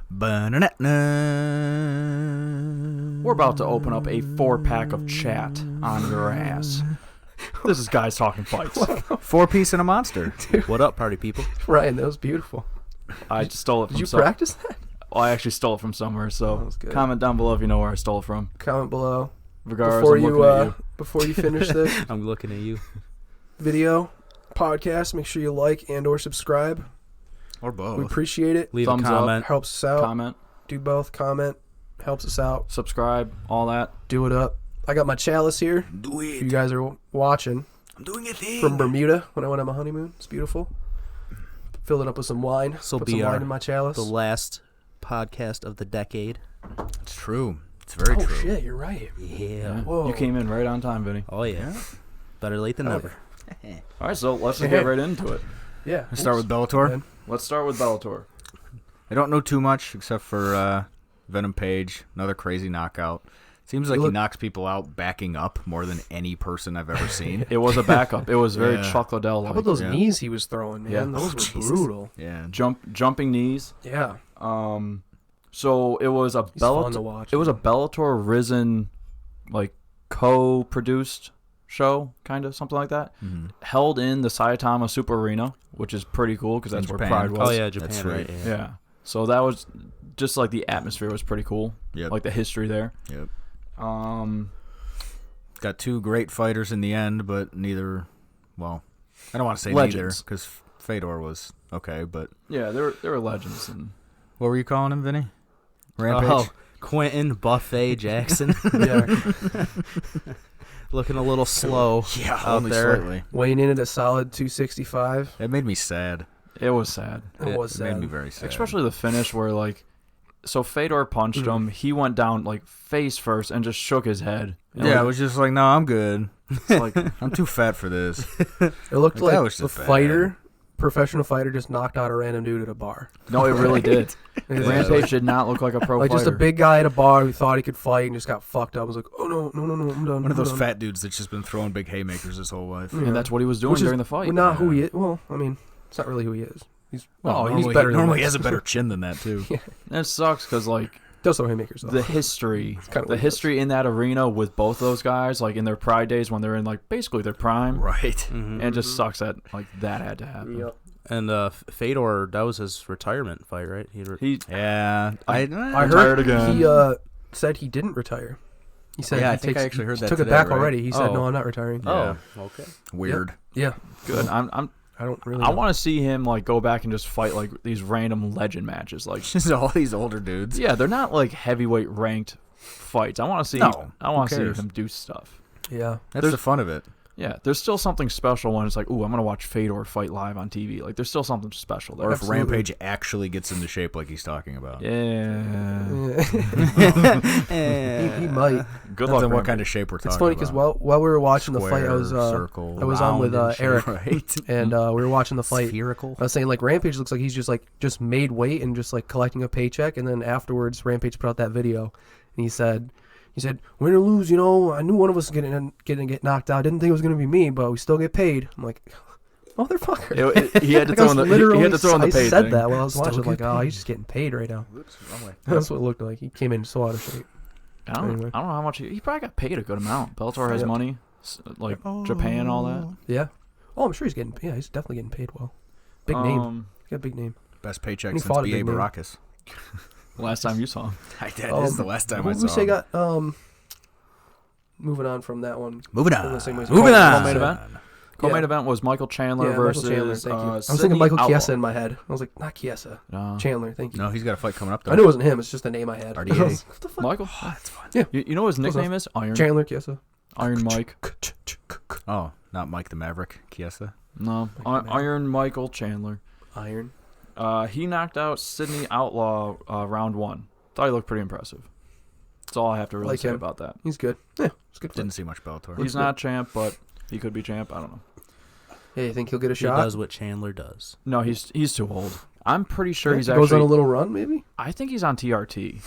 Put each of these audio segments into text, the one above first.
We're about to open up a 4-pack of chat on your ass. This is Guys Talking Fights. 4-piece and a monster. What up, party people? Ryan, that was beautiful. I just stole it from Did you practice that? Well, I actually stole it from somewhere, so good. comment down below if you know where I stole it from. Comment below. Regardless, before I'm looking at you. Before you finish this I'm looking at you. video, podcast, make sure you like and or subscribe. Or both. We appreciate it. Leave Thumbs a comment. Helps us out. Comment, Do both. Comment. Helps us out. subscribe, all that. Do it up. I got my chalice here. Do If you guys are watching. I'm doing a thing. From Bermuda when I went on my honeymoon. It's beautiful. Filled it up with some wine. This'll Put be some wine in my chalice. the last podcast of the decade. It's true. It's very oh, true. shit. You're right. Yeah. Whoa. You came in right on time, Vinny. Oh, yeah. Better late than never. All right, so let's just get right into it. Yeah. Let's start with Bellator. Man. Let's start with Bellator. I don't know too much except for Venom Page, another crazy knockout. Seems like he knocks people out backing up more than any person I've ever seen. It was a backup. It was very Chuck Liddell-like. How about those knees he was throwing, man? Yeah. Those were Jesus. brutal. Yeah. Jumping knees. Yeah. So it was a He's fun to watch. It was a Bellator Risen, like co-produced show, kind of something like that. Mm-hmm. Held in the Saitama Super Arena, which is pretty cool because that's where Japan. Pride was. Oh, yeah, Japan. That's right. right. Yeah. So that was just like the atmosphere was pretty cool. Yep. Like the history there. Yep. Got two great fighters in the end, but neither. Well, I don't want to say Legends. neither because Fedor was okay, but Yeah, they were legends. And what were you calling him, Vinny? Rampage. Oh, Quentin Buffet Jackson. Yeah. Looking a little slow Yeah, out only there. slightly. Weighing in at a solid 265. It made me sad. it was sad. It was It made sad. me very sad. Especially the finish where like, so Fedor punched him. He went down like face first and just shook his head. And Yeah, like, I was just like, no, I'm good. it's like I'm too fat for this. It looked Like, that like was the just bad. fighter, professional fighter, just knocked out a random dude at a bar. no, it really did. Yeah. Rampage did not look like a pro Like fighter. just a big guy at a bar who thought he could fight and just got fucked up. I was like, oh no, I'm done. One of those I'm done. fat dudes that's just been throwing big haymakers his whole life. and that's what he was doing Which is during the fight. Not who he is. Well, I mean, it's not really who he is. He's Normally, he's better. normally than he has a that. better chin than that too. And it sucks because like Does throw haymakers though. the history, kinda what the it history in that arena with both those guys, like in their pride days when they're in like basically their prime, Right. Mhm. and it just sucks that like that had to happen. Yep. And Fedor, that was his retirement fight, right? He Yeah. I Retired heard again. he said he didn't retire. He said Yeah, he I think I actually heard he that took it today, back right? already. He said, Oh. "No, I'm not retiring." Yeah. Oh, okay. Weird. Yeah, good. I I don't really. I want to see him like go back and just fight like these random legend matches. Like, Just all these older dudes. yeah, they're not like heavyweight ranked fights. I want to see. No, I want to who see cares? him do stuff. Yeah, That's the fun of it. Yeah, there's still something special when it's like, ooh, I'm gonna watch Fedor fight live on TV. Like, there's still something special there. Or if Absolutely. Rampage actually gets into shape like he's talking about. Yeah. he might. Good Depends luck. on what Rampage. kind of shape we're talking It's about. funny because while we were watching the fight, I was circle, I was on with round and Eric, shape. Right. and we were watching the fight. Spherical. I was saying like Rampage looks like he's just made weight and just like collecting a paycheck, and then afterwards Rampage put out that video, and he said, win or lose, you know, I knew one of us was gonna get knocked out. Didn't think it was gonna be me, but we still get paid. I'm like, motherfucker. He had to Like, I throw was in the. literally He had to throw in the I pay said thing. that while I was Still watching. get Like, oh, paid. he's just getting paid right now. Oops, wrong way. That's what it looked like. He came in so out of shape. I don't Anyway. know how much he probably got paid a good amount. Bellator has Yep. money, like Japan and all that. Yeah. Oh, I'm sure he's getting. Yeah, he's definitely getting paid well. Big name. He got a big name. Best paycheck He since fought a B.A. big name. Baracus. Last time you saw him. This is the last time I Who saw say him. got moving on from that one. Moving Going on. the same way as Moving Cole- on. Main event? Co-main Yeah. event was Michael Chandler Yeah, versus. Michael Chandler. Thank you. I was Sidney thinking Michael Outlaw. Chiesa in my head. I was like, not Chiesa. No. Chandler. Thank you. No, he's got a fight coming up though. I knew it wasn't him. It's just the name I had. RDA. I was like, what the fuck? Michael. That's fine. Yeah. You know what his Close nickname is? Iron. Chandler Chiesa. Iron Mike. Oh, not Mike the Maverick. Chiesa. No, Mike the Iron Michael Chandler. Iron. He knocked out Sidney Outlaw round one. Thought he looked pretty impressive. That's all I have to really Like say him. about that. He's good. Yeah, it's good. Didn't see much Bellator. He's not champ, but he could be champ. I don't know. Yeah, you think he'll get a He shot? does what Chandler does. No, he's too old. I'm pretty sure Yeah, he's he goes on a actually. little run, maybe. I think he's on TRT.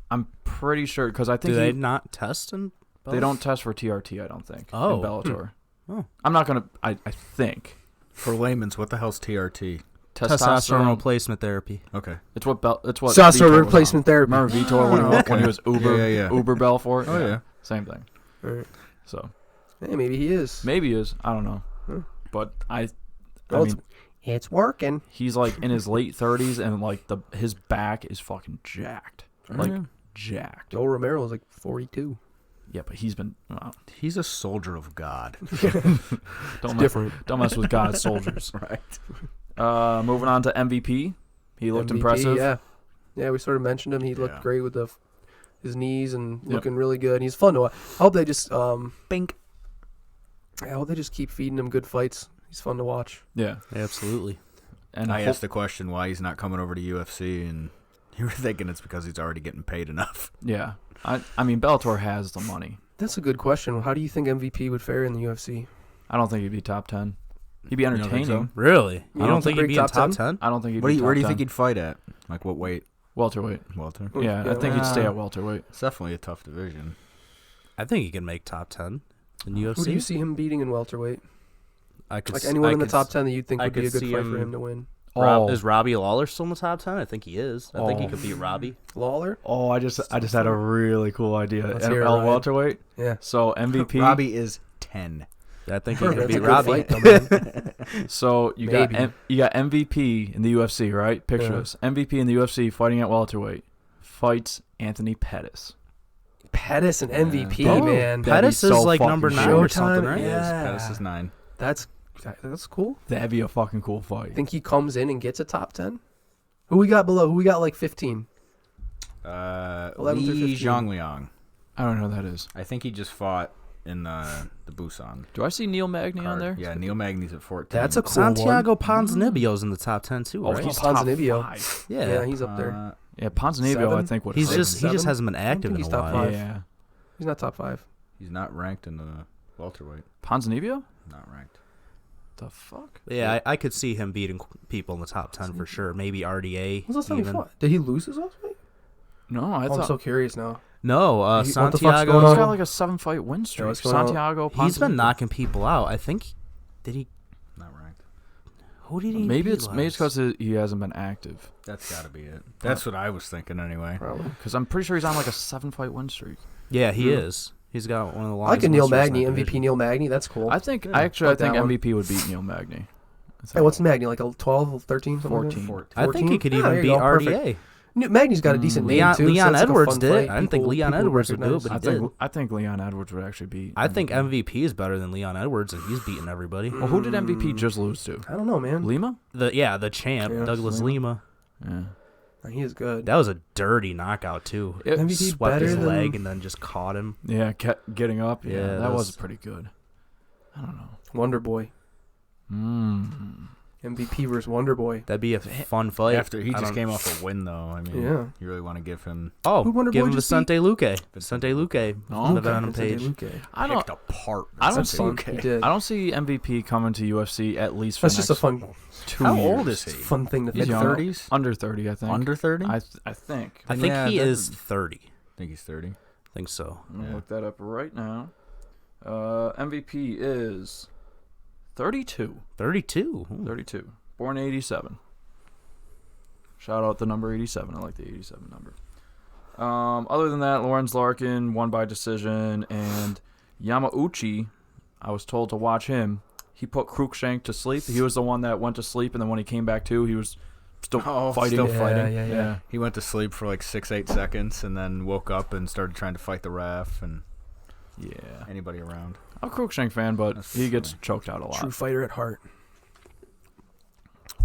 I'm pretty sure because I think Do they not test in they don't test for TRT. I don't think. Oh. In Bellator. Oh. I'm not gonna. I think. For layman's, what the hell's TRT? Testosterone replacement therapy. Okay. It's what Testosterone Vitor was replacement on. therapy. Remember Vitor when he was Uber Yeah. Uber Bell for it? Oh, yeah. Same thing. Right. So Hey, maybe he is. maybe he is. I don't know. Huh. But I Well, mean, it's working. he's like in his late 30s and like his back is fucking jacked. Like Yeah. jacked. Joe Romero is like 42. Yeah, but he's been He's a soldier of God. don't mess with God's soldiers. Right. Moving on to MVP. He looked MVP, impressive. Yeah, we sort of mentioned him. He looked Yeah. great with his knees and looking really good. He's fun to watch. I hope they just Bink. I hope they just keep feeding him good fights. He's fun to watch. Yeah. Absolutely. And I asked the question why he's not coming over to UFC, and you were thinking it's because he's already getting paid enough. Yeah. I mean, Bellator has the money. That's a good question. How do you think MVP would fare in the UFC? I don't think he'd be top 10. He'd be don't think entertaining. so? Really? You I don't don't think think he'd be he'd in top top 10? I don't think he'd Where be do top you 10. think he'd fight at? Like what weight? Welterweight. Welter. Yeah, I think he'd stay at welterweight. It's definitely a tough division. I think he can make top 10 in UFC. Who do you see him beating in welterweight? I could Like s- anyone I in the could top s- 10 that you'd think I would be a could good see fight for him- him to win? Is Robbie Lawler still in the top 10? I think he is. I think he could beat Robbie. Lawler? Oh, I just had a really cool idea. Let's hear it, L Ryan. welterweight. Yeah. So MVP. Robbie is 10. I think he That's could a beat good Robbie. fight, though, man. So you Maybe. got MVP in the UFC, right? Picture Yeah. this: MVP in the UFC fighting at welterweight fights Anthony Pettis. Pettis and MVP, Oh, man. That'd be Pettis is so like fucking number 9 cool. or Showtime, something, right? yeah. Pettis is 9. That's cool. That'd be a fucking cool fight. Think he comes in and gets a top 10? Who we got below? Who we got like 15? 11 through Li 15. Zhongliang. I don't know who that is. I think he just fought in the Busan. Do I see Neil Magny on card. there? Yeah, Neil Magny's at 14. That's a cool Santiago one. Ponzinibbio's in the top 10 too, Oh, right? he's Ponzinibbio. top 5. Yeah, he's up there. Uh, Yeah, Ponzinibbio, I Seven? think would. He's fight just him. he just Seven? hasn't been active think in a he's top while. 5. Yeah. He's not top 5. he's not ranked in the welterweight. Ponzinibbio? Not ranked. The fuck? Yeah, I could see him beating people in the top 10 for sure. Maybe RDA. When's the last time he even. fought? Did he lose his last fight? No, I I'm thought so curious now. No, What the fuck's going Santiago. on? he's got like a 7-fight win streak. what's going on? Santiago. He's been Ponzinibbio. knocking people out. I think. Did he? Not ranked. Who did he? Maybe beat it's last? because he hasn't been active. That's got to be it. That's what I was thinking anyway. Probably. Because I'm pretty sure he's on like a 7-fight win streak. Yeah, he Hmm. is. He's got one of the I like longest. a Neil win streaks in Magny, that MVP division. Neil Magny. That's cool. I think Yeah, I like think that one. MVP would beat Neil Magny. Hey, what's Magny? Like a 12, 13, something 14. like that? I think he 14? could Yeah, there even you beat go, perfect. RDA. Magny's got a decent name, Leon, too. so Leon it's like a Edwards fun did. fight. I didn't think People Leon Edwards would do it, recognize. but I he did. think I think Leon Edwards would actually beat. I think MVP is better than Leon Edwards, and he's beating everybody. Well, who did MVP just lose to? I don't know, man. Lima? The champ, Yeah, Douglas Lima. Lima. Yeah. He is good. That was a dirty knockout too. MVP Swept better his than- leg and then just caught him. Yeah, kept getting up. Yeah, Yeah, that that was was- pretty good. I don't know. Wonder Boy. MVP versus Wonder Boy. That'd be a fun fight. After he I just don't- came off a win, though. I mean, Yeah. you really want to give him Oh, Who'd Wonder give Boy him just Vicente Luque. Vicente Luque Oh, on the okay. Venom page. I don't. picked apart. I don't That's see. fun. He did. I don't see MVP coming to UFC at least for That's the just a next fun 2 How years. old is he? fun thing to He's think young. about. 30s? Under 30, I think. Under 30? I think. I think Yeah, he that is would- 30. I think he's 30. I think so. I'm gonna Yeah. look that up right now. MVP is 32. 32. Ooh. 32. Born 87. Shout out the number 87. I like the 87 number. Other than that, Lawrence Larkin won by decision, and Yamauchi, I was told to watch him. He put Cruikshank to sleep. He was the one that went to sleep, and then when he came back to, he was still fighting. Still fighting. Yeah. He went to sleep for like 6-8 seconds and then woke up and started trying to fight the ref and Yeah. anybody around. I'm a Cruikshank fan, but That's he gets funny. choked out a lot. True fighter at heart.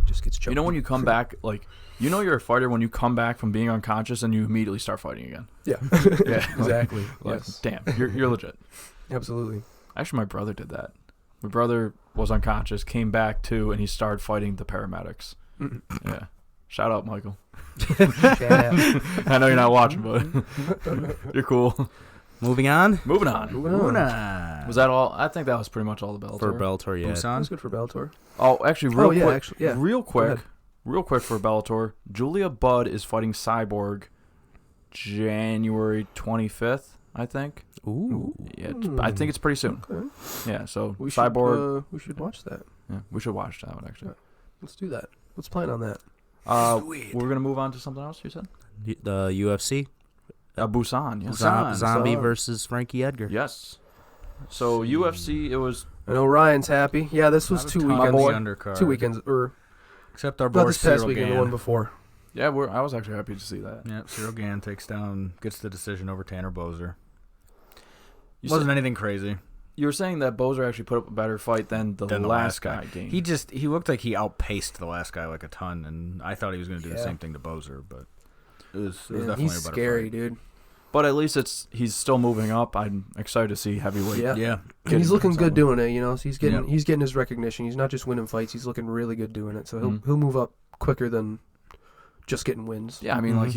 Just gets choked. You know when you come back, like, you know you're a fighter when you come back from being unconscious and you immediately start fighting again. Yeah. Yeah. Exactly. Like, Yes. damn, you're legit. Absolutely. Actually, my brother did that. My brother was unconscious, came back too, and he started fighting the paramedics. Mm. Yeah. Shout out, Michael. Yeah. I know you're not watching, but you're cool. Moving on Moving on. Una. Was that all? I think that was pretty much all the Bellator. for Bellator. Yeah. Sounds good for Bellator. Oh, actually, real quick. Actually, yeah. Real Go quick. ahead. Real quick for Bellator. Julia Budd is fighting Cyborg January 25th, I think. Ooh. Yeah, I think it's pretty soon. Okay. Yeah, so We should, Cyborg. we should watch that. Yeah, we should watch that one, actually. Let's do that. Let's plan on that. We're gonna move on to something else. You said The UFC. Busan. Yes. Zombie Busan. versus Frankie Edgar. Yes. So UFC, it was I know Ryan's happy. Yeah, this was Not a 2 ton of weekends. the undercard. 2 weekends, or Except our not boy this past Cyril weekend, the Gann. one before. yeah. I was actually happy to see that. Yeah, Cyril Gann gets the decision over Tanner Boser. You Wasn't said- anything crazy. You were saying that Bozer actually put up a better fight than the last guy game. He looked like he outpaced the last guy like a ton, and I thought he was going to do the Yeah. same thing to Bozer, but it was Man, definitely he's a better scary, fight. dude. But at least he's still moving up. I'm excited to see heavyweight. Yeah. Yeah, And he's looking good someone. doing it, you know. So he's getting his recognition. He's not just winning fights. He's looking really good doing it. So he'll move up quicker than just getting wins. Yeah, I mean, like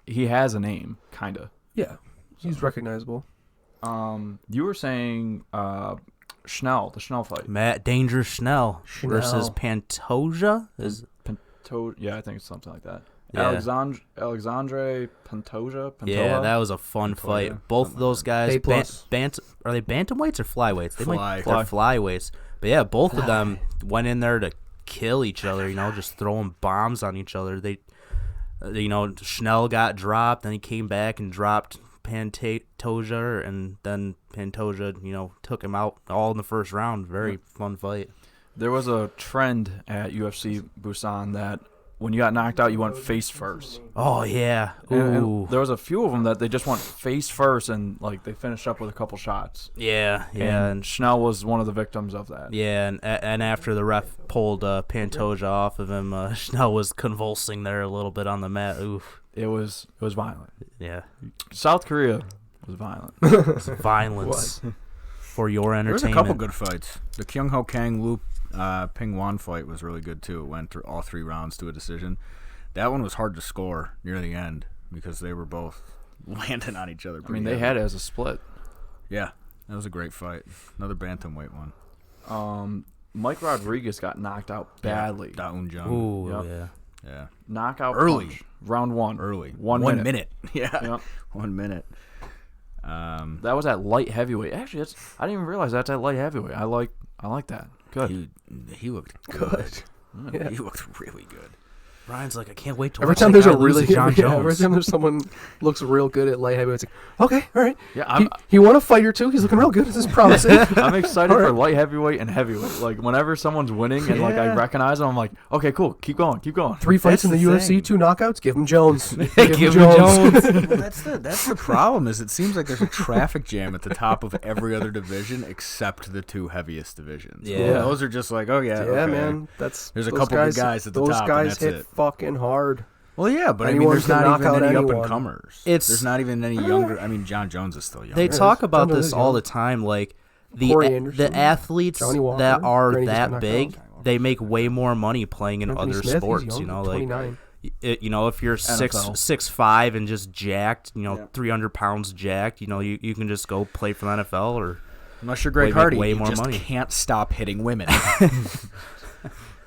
he has a name, kind of. Yeah, he's recognizable. You were saying the Schnell fight. Matt Danger Schnell versus Schnell. Pantoja. Yeah, I think it's something like that. Yeah. Alexandre Pantoja. Yeah, that was a fun fight. Both of those guys, A plus. are they bantamweights or flyweights? They're Fly. flyweights. But yeah, both of them went in there to kill each other. You know, just throwing bombs on each other. Schnell got dropped, then he came back and dropped Pantoja, and then Pantoja, took him out all in the first round. Very fun fight. There was a trend at UFC Busan that when you got knocked out, you went face first. Oh yeah, And there was a few of them that they just went face first, and like they finished up with a couple shots. yeah, And Schnell was one of the victims of that. Yeah, and after the ref pulled Pantoja off of him, Schnell was convulsing there a little bit on the mat. Oof. It was violent. Yeah, South Korea was violent. it's violence for your there was entertainment. a couple good fights. The Kyung Ho Kang Lu Ping Wan fight was really good too. It went through all 3 rounds to a decision. That one was hard to score near the end because they were both landing on each other. I mean, they had it as a split. Yeah, that was a great fight. Another bantamweight one. Mike Rodriguez got knocked out badly. Da Un Jung. Ooh, Yep. yeah. Yeah. Knockout Early. punch. Round 1. Early. 1 minute. Yeah. Yep. 1 minute. That was at light heavyweight. Actually, I didn't even realize that's at light heavyweight. I like that. Good. He looked Good. Yeah. He looked really good. Ryan's like, I can't wait to Every watch time that there's guy a lose really to John every Jones. time there's someone looks real good at light heavyweight, it's like, okay, all right. Yeah, He won a fight or two. He's looking real good. This is promising. I'm excited All for right. light heavyweight and heavyweight. Like whenever someone's winning and like I Yeah. recognize them, I'm like, okay, cool, keep going. 3 fights in That's the the UFC, thing. 2 knockouts. Give him Jones. Give him Jones. Well, that's the problem. Is it seems like there's a traffic jam at the top of every other division except the 2 heaviest divisions. Yeah. Those are just like, oh yeah, Yeah, okay. man. There's There's a those couple good guys at the those top, and guys that's hit it. fucking hard. Well, yeah, but Anyone there's can not knock even out any up anyone. and comers. It's- There's not even any younger. I mean, John Jones is still young. They Yeah, talk about John Jones this is all young. the time. Like Corey the Anderson, athletes Johnny Walker, that are Granny just got that knocked big, out. they make way more money playing in Anthony other Smith, he's sports. young, You know, like 29. if you're NFL. 6'5" and just jacked, Yeah. 300 pounds jacked, you can just go play for the NFL or Unless you're Greg make Hardy, way you more just money. can't stop hitting women.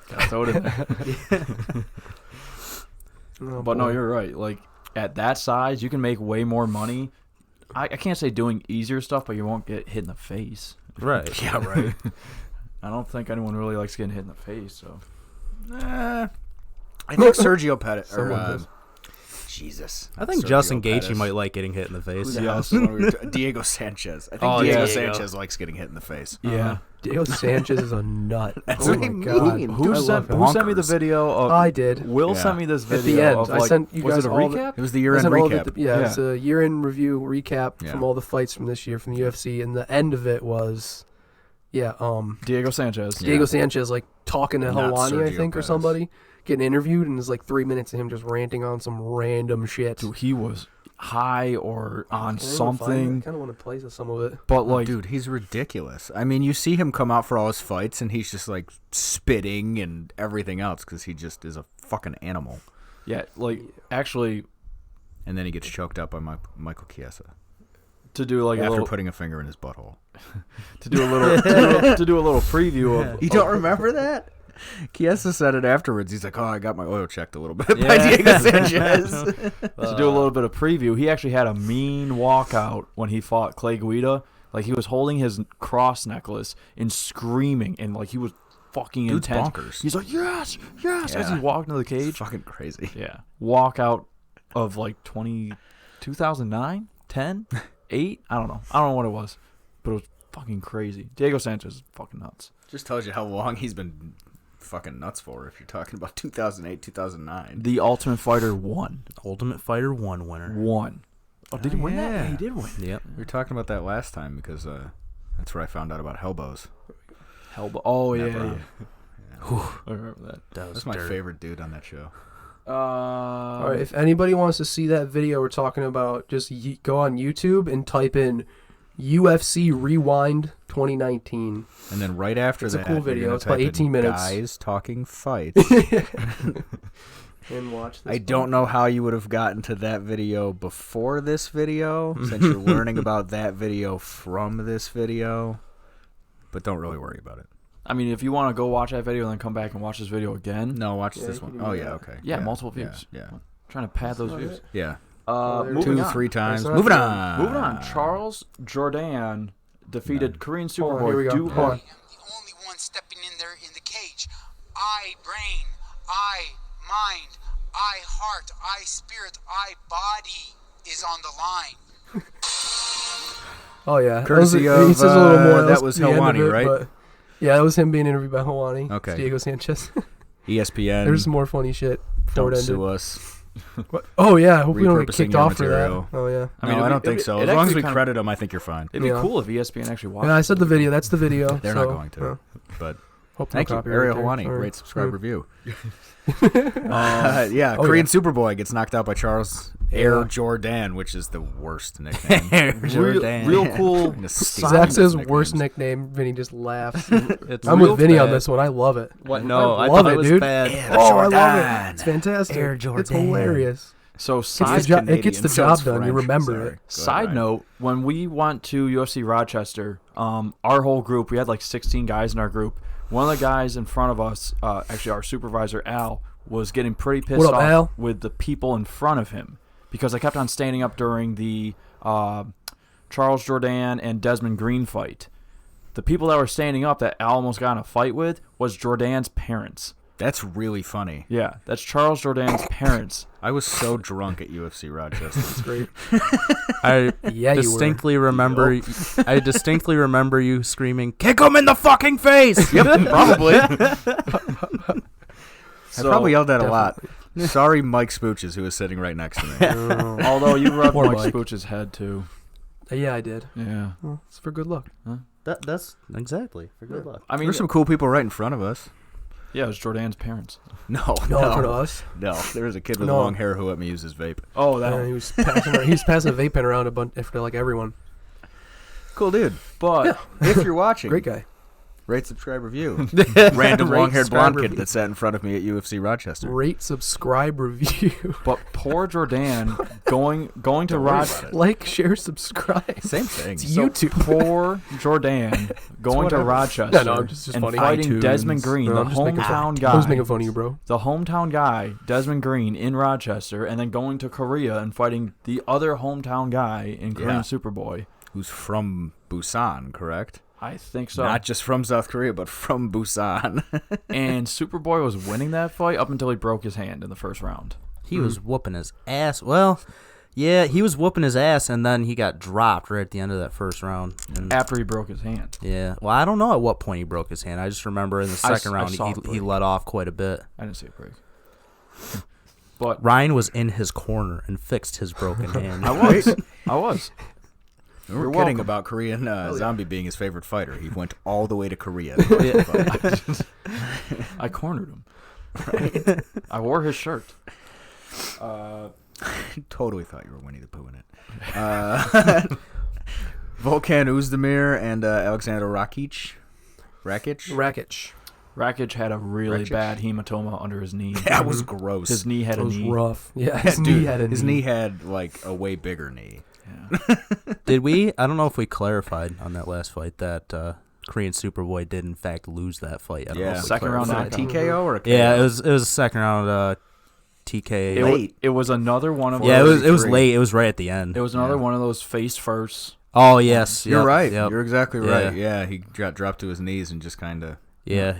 Gotta throw it in there. Oh, But boy. no, you're right. Like at that size, you can make way more money. I can't say doing easier stuff, but you won't get hit in the face. right. yeah, right. I don't think anyone really likes getting hit in the face. So I think Sergio Pettis. Someone does. Jesus. I think Sergio Justin Gaethje Pettis. might like getting hit in the Who face. the hell's the one we were Diego Sanchez. I think Oh, Diego Diego. Sanchez likes getting hit in the face. yeah. Diego Sanchez is a nut. That's oh what my I god. mean. Who I sent love me the bonkers. video of? I did. Will Yeah. sent me this At the video end, of I like, sent you was guys it a all the- recap? It was the I year-end sent all recap. yeah, it's a year-end review recap Yeah. from all the fights from this year from the UFC, and the end of it was, Diego Sanchez. Diego Sanchez like talking to Not Helwani, I Sergio think, or Pettis. somebody, getting interviewed, and it's like 3 minutes of him just ranting on some random shit. Dude, he was high or on I something, kind of want to play some of it. but like, Dude, he's ridiculous. I mean, you see him come out for all his fights, and he's just like spitting and everything else because he just is a fucking animal. yeah, like actually And then he gets choked up by Michael Chiesa to do like a after little putting a finger in his butthole. to do a little to do a little preview of. You don't remember that? Chiesa said it afterwards. He's like, "Oh, I got my oil checked a little bit by Yeah. Diego Sanchez." To do a little bit of preview, he actually had a mean walkout when he fought Clay Guida. Like he was holding his cross necklace and screaming, and like he was fucking Dude's intense. bonkers. He's like, yes, as Yeah. he walked into the It's cage. fucking crazy. Yeah. Walkout of like 2009, 10, 8? I don't know. I don't know what it was. But it was fucking crazy. Diego Sanchez is fucking nuts. Just tells you how long he's been fucking nuts for if you're talking about 2008, 2009. The Ultimate Fighter won. Ultimate Fighter 1 winner. Won. Oh, did he win that? yeah. Yeah, he did win. Yep. We were talking about that last time because that's where I found out about Hellbows. Oh, Matt yeah. Brown. I remember that. That was That's my dirt. favorite dude on that show. All right, if anybody wants to see that video we're talking about, just go on YouTube and type in UFC Rewind 2019. And then right after It's a that, cool video. you're gonna It's about type in 18 minutes. Guys talking fights. And watch this. I don't know how you would have gotten to that video before this video, since you're learning about that video from this video. But don't really worry about it. I mean, if you want to go watch that video and then come back and watch this video again, No, watch Yeah, this you one. can do Oh, that. yeah, okay. Yeah, multiple views. Yeah. trying to pad those not views. it. Yeah. there it Moving is. on. 2-3 times. That's not Moving good. on. Moving on. Charles Jourdain defeated Korean Hold on, here we Superboy go. Du Hold on. Hong. The only one stepping in there in the cage. I brain, I mind, I heart, I spirit, I body is on the line. Oh yeah, Courtesy he of, says a little more. that was the end of Helwani, it, right? but- yeah, that was him being interviewed by Helwani. Okay. It's Diego Sanchez. ESPN. There's some more funny shit before Don't it ended. sue us. What? Oh yeah, I hope we don't get Repurposing kicked your off for material. that. Oh yeah. I mean, No, I it'd don't be- think it- so. it As long as actually we kinda- credit them, I think you're fine. It'd be Yeah. cool if ESPN actually watched. Yeah, I said the video. That's the video. They're so, not going to. But hope no thank you, copyright Ariel there. Helwani. Sorry. Rate, subscribe, Mm. review. Oh, Korean yeah. Superboy gets knocked out by Charles Air Jordan, which is the worst nickname. Real cool. I'm gonna steal Zach these says nicknames. worst nickname. Vinny just laughs. It's I'm real with Vinny on bad. this one. I love it. What? No, I love thought it, it was dude. bad. Air Oh, I love Jordan. it. It's fantastic. Air It's Jordan. hilarious. So It side gets the Canadian, so job it's done. You French. remember Sorry. it. Go ahead, Side Ryan. note, when we went to UFC Rochester, our whole group, we had like 16 guys in our group. One of the guys in front of us, actually our supervisor, Al, was getting pretty pissed What up, off Al? with the people in front of him because I kept on standing up during the Charles Jourdain and Desmond Green fight. The people that were standing up that Al almost got in a fight with was Jourdain's parents. That's really funny. Yeah, that's Charles Jourdain's parents. I was so drunk at UFC Rochester. It's great. I Yeah, you were. distinctly remember. I distinctly remember you screaming, "Kick him in the fucking face!" Yep, probably. I probably yelled that a lot. Sorry, Mike Spooches, who was sitting right next to me. Although you rubbed Poor Mike Mike. Spooch's head too. Yeah, I did. Yeah. Well, it's for good luck. That's exactly for good luck. I mean, There's some cool people right in front of us. yeah, it was Jourdain's parents. No, No, no, in front of us. no. There was a kid with No. long hair who let me use his vape. Oh, that Yeah, one. he was passing vaping around a bunch for like everyone. Cool dude. But If you're watching, Great guy. rate, subscribe, review. Random Rate, long-haired subscribe, blonde kid review. that sat in front of me at UFC Rochester. Rate, subscribe, review. But poor Jourdain going to Rochester. Like, share, subscribe. Same thing. It's So YouTube. poor Jourdain going to whatever. Rochester No, it's just and funny. fighting iTunes. Desmond Green, No, the I'm just making hometown I was guy. making fun of you, bro. The hometown guy, Desmond Green, in Rochester, and then going to Korea and fighting the other hometown guy in Korean Yeah. Superboy. Who's from Busan, correct? I think so. Not just from South Korea, but from Busan. And Superboy was winning that fight up until he broke his hand in the first round. He was whooping his ass. Well, yeah, he was whooping his ass, and then he got dropped right at the end of that first round. And, After he broke his hand. yeah, well, I don't know at what point he broke his hand. I just remember in the second I round saw it he break. let off quite a bit. I didn't see it break. But Ryan was in his corner and fixed his broken hand. I was. I was. We were You're kidding welcome. about Korean Zombie being his favorite fighter. He went all the way to Korea. I cornered him. I wore his shirt. Totally thought you were Winnie the Pooh in it. Volkan Oezdemir and Alexander Rakic. Rakic. Rakic had a really Rakic? bad hematoma under his knee. That was gross. His knee had That a was knee. rough. Yeah, Yeah, his dude, knee had a his knee had like a way bigger knee. Yeah. Did we? I don't know if we clarified on that last fight that Korean Superboy did in fact lose that fight. I don't know Yeah, if we Second round clarified. knockout. TKO or a KO? Yeah, it was a second round TK. It was another one of Yeah, those. it was late. It was right at the end. It was another one of those face first. Oh yes, You're yep, right. Yep. You're exactly Yeah. right. Yeah, he got dropped to his knees and just kind of. Yeah,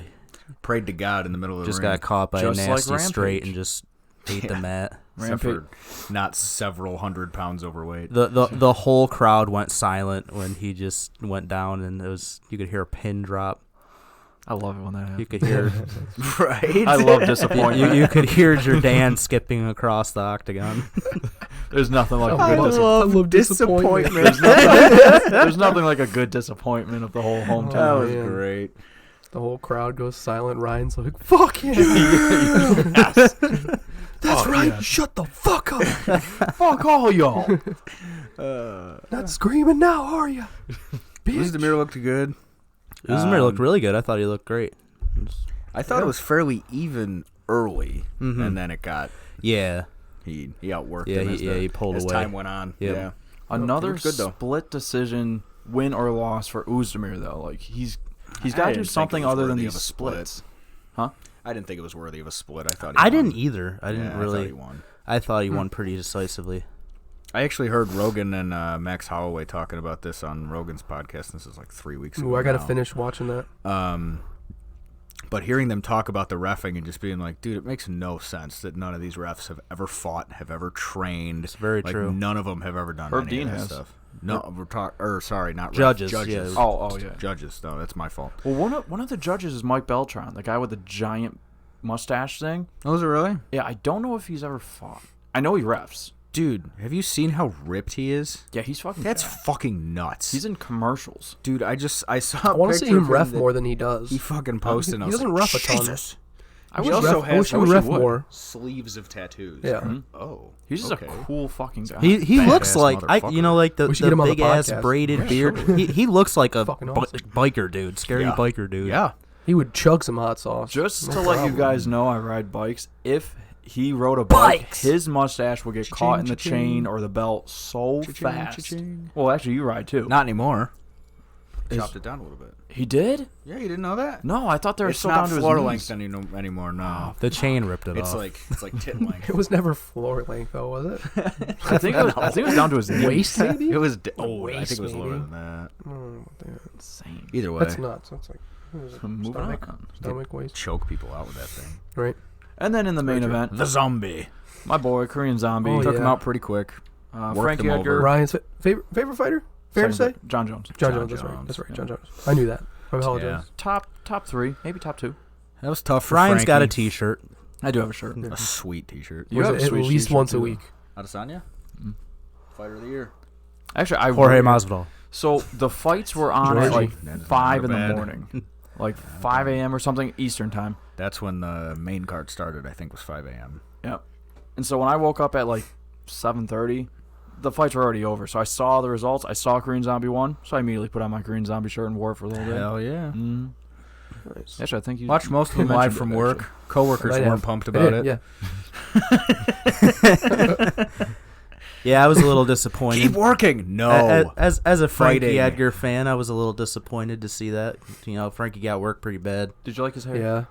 Prayed to God in the middle of the Just ring. got caught by Just a like nasty Rampage. straight and just ate the mat. Except for not several hundred pounds overweight. The whole crowd went silent when he just went down, and you could hear a pin drop. I love it when that happens. You could hear Right? I love disappointment. you could hear Jordan skipping across the octagon. There's nothing like a I good love, disappointment. I love disappointment. There's nothing like a good disappointment of the whole That hometown. was man. great. The whole crowd goes silent. Ryan's like, "Fuck him." That's right. yeah. Shut the fuck up. Fuck all y'all. Not screaming now, are you? Uzdemir looked good. Uzdemir looked really good. I thought he looked great. I thought it was fairly even early, Mhm. and then it got Yeah. he outworked Yeah, him he pulled as away. time went on. Yep. Yeah. Another looked good, though. split decision, win or loss for Uzdemir though. Like he's I got to do didn't think something it was other than worthy these of a split. splits. Huh? I didn't think it was worthy of a split. I thought I won. didn't either. I didn't Yeah, really. I thought he won. I thought he won pretty decisively. I actually heard Rogan and Max Holloway talking about this on Rogan's podcast. This is like 3 weeks ago. Ooh, I gotta now. finish watching that. But hearing them talk about the reffing and just being like, dude, it makes no sense that none of these refs have ever fought, have ever trained. It's very like, true. None of them have ever done Herb any Dean of that has. stuff. No, we're talking. Or sorry, not refs, Judges, Judges. yeah. Oh yeah. Judges. No, that's my fault. Well, one of the judges is Mike Beltran, the guy with the giant mustache thing. Oh, is it really? Yeah, I don't know if he's ever fought. I know he refs. Dude, have you seen how ripped he is? Yeah, he's fucking. That's fat. fucking nuts. He's in commercials. Dude, I saw. I want to see him ref more than he does. He fucking posted. and I He was doesn't like, ref a ton. Jesus. I He wish also I has wish he would ref more. sleeves of tattoos. Yeah. Mhm. Oh. He's just okay. a cool fucking guy. He Badass looks like motherfucker. like the We should get him on the big ass podcast. braided Yeah, beard. sure. He looks like a Fucking awesome. biker dude, scary Yeah. biker dude. Yeah. He would chug some hot sauce. Just No to let you problem. guys know, I ride bikes. If he rode a bike, Bikes! his mustache would get caught in the Cha-ching, chain cha-ching. or the belt so Cha-ching, fast. cha-ching. Well, actually, you ride too. Not anymore. Is- Chopped it down a little bit. He did? Yeah, you didn't know that? No, I thought they were It's still not down to his floor knees. length anymore. No. The chain ripped it It's off. like tit length. It was never floor length, though, was it? I think it was down to his knees. Waist, maybe? It was. I waist, think it was lower maybe. than that. Oh, damn. Insane. Either way, That's nuts. That's like what is it? Moving stomach, on. stomach waist, choke people out with that thing. right? And then in the main event, The zombie my boy, Korean Zombie, Oh, took yeah. him out pretty quick. Worked Frankie him Edgar, over. Ryan's favorite fighter? Fair to say? second- John Jones. John John Jones. That's right. Jones, That's right. yeah. John Jones. I knew that. I apologize. Top three, maybe top two. That was tough for Ryan's got a Frankie. T-shirt. I do have a shirt. A sweet T-shirt. You Was have it a at sweet least t-shirt, once a too. week? Adesanya? Fighter of the year. Actually, I Jorge really- Masvidal. So the fights were on at Georgie. like That is 5 not in the bad. morning, like 5 a.m. or something Eastern time. That's when the main card started. I think was 5 a.m. Yep. And so when I woke up at like 7:30, the fights were already over. So I saw the results. I saw Korean Zombie won. So I immediately put on my Korean Zombie shirt and wore it for a little bit. Hell yeah. Mm. Nice. Actually, I think you Watched most of you them live mentioned from it, work. actually. Coworkers Might weren't have. pumped I about did, it. Yeah. Yeah, I was a little disappointed. Keep working. No. As a Frankie Fighting. Edgar fan, I was a little disappointed to see that. You know, Frankie got worked pretty bad. Did you like his hair?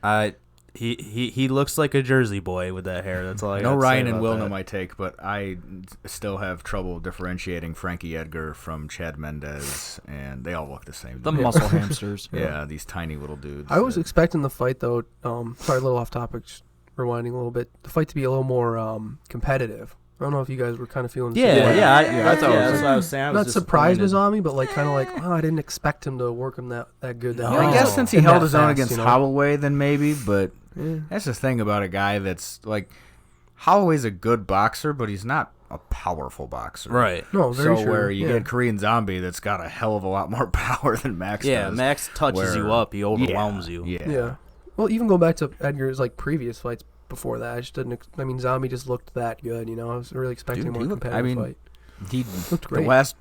Yeah. He looks like a Jersey boy with that hair. That's all I I know gotta say Ryan and about Will that. know my take, but I still have trouble differentiating Frankie Edgar from Chad Mendez, and they all look the same. The to me. muscle hamsters. Yeah, these tiny little dudes. I was that- expecting the fight, though. Sorry, a little off topic. Just rewinding a little bit. The fight to be a little more competitive. I don't know if you guys were kind of feeling the same way. I thought it was that's what I was saying. I was Not surprised with disappointed. Zombie, but like kind of like, oh, I didn't expect him to work him that good. Yeah, I guess since he and held that his own fast, against you know? Holloway, then maybe. But Yeah. that's the thing about a guy that's like Holloway's a good boxer, but he's not a powerful boxer. Right. No, very So true. where you yeah. get Korean Zombie that's got a hell of a lot more power than Max Yeah, does. Max touches you where- up. He overwhelms Yeah, you. Yeah. Yeah. Well, even going back to Edgar's like previous fights before that, I just didn't. I mean, Zombie just looked that good. You know, I was really expecting Dude, a he more looked- I competitive mean, fight. He Looked the great. last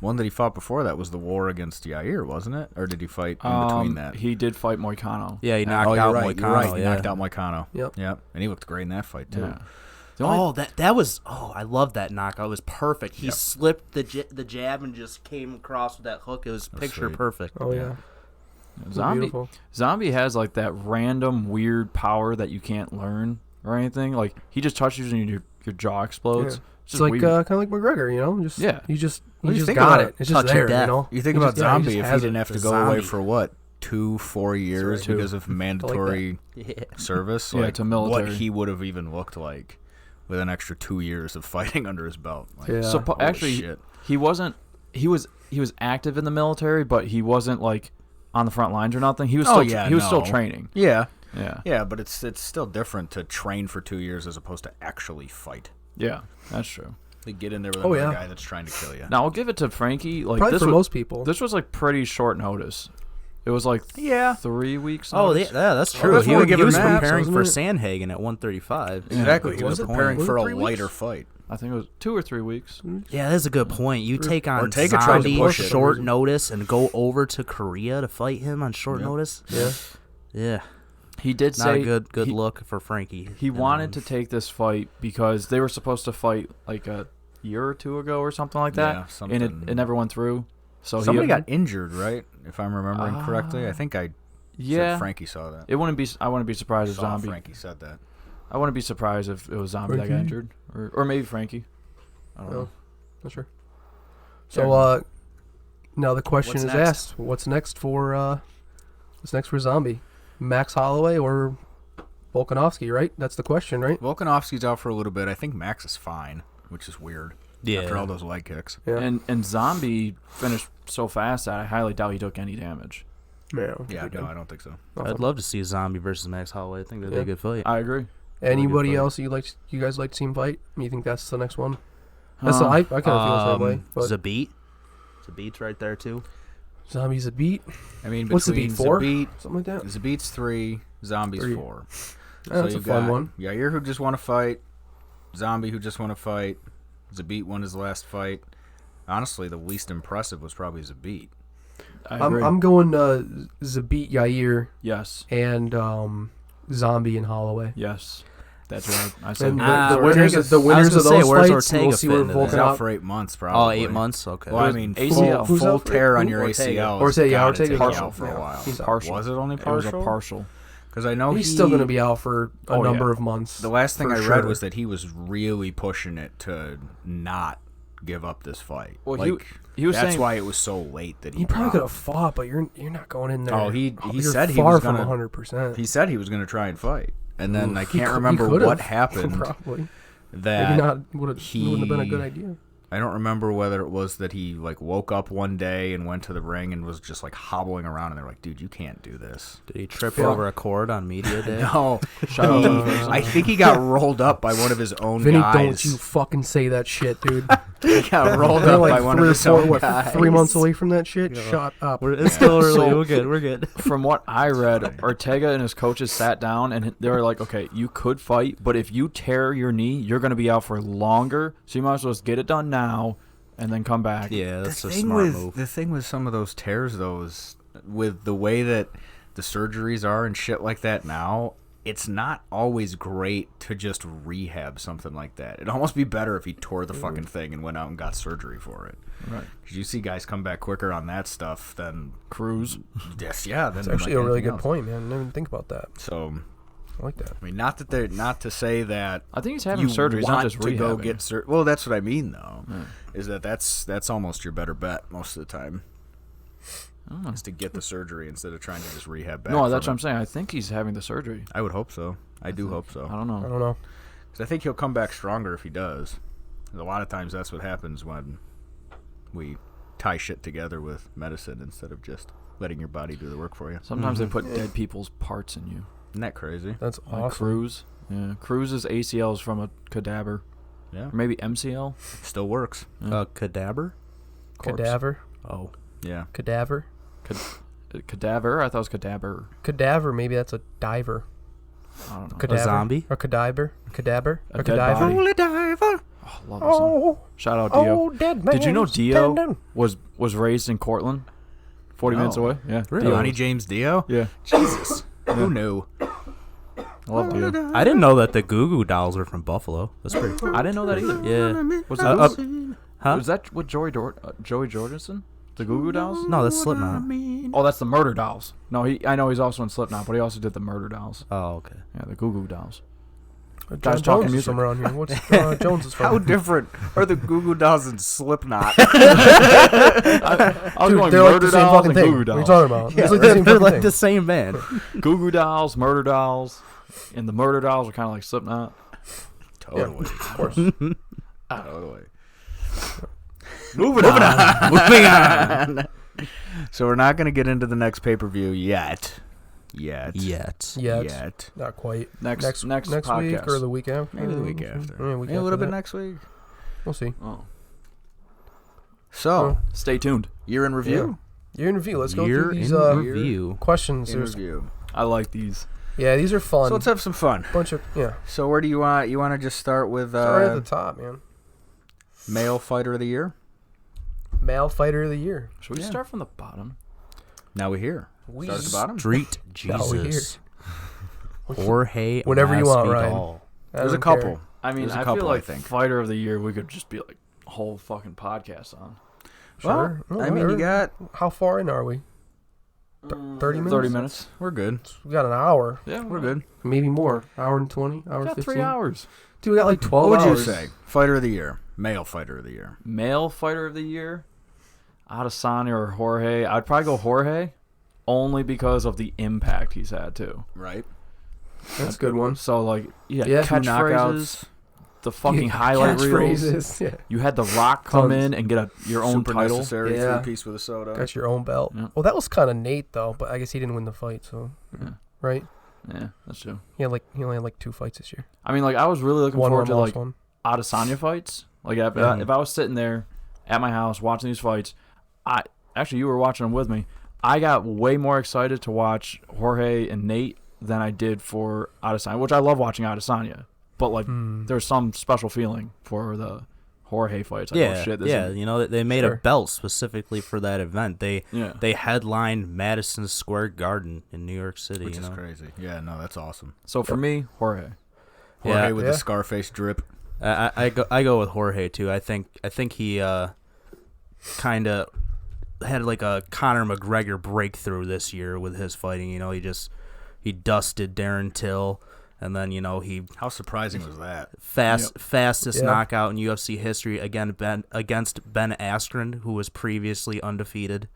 one that he fought before that was the war against Yair, wasn't it? Or did he fight in between that? He did fight Moicano. Yeah, he knocked oh, you're out right. Moicano. You're right. He yeah. knocked out Moicano. Yep. And he looked great in that fight too. Yeah. The only- That was I love that knockout. It was perfect. He Yep. slipped the jab and just came across with that hook. It was picture sweet. perfect. Oh yeah. Beautiful. Zombie has like that random weird power that you can't learn or anything. Like he just touches you and your jaw explodes. Yeah. It's It's just like weird. kind of like McGregor, you know. Yeah. You just Well, you think got about it. It's just touch of there, death. you know. You think He about just- yeah, he Zombie just if he has didn't it. have to The go away zombie. for what 2-4 years Two. because of mandatory service. Like, to military. what he would have even looked like with an extra 2 years of fighting under his belt. Like, Yeah. So holy actually, shit. he wasn't. He was active in the military, but he wasn't like on the front lines or nothing. He was still still training. Yeah. Yeah. Yeah, but it's still different to train for 2 years as opposed to actually fight. Yeah, that's true. To get in there with another guy that's trying to kill you. Now I'll give it to Frankie. Like Probably this for was, most people. This was like pretty short notice. It was like 3 weeks. Oh, notice. yeah, that's true. that's he what we give was him that, preparing wasn't for it? Sandhagen at 135. Exactly. He Was was it preparing point? for a 3 weeks? lighter fight. I think it was 2 or 3 weeks. Yeah, that's a good point. You take on take a try to Zombie push it. short notice and go over to Korea to fight him on short notice. Yeah. Yeah, He did not say a good he, look for Frankie. He wanted to take this fight because they were supposed to fight like a year or two ago or something like that, Yeah, and something. it never went through. So Somebody got injured, right? If I'm remembering correctly. I think said yeah. Frankie saw that. It wouldn't be. I wouldn't be surprised if Saw Zombie. Frankie said that. I wouldn't be surprised if it was Zombie that got Frankie? injured, or maybe Frankie. I don't No. know. Not sure. So now the question What's is next? asked: What's next for Zombie? Max Holloway or Volkanovski? Right. That's the question, right? Volkanovski's out for a little bit. I think Max is fine, which is weird. Yeah. After all those leg kicks. Yeah. And Zombie finished so fast that I highly doubt he took any damage. Yeah. Yeah, no, I don't think so. I'd love to see Zombie versus Max Holloway. I think that'd be a good fight. I agree. Anybody fight. else you guys like to see him fight? You think that's the next one? That's I kind of feel the same way. But Zabit's right there too. Zombie's a beat. I mean, What's the between beat? 4? Zabit, Something like that. Zabit's 3, Zombie's 3. 4. That's a you've fun got one. Yair who just want to fight, Zombie who just want to fight, Zabit won his last fight. Honestly, the least impressive was probably Zabit. I agree. I'm going Zabit, Yair, yes. and Zombie and Holloway. Yes. That's right. I said And that. the winners of those say, where's fights, Ortega we'll see where fit into that? He's out Volkanov. for 8 months, Oh, probably. 8 months. Okay. Well, I mean, ACL. Who's full out for- tear on who? your Ortega. ACL. Ortega, has gotta Ortega take you partial. out for a while. He's out. Partial. Was it only It was partial? a partial. Because I know He's still going to be out for a Oh, number yeah. of months. The last thing for I read sure. was that he was really pushing it to not give up this fight. Well, like, he was that's saying why it was so late that he He probably could dropped. have fought, but you're not going in there. Oh, he You're said he far was from gonna- 100%. He said he was going to try and fight, and then I He can't could- remember he could've, what happened. Probably. That Maybe not. Wouldn't have been a good idea. I don't remember whether it was that he like woke up one day and went to the ring and was just like hobbling around, and they're like, "Dude, you can't do this." Did he trip Yeah. over a cord on media day? No, I think he got rolled up by one of his own Vinny, guys. don't you fucking say that shit, dude. He got rolled They're up like by one of 3 or his 4, own what, guys. 3 months away from that shit. Shut up. It's still early. So- we're good. We're good. From what I read, Ortega and his coaches sat down and they were like, "Okay, you could fight, but if you tear your knee, you're going to be out for longer. So you might as well just get it done now and then come back." Yeah, that's the a thing smart with move. the thing with some of those tears, though, is with the way that the surgeries are and shit like that now. It's not always great to just rehab something like that. It'd almost be better if he tore the fucking thing and went out and got surgery for it. Right. Because you see guys come back quicker on that stuff than Cruz. yes, yeah. That's actually a really good point, man. I didn't even think about that. So, I like that. I mean, not to say that I think he's having you surgery. He's not want just to go rehabbing. get surgery. Well, that's what I mean, though. Is that's almost your better bet most of the time. Is to get the surgery instead of trying to just rehab back. No, from that's what it. I'm saying. I think he's having the surgery. I would hope so. I do hope so. I don't know. I don't know. 'Cause I think he'll come back stronger if he does. 'Cause a lot of times that's what happens when we tie shit together with medicine instead of just letting your body do the work for you. Sometimes they put dead people's parts in you. Isn't that crazy? That's Like awesome. Cruz. Yeah. Cruz's ACL is from a cadaver. Yeah. Or maybe MCL. Still works. Cadaver? Corpse. Cadaver. Oh. Yeah. Cadaver. Cadaver? I thought it was cadaver. Cadaver. Maybe that's a diver. I don't know. Cadaver. zombie? Or cadaver. Cadaver. A A dead cadaver. body. Holy diver. Oh, love this song. Shout out Dio. dead man. Did you know Dio was raised in Cortland? 40 minutes No. away? Yeah. Really? Dio. Ronnie James Dio? Yeah. Jesus. Who knew? I love Dio. I didn't know that the Goo Goo Dolls were from Buffalo. That's pretty cool. I didn't know that either. Yeah. Was Huh? Was that with Joey Jordison? The Goo Goo Dolls? No, that's Slipknot. Oh, that's the Murder Dolls. No, I know he's also in Slipknot, but he also did the Murder Dolls. Oh, okay. Yeah, the Goo Goo Dolls. Guys John talking Jones is music. from around here. What's Jones is from? How different are the Goo Goo Dolls and Slipknot? I was Dude, going they're like Murder the same Dolls fucking and thing. Goo What Goo are you Dolls. talking about? Yeah, It's like the same they're fucking like thing. the same band. Goo Goo Dolls, Murder Dolls, and the Murder Dolls are kind of like Slipknot. Totally. Of course. Totally. Moving on. Moving on. So we're not going to get into the next pay-per-view yet. Yet. Not quite. Next Next podcast. week or the week after? Maybe the week after. Yeah, Maybe a little bit next week. We'll see. Oh. So, Stay tuned. year in review. Year in review. Let's go Year through these in review. questions. In There's, review. I like these. yeah, these are fun. So let's have some fun. Bunch of So where do you want? You want to just start with Start at the top, man. male fighter of the year? Male fighter of the year. Should we start from the bottom? Now we're here. We Start at the bottom. Street Now we're Jesus. Jorge Whatever you want, Ryan. Masvidal. I There's a don't care. couple. I mean, There's a I couple, feel I like think. fighter of the year, we could just be like whole fucking podcast on. Sure. Well, Oh, I mean, you whatever. got. How far in are we? 30 minutes? 30 minutes. We're good. We got an hour. Yeah, We're good. Maybe more. Hour and 20. Hour We got 15. 3 hours. Dude, we got like 12 What would you hours. say? Fighter of the year. Male fighter of the year. Male fighter of the year, Adesanya or Jorge. I'd probably go Jorge, only because of the impact he's had too. Right. That's a good one. So like, yeah, Yeah. Two catchphrases, knockouts. the fucking highlight reels. Catchphrases. Yeah. You had The Rock come Tons. in and get your own Super title. necessary. Yeah. 3-piece with a soda. Got your own belt. Yeah. Well, that was kind of Nate, though, but I guess he didn't win the fight, so. Yeah. Right? Yeah, that's true. He only had like 2 fights this year. I mean, like I was really looking One forward to lost like one. Adesanya fights. Like if I was sitting there at my house watching these fights, actually you were watching them with me. I got way more excited to watch Jorge and Nate than I did for Adesanya, which I love watching Adesanya. But like, there's some special feeling for the Jorge fights. Like, Yeah, oh, shit, this yeah. is, You know, they made Sure. a belt specifically for that event. They headlined Madison Square Garden in New York City. Which you is know? crazy. Yeah, no, that's awesome. So for me, Jorge. Jorge Yeah. with Yeah. the Scarface drip. I go with Jorge too. I think he kind of had like a Conor McGregor breakthrough this year with his fighting. You know, he dusted Darren Till, and then you know he How surprising was that? fastest Yeah. knockout in UFC history against Ben Askren, who was previously undefeated.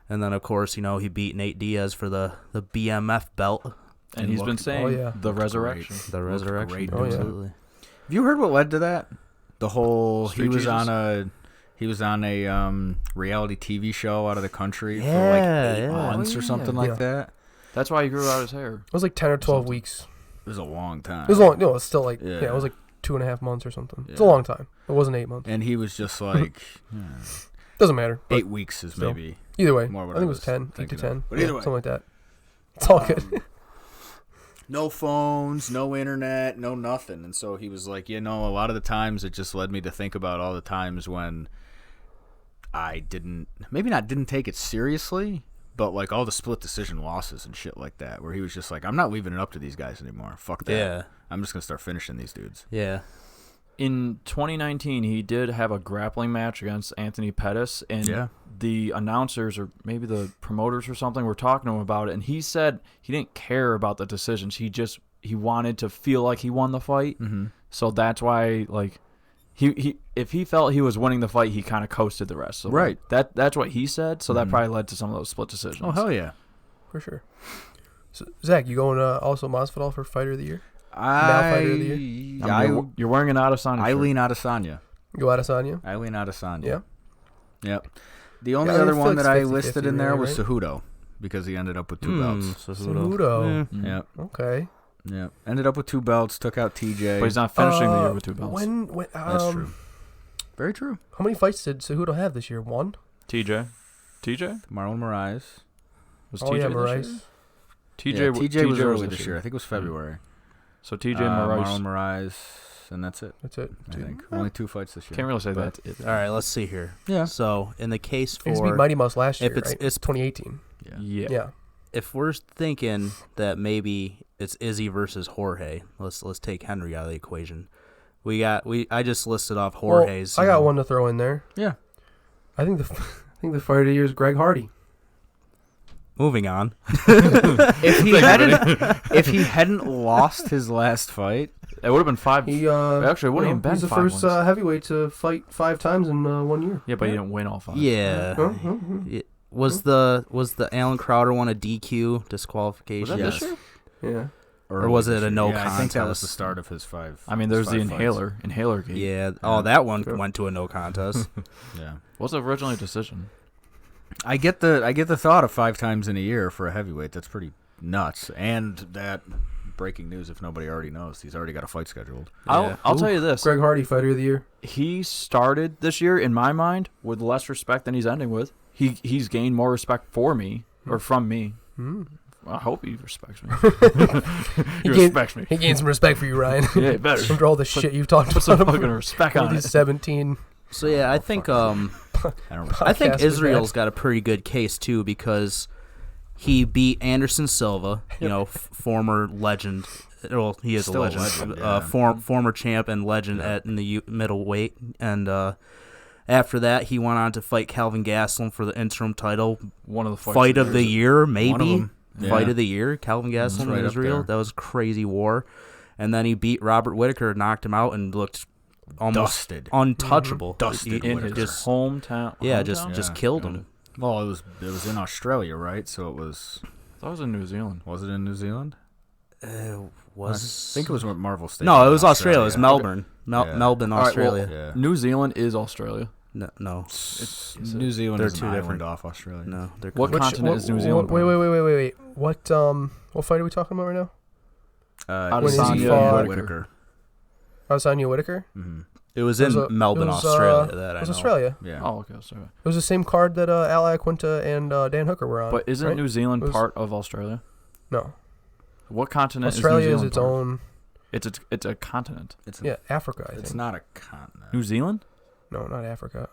And then of course you know he beat Nate Diaz for the BMF belt. And he's been saying the resurrection. The resurrection. great. Oh, yeah. Absolutely. Have you heard what led to that? The whole Street he was Jesus? on a reality TV show out of the country for Yeah, like 8 yeah. months or something like Yeah. that. That's why he grew out his hair. It was like 10 or 12 weeks. It was a long time. It was long. No, it's still like, Yeah. it was like 2.5 months or something. It's a Yeah. long time. It wasn't 8 months. And he was just like Doesn't matter. but 8 weeks is still. maybe Either way, more what I think I it was was 10, 8 to thinking 10. of. But either Yeah, way. something like that. It's all good. no phones, no internet, no nothing. And so he was like, you know, a lot of the times it just led me to think about all the times when I didn't take it seriously, but like all the split decision losses and shit like that, where he was just like, I'm not leaving it up to these guys anymore. Fuck that. Yeah. I'm just going to start finishing these dudes. Yeah. In 2019, he did have a grappling match against Anthony Pettis, and Yeah. the announcers or maybe the promoters or something were talking to him about it, and he said he didn't care about the decisions. He wanted to feel like he won the fight, so that's why like he if he felt he was winning the fight, he kind of coasted the rest. So Right. that's what he said. So that probably led to some of those split decisions. Oh, hell yeah. For sure. So, Zach, you going also Masvidal for Fighter of the Year? Fighter of the year? You're wearing an Adesanya shirt. Eileen Adesanya. Go Adesanya? Eileen Adesanya. Yeah. Yep. The only Yeah, I other feel one it's that I 50-50 listed in there really, was right? Cejudo, because he ended up with 2 belts. Cejudo. Yep. Okay. Yep. Ended up with 2 belts, took out TJ. But he's not finishing the year with 2 belts. When That's true. Very true. How many fights did Cejudo have this year? 1? TJ Marlon Moraes. was Oh, TJ yeah, this Moraes. year? TJ was early this this year. I think it was February. So TJ and Moraes. Marlon Moraes, and that's it. That's it. I think only 2 fights this year. Can't really say But- that. All right, let's see here. Yeah. So in the case He beat for Mighty Mouse last year, if it's- right? it's 2018. Yeah. Yeah. if we're thinking that maybe it's Izzy versus Jorge, let's take Henry out of the equation. I just listed off Jorge's. Well, I got one to throw in there. Yeah. I think the Fighter of the Year is Greg Hardy. moving on. If he hadn't lost his last fight, It would have been 5. He Actually, it wouldn't even been he's the 5 first wins. heavyweight to fight 5 times in 1 year. Yeah, but he didn't win all 5. Yeah. Was the Alan Crowder one a DQ disqualification? Was that this year? Yeah. Or was it a no I think that was contest? the start of his 5. I mean, there's the his 5 inhaler gate. Yeah. Oh, that one went to a no contest. fights. Yeah. Was originally a decision. I get the thought of 5 times in a year for a heavyweight. That's pretty nuts. And that breaking news, if nobody already knows, he's already got a fight scheduled. Yeah. I'll tell you this. Greg Hardy, Fighter of the Year. He started this year, in my mind, with less respect than he's ending with. He's gained more respect for me, or from me. I hope he respects me. he respects me. He gained some respect for you, Ryan. Yeah, better. After all the shit you've talked Put about some him fucking for respect all on these it. 17. So yeah, I think I don't I think Podcast with Israel's that. got a pretty good case too because he beat Anderson Silva, former legend. Well, he is Still a a legend, legend, yeah. former champ and legend in the middleweight. And after that, he went on to fight Calvin Gastelum for the interim title. One of the fights Fight of the year, One of maybe. them. Fight Yeah. of the year, Calvin Gastelum right in up Israel. there. That was a crazy war. And then he beat Robert Whittaker, knocked him out, and looked almost Dusted. untouchable. Dusted in Whittaker. his hometown. Yeah, hometown? just killed him. Well, it was in Australia, right? So it was. That was in New Zealand. Was it in New Zealand? I Was think it was Marvel Stadium. No, it in was Australia. It was Melbourne. Yeah. Melbourne, All right, well, Australia. Yeah. New Zealand is Australia. No, New Zealand They're is two an different. island off Australia. no. They're What Which- continent is New wh- Zealand? Wait. What fight are we talking about right now? Adesanya fought- and Whittaker. Adesanya Whittaker? Mm-hmm. It was It in was a- Melbourne, it was, Australia. That I It was know. Australia. Yeah. Oh, okay, sorry. It was the same card that Al Iaquinta and Dan Hooker were on. But isn't right? New Zealand It was- part of Australia? No. What continent Australia is New is Zealand its part of? own. It's a continent. Yeah, Africa, I think. It's not a continent. New Zealand? No, not Africa.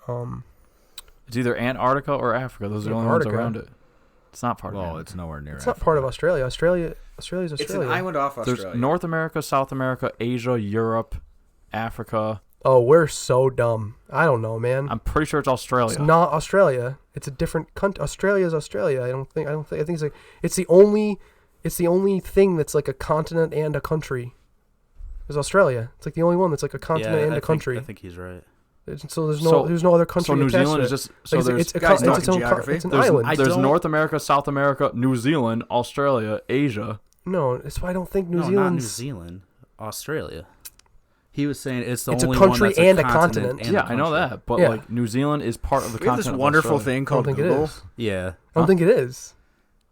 It's either Antarctica or Africa. Those are the only ones Antarctica. around it. It's not part of Well, it. it's nowhere near. It's not part of Australia. Australia's Australia. It's an island off There's Australia. North America, South America, Asia, Europe, Africa. Oh, we're so dumb. I don't know, man. I'm pretty sure it's Australia. It's not Australia. It's a different country. Australia is Australia. I think it's like it's the only thing that's like a continent and a country. Is Australia. It's like the only one that's like a continent and a country. I think he's right. So there's So- no other country. So New attached Zealand to is it. just so Like, there's it's a guys con- it's its talking own geography. it's an there's, island. there's don't- North America, South America, New Zealand, Australia, Asia. No, that's why I don't think New No, not New Zealand's. Zealand. Australia. He was saying it's It's a only country one that's and a continent. continent. and Yeah, a I know country. that, but Yeah. like New Zealand is part of the We have continent. this of wonderful Australia. thing I don't called think it Google. is. Yeah. I don't think it is.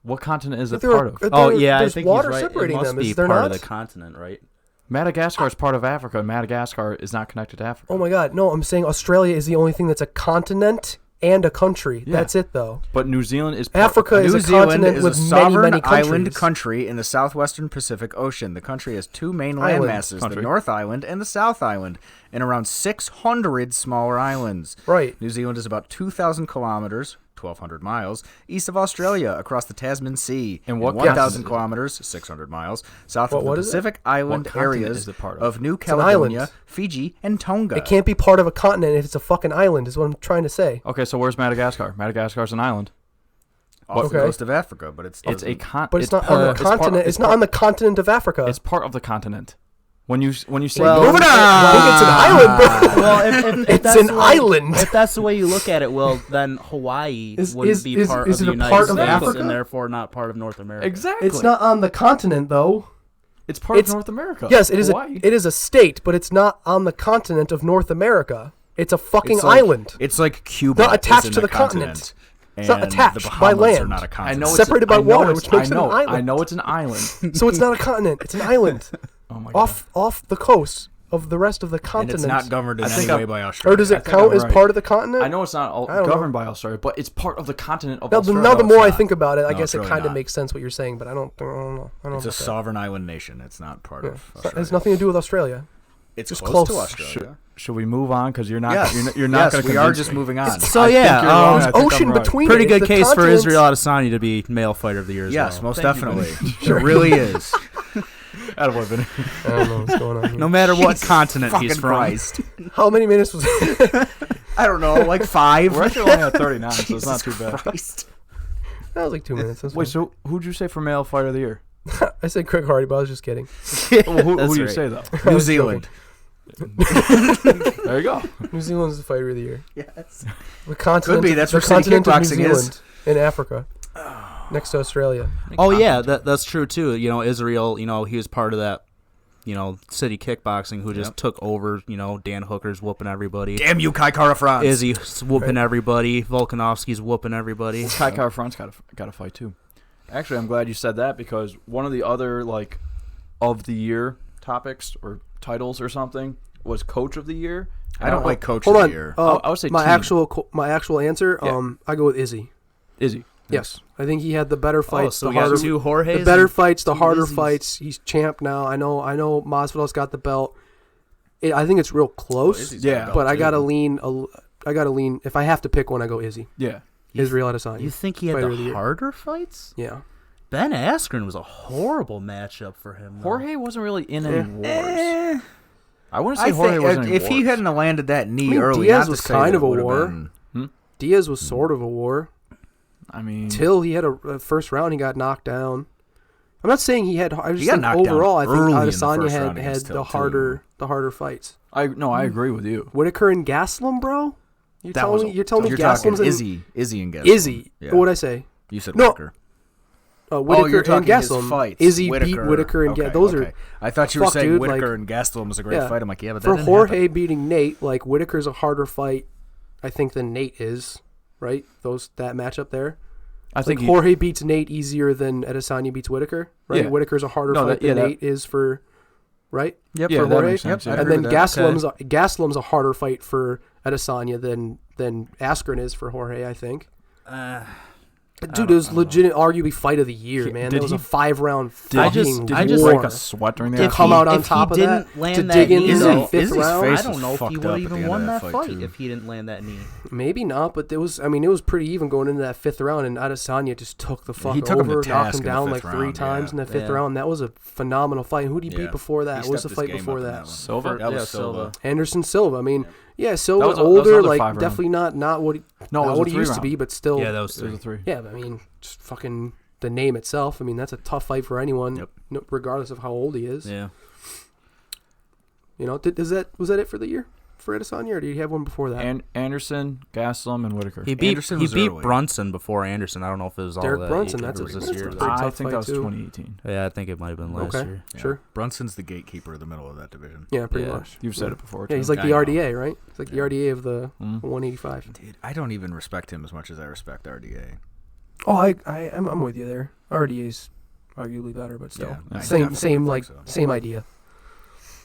What continent is it There- part of? Oh yeah, I there's think water he's right. separating It must them. be Is there part not? of the continent, right? Madagascar is part of Africa. Madagascar is not connected to Africa. Oh my God, no! I'm saying Australia is the only thing that's a continent and a country. Yeah. That's it, though. But New Zealand is part Africa is New a Zealand continent is with a many, sovereign many island countries. country in the southwestern Pacific Ocean. The country has two main Island land masses, country. the North Island and the South Island, and around 600 smaller islands. Right. New Zealand is about 2,000 kilometers, 1,200 miles, east of Australia, across the Tasman Sea, And what 1,000 continent is it? kilometers, 600 miles, south What- of the what is it? Pacific Island What continent areas is it part of? of New an Caledonia, island. Fiji, and Tonga. It can't be part of a continent if it's a fucking island. Is what I'm trying to say. Okay, so where's Madagascar? Madagascar's an island. off the Okay. coast of Africa, but it's It's a con. But it's not on the continent. It's not on the continent of Africa. It's part of the continent. When you say Well, Moving on. I think it's an island, bro. Well, if It's that's an the way- island. If that's the way you look at it, well, then Hawaii wouldn't be part is of it the a United part of States Africa? and therefore not part of North America. exactly. It's not on the continent, though. It's part it's- of North America. Yes, it is. Hawaii. It is a state, but it's not on the continent of North America. It's a fucking It's like- island. It's like Cuba. Not attached is in to the continent. continent. It's not and attached the by Bahamas land. Are not a I continent. know it's Separated by I know water, it's- which makes I it an know, island. I know it's an island. So it's not a continent. It's an island Oh my god. off the coast of the rest of the And continent. it's not governed in I any think way I'm- by Australia. Or does I it think count I'm as right. part of the continent? I know it's not I don't governed know. by Australia, but it's part of the continent of Now, Australia. now the it's more I not. think about it, I No, guess it's it really kind of not. makes sense what you're saying, but I don't know. It's a about that. sovereign island nation. It's not part Yeah. of It Australia. has nothing to do with Australia. It's just close, close. to Australia. Should we move on? Because you're not. Yes, You're not yes, going to. we are just moving on. So I think yeah, you're wrong. I There's think ocean I'm right. between pretty it. good The case for continents- Israel Adesanya to be male fighter of the year as Yes, well. most Thank you, definitely. Vinny. It really is. Attaboy, Vinny. I don't know what's going on here. No matter what continent Fucking he's from. Christ. How many minutes was it? I don't know, like 5. We're actually only at 39, so it's not too bad. Christ. That was like 2 minutes. That's Wait, fine. so who'd you say for male fighter of the year? I said Craig Hardy, but I was just kidding. Well, who That's do you right. say though? New Zealand. There you go. New Zealand's the fighter of the year. Yes. The continent, Could be. That's the where city continent of New kickboxing is. Zealand in Africa, next to Australia. Oh yeah, that's true too. You know, Israel. You know, he was part of that. You know, city kickboxing who just took over. You know, Dan Hooker's whooping everybody. Damn you, Kai Kara France. Izzy's whooping everybody. Volkanovski's whooping everybody. Kai Kara France got to fight too. Actually, I'm glad you said that because one of the other like of the year topics or titles or something was coach of the year. I don't like coach Hold of on. the year. I would say my team. actual answer. Yeah. I go with Izzy. Izzy. Yes, I think he had the better fights, so the we got harder, two Jorges the better and fights, the two harder Izzies. fights. He's champ now. I know Masvidal's got the belt. I think it's real close. Izzy's got a Yeah, belt, but I too. gotta lean. I gotta lean. If I have to pick one, I go Izzy. Yeah. Israel Adesanya. You think he had Fighter of the the year. harder fights? Yeah. Ben Askren was a horrible matchup for him. though. Jorge wasn't really in any wars. Eh, I wouldn't say I Jorge think wasn't in if he wars. hadn't have landed that knee I mean, early, Diaz not to was say kind that of a it would've war. been- Diaz was sort of a war I mean, till he had a first round. He got knocked down. I'm not saying he had. I was He just got think knocked down overall, I think early in the Adesanya first had round against the Till, harder fights. I agree with you. Whitaker and Gastelum, bro. You're That was telling me you're Gastelum's talking Izzy and Gastelum. Izzy. Yeah. What'd I say? You said No. Whitaker. Whitaker you're and talking his Gastelum. fights. Izzy beat Whitaker and okay, those okay. are I thought you were fuck, saying dude, Whitaker like- and Gastelum was a great yeah. fight. I'm like, yeah, but that for didn't Jorge happen. beating Nate. Like Whitaker's a harder fight, I think, than Nate is. Right? That matchup there. I think Like Jorge beats Nate easier than Adesanya beats Whitaker. Right? Yeah. Whitaker's a harder No, fight that- yeah, than that- Nate is for. Right? Yep, Yeah, for that Jorge. makes sense, Yep, yeah. I And agree then with that. Gastelum's a harder fight for Adesanya than Askren is for Jorge, I think. Dude, it was legit, arguably fight of the year, man. did That was he- a 5-round did fucking he war. break a sweat during the To come out on top of that, land to that dig in knee, the though, fifth Izzy's round. face I don't was know if fucked he up would at have the even end of won that that fight, fight too. if he didn't land that knee. Maybe not, but it was. I mean, it was pretty even going into that fifth round, and Adesanya just took the fuck He took him to over, knocked task him in the down fifth like 3 round, times yeah. in that fifth Yeah. round. That was a phenomenal fight. Who did he Yeah. beat before that? He What was the stepped his fight game before up in that? that one. Silva. That was Yeah, Silva. Anderson Silva. I mean, Silva That was older, another like 5 round. definitely not what he, No, it not was what a he used to 3 be, but still. Yeah, that was It was three. a 3. Yeah, but I mean, just fucking the name itself. I mean, that's a tough fight for anyone, Yep. regardless of how old he is. Yeah. You know, was that it for the year for Adesanya, or did he have one before that? And Anderson, Gastelum, and Whitaker. He beat Anderson was beat early. Brunson before Anderson. I don't know if it was all Derek that. Brunson, It that's was a- this that's year. a though. pretty I tough think fight, that was too. 2018. Yeah, I think it might have been last Okay. year. Yeah. Sure. Brunson's the gatekeeper of the middle of that division. Yeah, pretty Yeah. much. You've said it before. Yeah, too. he's like I the know. RDA, right? He's like the Yeah. RDA of the Mhm. 185. Dude, I don't even respect him as much as I respect RDA. Oh, I'm with you there. RDA's arguably better, but still, Yeah, I same definitely think like so. same idea.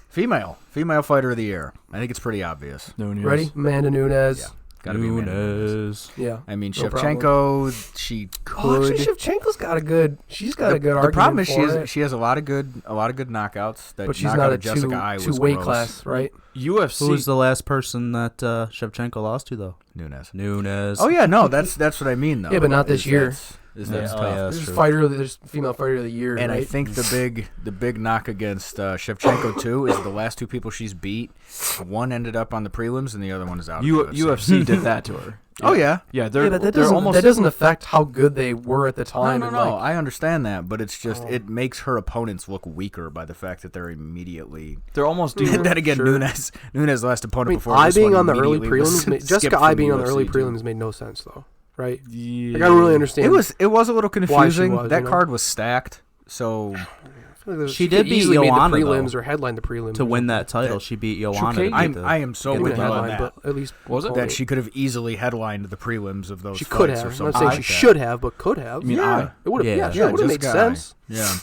Female fighter of the year. I think it's pretty obvious. Nunez. Ready? Amanda Nunes. Yeah, gotta be Amanda Nunes. Yeah. I mean, No Shevchenko, she Oh, could. actually, Shevchenko's got a good. She's got a good The argument. problem is for it, she has a lot of good knockouts. That but she's knockout not a of Jessica I two was weight gross. class, right? UFC. Who was the last person that Shevchenko lost to, though? Nunes. Nunes. Oh yeah, no, that's what I mean though. Yeah, but not this is year. that's- Is that's Yeah, tough. oh, yeah, that's true. There's female fighter of the year, And right? I think the big knock against Shevchenko too is the last 2 people she's beat. One ended up on the prelims, and the other one is out. of UFC. UFC did that to her. Oh yeah. Yeah, they're yeah, but that they're doesn't almost that doesn't affect how good they were at the time. No, and, no, like, I understand that, but it's just Oh. it makes her opponents look weaker by the fact that they're immediately. they're almost Mhm. then again, Sure. Nunes the last I opponent mean, before I this being one on the early immediately was prelims, Jessica skipped I from being on the UFC early too. prelims made no sense though, right? Yeah. Like, I don't really understand. It was a little confusing. was, That you know? card was stacked, so I feel like She could did beat easily Joanna, made the prelims though, or headline the prelims to win that title. She beat Joanna. Kate. to get the- I am so Didn't with you on headline, that. but at least Was it? oh, That she could have easily headlined the prelims of those she fights could or have. I'm something not saying like she that. should have, but could have. I mean, Yeah. It would have. Yeah. Yeah, it would have made Jessica I. sense. Yeah,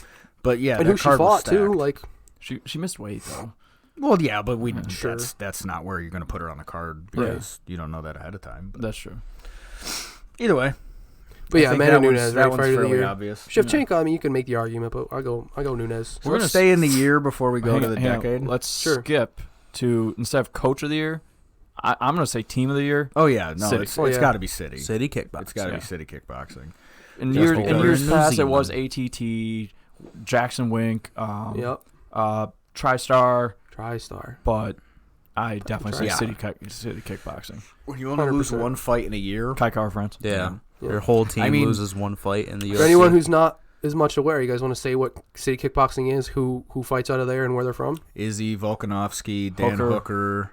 but yeah, And that who she card was fought too, stacked. like she missed weight though. Well, yeah, but Sure. that's not where you're going to put her on the card because you don't know that ahead of time. But That's true. either way, But yeah, I think Amanda that one's- Nunes, that right, one's fighter of the fairly year. obvious. Shevchenko, I mean, you can make the argument, but I go Nunes. So We're let's gonna stay in the year before we go Hang to on, the hang on. decade. Let's Sure. skip to instead of coach of the year. I'm gonna say team of the year. Oh yeah, no, City. it's Oh, yeah. got to be City. City kickboxing. It's got to Yeah. be City kickboxing. In Just years because. New past, it Zealand. was ATT, Jackson Wink, Yep. TriStar, TriStar. but I definitely say Yeah. city kickboxing. When you only lose 100%. one fight in a year, Kai Car France. Yeah. Yeah. Your whole team I mean- loses one fight in the UFC. For anyone who's not as much aware, you guys want to say what city kickboxing is, who fights out of there, and where they're from? Izzy, Volkanovski, Dan Hooker,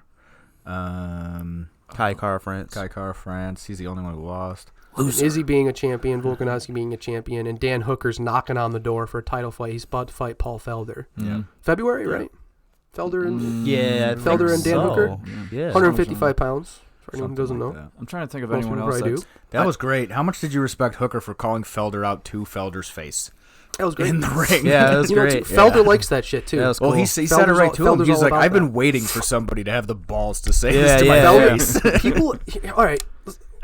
Kai Car France. Kai Car France. He's the only one who lost. Izzy being a champion, Volkanovski being a champion, and Dan Hooker's knocking on the door for a title fight. He's about to fight Paul Felder. Yeah. February, right? Felder and Yeah, I Felder think and Dan so. Hooker? Yeah. 155 pounds, for anyone who doesn't Something know. like that. I'm trying to think of Most anyone people else. probably That's, That was great. How much did you respect Hooker for calling Felder out to Felder's face That was great. in the ring? Yeah, that was You know, great. Felder likes that shit, too. That was Well, cool. he said it Felder's right all- to him. Felder's He's all like, about I've been that. waiting for somebody to have the balls to say Yeah, this to yeah, my yeah. face. People, all right,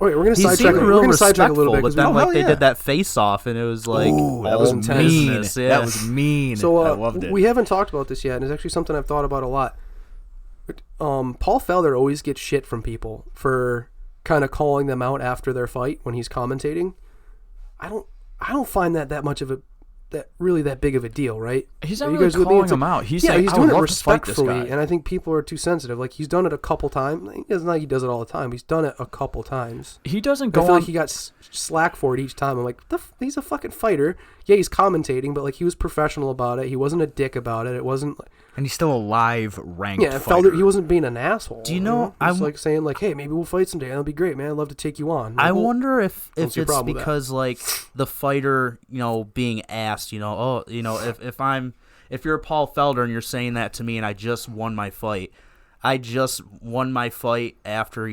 we're going to He sidetrack. seemed We're real going to sidetrack a little respectful, bit. but 'cause then we- like hell they yeah. did that face off, and it was like Ooh, that all was intense. mean. business, yeah. That was mean. So I loved it. we haven't talked about this yet, and it's actually something I've thought about a lot. Paul Felder always gets shit from people for kind of calling them out after their fight when he's commentating. I don't find that much of a that big of a deal, right? he's Are not you really guys with me? calling It's him like- out. He's yeah, saying, he's I doing would it love to fight this respectfully, guy. and I think people are too sensitive. Like he's done it a couple times. It's not like he does it all the time. He's done it a couple times. He doesn't I go feel on. like he got slack for it each time. I'm like, he's a fucking fighter. Yeah, he's commentating, but like he was professional about it. He wasn't a dick about it. It wasn't. And he's still a live ranked Yeah, fighter. Felder, he wasn't being an asshole. Do you know, He was I'm- like saying like, hey, maybe we'll fight someday. That'll be great, man. I'd love to take you on. Like, I well, wonder if what's your it's problem with that? because like the fighter, being asked, if you're Paul Felder and you're saying that to me, and I just won my fight. I just won my fight after,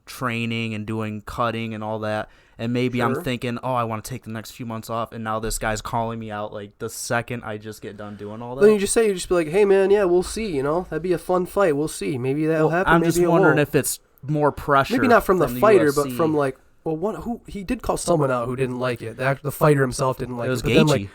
training and doing cutting and all that. And maybe I'm Sure. thinking, oh, I want to take the next few months off. And now this guy's calling me out like the second I just get done doing all that. Then you just be like, hey, man, yeah, we'll see. That'd be a fun fight. We'll see. Maybe that'll happen. I'm maybe just it wondering won't. if it's more pressure. Maybe not from the fighter, UFC. but from like, who he did call someone out who didn't like it. The fighter himself didn't like it. It was But then, Gaethje.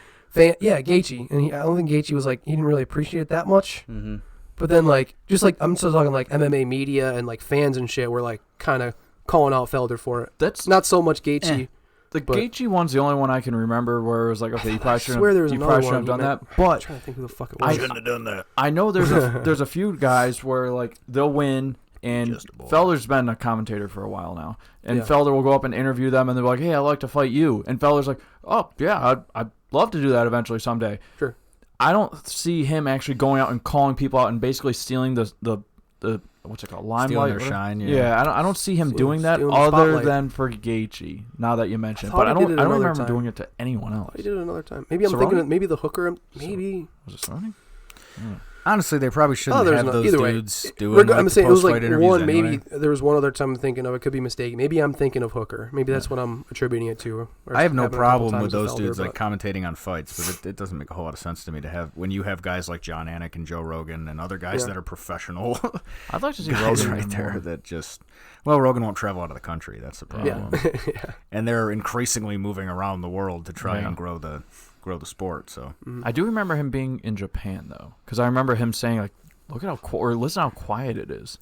Gaethje, and I don't think Gaethje was like he didn't really appreciate it that much. Mm-hmm. But then I'm still talking like MMA media and like fans and shit were like kind of calling out Felder for it. That's Not so much Gaethje. the but- Gaethje one's the only one I can remember where it was like, okay, you probably swear there was shouldn't another have one done he that. I'm But trying to think who the fuck it I was. shouldn't have done that. I know there's a few guys where like they'll win, and Just a boy. Felder's been a commentator for a while now, and Yeah. Felder will go up and interview them, and they're like, hey, I'd like to fight you, and Felder's like, oh yeah, I'd love to do that eventually someday. Sure. I don't see him actually going out and calling people out and basically stealing the what's it called, limelight, Stealing their whatever? shine, yeah. Yeah, I don't see him doing that stealing the other spotlight. than for Gaethje. Now that you mention, it. thought But I he did it don't another remember time. doing it to anyone else. He did it another time. Maybe I'm Cerrone? thinking of maybe the hooker. Maybe. Was it Cerrone? Honestly, they probably shouldn't there's have no- those either way. dudes doing I'm the saying it was like post-fight interviews one. anyway. Maybe there was one other time I'm thinking of. It could be mistaken. Maybe I'm thinking of Hooker. Maybe that's what I'm attributing it to. Or I have no happened a couple problem with times those Felder, dudes like but- commentating on fights, but it doesn't make a whole lot of sense to me to have when you have guys like John Anik and Joe Rogan and other guys Yeah. that are professional I'd like to see guys Rogan right there more. that just Rogan won't travel out of the country. That's the problem. Yeah. And they're increasingly moving around the world to try Yeah. and grow the sport. So I do remember him being in Japan though, because I remember him saying like, "Look at or listen how quiet it is."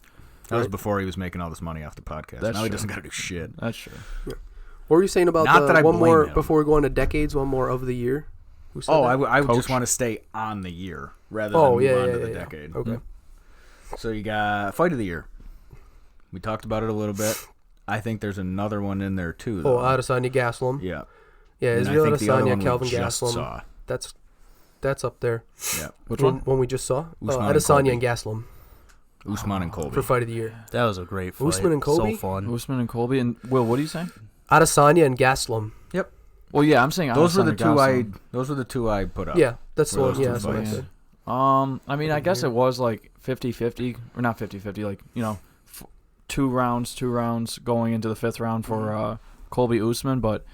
that was before he was making all this money off the podcast. That's now he true. doesn't got to do shit. That's true. What were you saying about Not that I one blame more him. before we go into decades? One more of the year. Who said Oh, that? I would Coach. just want to stay on the year rather than Oh move yeah, on yeah, to the yeah. decade. Okay. So you got fight of the year. We talked about it a little bit. I think there's another one in there too. Oh, Though. Adesanya Gaslam. Yeah. Yeah, And I Israel think the other Adesanya, one we Calvin just Gaslam. saw. That's up there. Yeah. Which one? One we just saw. Usman and Adesanya Colby. and Gaslam Usman and Colby. for fight of the year. That was a great fight. Usman and Colby? So fun. Usman and Colby and Will. What are you saying? Adesanya and Gaslam. Well, yeah, I'm saying Those were the Adesanya two I put up. Yeah, that's the Were one. those Yeah, two that's what I fights? said. I mean, I guess it was like 50-50, or not 50-50, like, 2 rounds going into the 5th round for Colby Usman. But,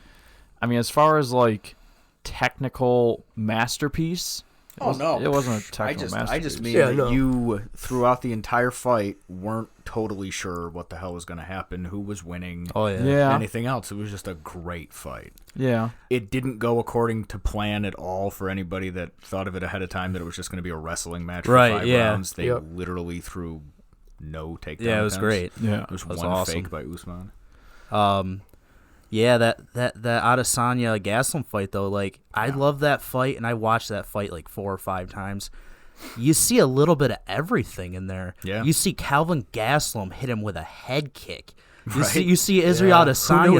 I mean, as far as, like, technical masterpiece, it wasn't a technical masterpiece. I just mean Yeah, that no. you, throughout the entire fight, weren't totally sure what the hell was going to happen, who was winning, Oh yeah. Yeah, anything else. It was just a great fight. yeah. It didn't go according to plan at all for anybody that thought of it ahead of time that it was just going to be a wrestling match for Right, 5 yeah. rounds. They Yep. literally threw no takedown Yeah, it was attempts. great. Yeah. There was was one awesome. fake by Usman. Yeah, that Adesanya Gaslam fight though, like I love that fight and I watched that fight like 4 or 5 times. you see a little bit of everything in there. Yeah. You see Calvin Gastelum hit him with a head kick. You Right. see Israel Who Adesanya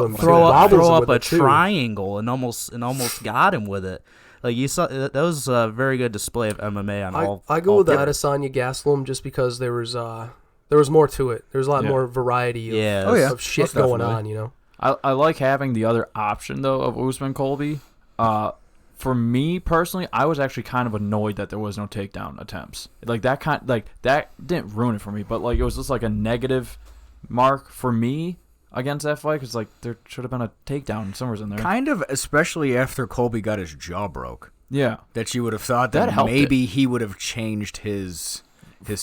knew? throw Wobbles him up with a it, too. triangle and almost got him with it. Like you saw, that was a very good display of MMA on all. I go all with the players. Adesanya Gastelum just because there was more to it. There was a lot more variety of, Yeah. of shit most going definitely. on, you know. I like having the other option though of Usman Colby. For me personally, I was actually kind of annoyed that there was no takedown attempts. Like that didn't ruin it for me, but like it was just like a negative mark for me against that fight because like there should have been a takedown somewhere in there. Kind of, especially after Colby got his jaw broke. Yeah. That you would have thought That that, helped maybe he would have changed his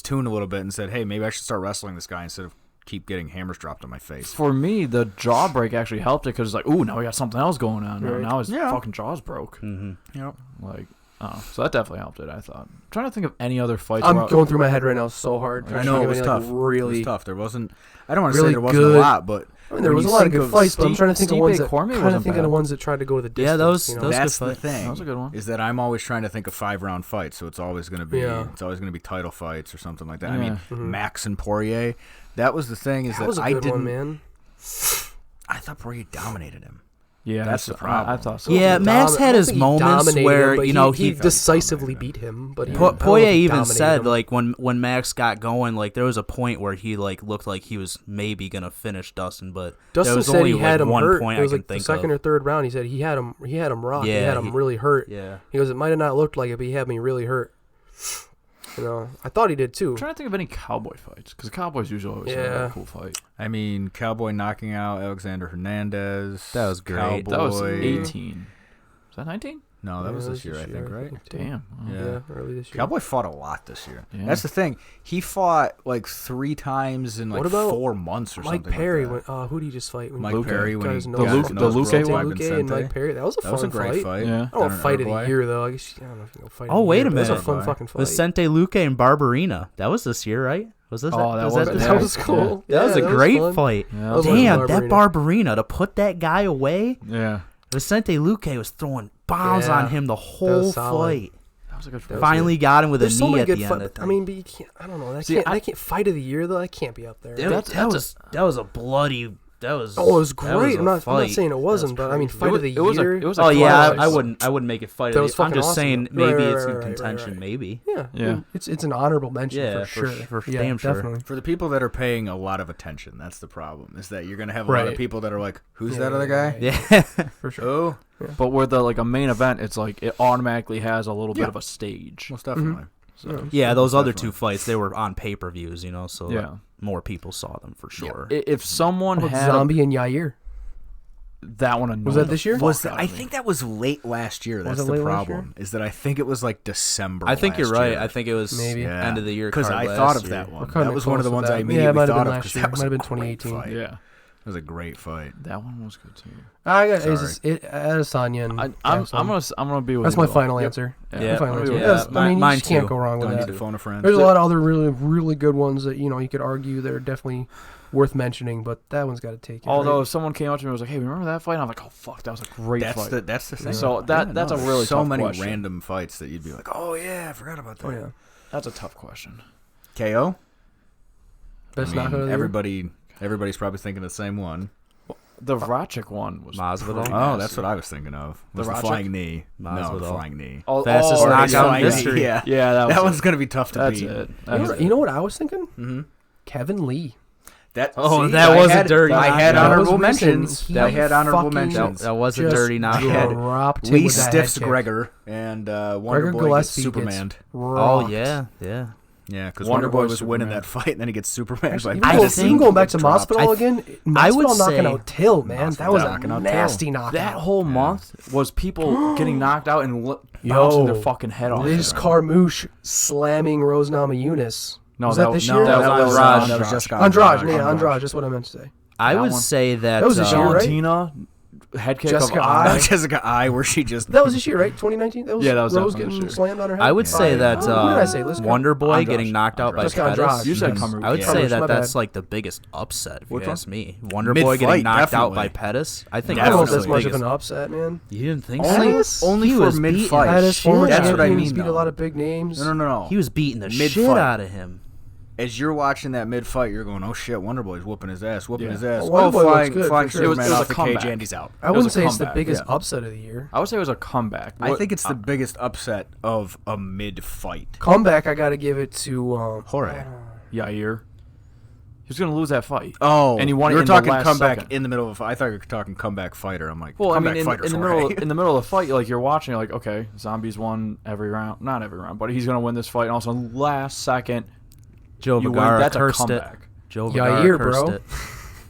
tune a little bit and said, hey, maybe I should start wrestling this guy instead of keep getting hammers dropped on my face. For me, the jaw break actually helped it because it's like, ooh, now we got something else going on. Right. Now his Yeah. fucking jaw's broke. Mm-hmm. Yep. Like, oh, so that definitely helped it. I thought. I'm trying to think of any other fights. I'm where going through my head right now so hard. I know, it was tough. It Really, was tough. There wasn't, I don't want to say really there wasn't good- a lot, but I mean, there when was a you lot of think good fights, but I'm Stipe- trying to think of ones that Stipe Cormier kind of wasn't think of the bad. ones that tried to go to the distance. Yeah, those- you know? those- that's good the fight. thing. That was a good one. Is that I'm always trying to think of 5-round fights, so it's always going to be Yeah. title fights or something like that. I Yeah. mean, Max and Poirier. That was the thing is that that was a I good didn't. one, man. I thought Poirier dominated him. Yeah, That's the I problem. thought so. Yeah, too. Max I had don't his think he moments dominated where him, but you know he he decisively dominated beat him. But he, Po- I don't know Poirier if he even dominated said him. like when Max got going, like there was a point where he like looked like he was maybe gonna finish Dustin, but there Dustin was said only he had like him one hurt. point It I was can like the think second of. or third round. He said he had him rocked. Yeah, he had him really hurt. Yeah. He goes, it might have not looked like it, but he had me really hurt. You know, I thought he did too. I'm trying to think of any cowboy fights because Cowboys usually always have Yeah. a cool fight. I mean, Cowboy knocking out Alexander Hernandez. That was great. That was Cowboy- 18. Was that 19? No, that Yeah, was it this year, I think, right? Damn. Oh. Yeah. Early this year. Cowboy fought a lot this year. Yeah. That's the thing. He fought like 3 times in like What about 4 months or Mike something. Perry. like that. who did he just fight? When Mike Luke Perry got when he his got nose his broken? the nose Luke broke by Luke and Vicente. Mike Perry. That was a That fun was a great fight. Yeah. I don't know, Down in fight of the Uruguay. year though. I guess I don't know if you know fight. Oh, of the wait year, a but It was a minute. fun Uruguay. fucking fight. Vicente Luque and Barbarina. That was this year, right? Was this? Oh, that was this it. year? That was cool. That was a great fun. fight. Yeah. That was like Damn, that Barbarina. Barbarina to put that guy away. Yeah. Vicente Luque was throwing bombs Yeah. on him the whole solid. fight. That was a good That fight. was Finally got him with There's a so knee many at good the fight. end. I mean, but you can't. I don't know. That See, can't fight of the year though. That can't be up there. that was a bloody. That was. Oh, it was that was great. a I'm not fight. saying it wasn't, That was but I mean, crazy. fight of the It was a- year. it was a Oh yeah, classic. I wouldn't make it fight. That Of was the, I'm fucking just awesome. saying Right, maybe right, it's in right, right, contention. right. Maybe. Yeah, Yeah. It's an honorable mention Yeah, for for sure. damn sure. Definitely. For the people that are paying a lot of attention, that's the problem. Is that you're gonna have a lot Right. of people that are like, "Who's Yeah, that other guy?" yeah, Yeah. For sure. Oh, But with a main event, it's like it automatically has a little bit Yeah. of a stage. most definitely. So, Yeah, those other Definitely. 2 fights, they were on pay-per-views, you know, so Yeah. more people saw them for sure. if someone How about had Zombie and Yair? that one, annoyed Was that the this year? fuck Was out I of me. think that was late last year. That's it the late last problem. Is that I think it was like December. I think you're last right. year. I think it was Maybe. end of the year because card I last thought of year. that We're one. kinda That was one of the close ones to I that. Yeah, it immediately might have thought been of last because year. that was Might have a been 2018. great fight. Yeah, It was a great fight. that one was good too. I got Sorry. Adesanya and I'm Gastelum. gonna be with That's you, my Bill. final Yep. answer. Yeah. My final answer. Yeah, That's- I mean, you mine just can't too. go wrong with Don't need that. to phone a friend. There's a lot of other really good ones that you could argue that are definitely worth mentioning, but that one's got to take it. Although right? if someone came up to me and was like, "Hey, remember that fight?" And I'm like, "Oh fuck, that was a great That's fight." that's the thing. So that's a really so tough many question. random fights that you'd be like, "Oh yeah, I forgot about that." Oh yeah, That's a tough question. KO. best I mean, knockout of the year. everybody's probably thinking the same one. The Ratchik one was Masvidal? pretty Oh, nasty. that's what I was thinking of. Was the Ratchik? flying knee? No, the Masvidal. flying knee. Oh, Fastest oh, knockout yeah, in history. Yeah, Yeah, that that was one's gonna be tough to That's beat. it. You know what I was thinking? Mm-hmm. Kevin Lee. That Oh, see, that I was a had- dirty I had knockout. honorable That was recent. mentions. He I had honorable fucking mentions. That was a Just dirty knockout. had dropped him Lee with that stiffs head kick. Gregor and Wonder Gregor Boy gets Gillespie Superman. gets Oh rocked. yeah. Yeah, because Wonder Wonder Boy Boy was winning Superman. that fight, and then he gets Superman. Actually, by even, think- going back to dropped. Masvidal again, I would Masvidal knocking say- out Till, man. Masvidal That was knocking a out Till. nasty knockout. That whole month was people getting knocked out and bouncing their fucking head off. Liz Carmouche slamming Rose Namajunas. No, was that this no, year? that was Andrade. That was Jessica Andrade, Andrade. yeah, Andrade. That's what I meant to say. I That would one. say that That was this year, right? Valentina head kick Jessica of Eye. Eye. Jessica Eye, where she just That was this year, right? 2019. That was Yeah, that was Rose definitely getting this year. slammed on her head. I would say that What did I say? Let's go. Wonder Boy Andrade. getting knocked out by Jessica Andrade. Pettis. You said Kamru. I would Yeah. say My that bad. that's like the biggest upset, if Which you one? ask me. Wonder Mid-fight, Boy getting knocked out by definitely. Pettis. I think I don't know if that's that's the much of biggest. an upset, man. You didn't think Only- so? only He for was beating mid-fight. the Pettis, shit former That's out what I of him. mean, champions, beat a though. lot of big names. No. He was beating the shit Mid-fight. out of him. As you're watching that mid-fight, you're going, oh, shit, Wonder Boy's whooping his ass, Yeah. his ass. Well, Wonder Boy looks flying, good, flying for sure. It was Superman a off the comeback. cage, and he's out. I It was wouldn't a say it's the comeback, biggest yeah. upset of the year. I would say it was a comeback. I think it's the biggest upset of a mid-fight. Comeback, I got to give it to Jorge. Yair. He was going to lose that fight. Oh, And he won it you were in the talking last comeback second. in the middle of a fight. I thought you were talking comeback fighter. I'm like, Well, I comeback mean, fighter, in the middle of the fight, like you're watching, you're like, okay, Zombies won every round, not every round, but he's gonna win this fight. And also, last second, Joe you win. Vergara That's a cursed it. comeback. Joe Yair, Vergara bro. cursed it.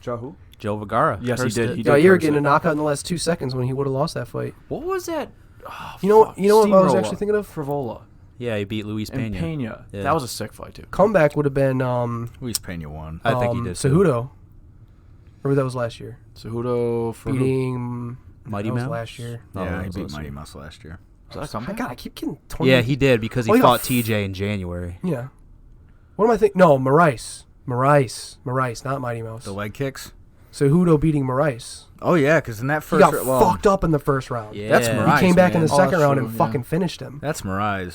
Joe who? Joe Vergara. Yes, he cursed did. it. He Yeah, did you're curse getting it. a knockout in the last 2 seconds when he would have lost that fight. What was that? Oh, You know fuck. what I was Steamroller. actually thinking of? Frivola Yeah, he beat Luis and Pena. Pena. Yeah. That was a sick fight too. Comeback would have been Luis Pena won. I think he did. too. Cejudo. Or that was last year. Cejudo for who? Beating Mighty that was Mouse? last year. No, Yeah, that he was beat last Mighty year. Mouse last year. Was that a I comeback? God, I keep getting 20. Yeah, he did because he Oh, he got fought TJ in January. Yeah. What am I thinking? No, Maurice, not Mighty Mouse. The leg kicks. Cejudo beating Maurice. Oh yeah, because in that He first, got well, fucked up in the first round. Yeah. That's He Maurice, came back in man. the Oh, second that's round true, and yeah. fucking finished him. That's Marais.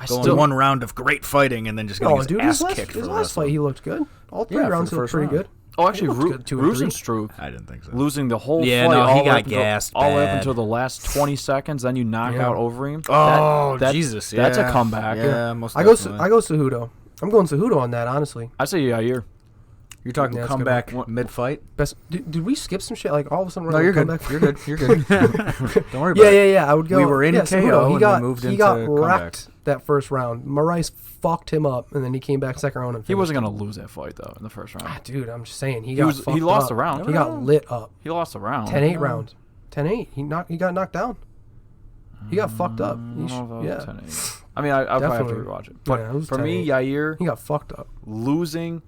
Going still- 1 round of great fighting and then just getting Oh, his dude, ass his last, kicked for his the last rest of fight, it. he looked good. All 3 Yeah, for rounds the he looked first pretty round. good. Oh, actually, He looked good, 2 and 3. Rosenstruck I didn't think so. losing the whole Yeah, fight. no, he all the way got up until- gassed all the way up bad. until the last 20 seconds. Then you knock Yeah. out over him. Oh, That- Jesus. That's a yeah. comeback. Yeah, most I go definitely. Cejudo. I'm going Cejudo on that, honestly. I say Yair. You're talking Yeah, that's a good comeback one. mid-fight? Best. Did we skip some shit? Like all of a sudden we're No, on you're good. comeback? You're good. You're good. Don't worry about Yeah, it. I would go. We were in yeah, KO Cejudo, and he got, then moved he into got comeback. wrecked that first round. Maurice fucked him up, and then he came back second round and He finished wasn't him. gonna lose that fight though in the first round. Ah, dude, I'm just saying he He got. was- he fucked lost up. the round. He got lit up. He lost the round. 10-8 round. 10-8. He got knocked down. He got fucked up. I He don't know if that was yeah. 10-8. I mean, I'll probably have to Definitely. rewatch it. But Yeah, it was for me, 10-8. Yair He got fucked up. losing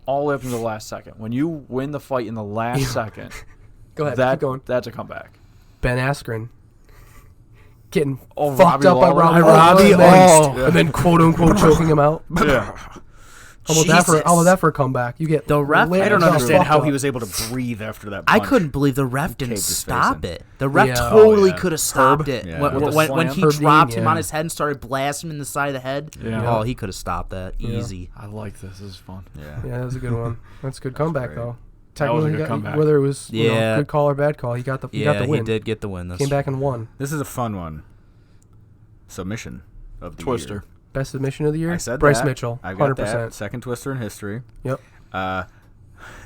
all the way up until the last second. When you win the fight in the last second, Go ahead. that keep going. that's a comeback. Ben Askren getting Oh, fucked Robbie up by Lawler? Robbie Robbie Lawler, and then quote unquote choking him out. Yeah. How about that for a comeback? You get The ref- lit I don't the understand fuck how up. he was able to breathe after that I punch. couldn't believe the ref didn't caved his face stop in. it. The ref Yeah. totally Oh, yeah. could have stopped it. Yeah. When, With the when slam? he Herb dropped Dean, him yeah. on his head and started blasting him in the side of the head, Yeah. oh, he could have stopped that easy. I like this. This is fun. Yeah. Yeah, that was a good one. That's a good comeback great. though. That was a Technically, good he got- comeback. whether it was Yeah. good call or bad call, he got the Yeah, win. he did get the win. That's Came back and won. This is a fun one. Submission of the Twister. year. Best submission of the year. I said Bryce that. Mitchell. I got 100%. that. Second twister in history. Yep.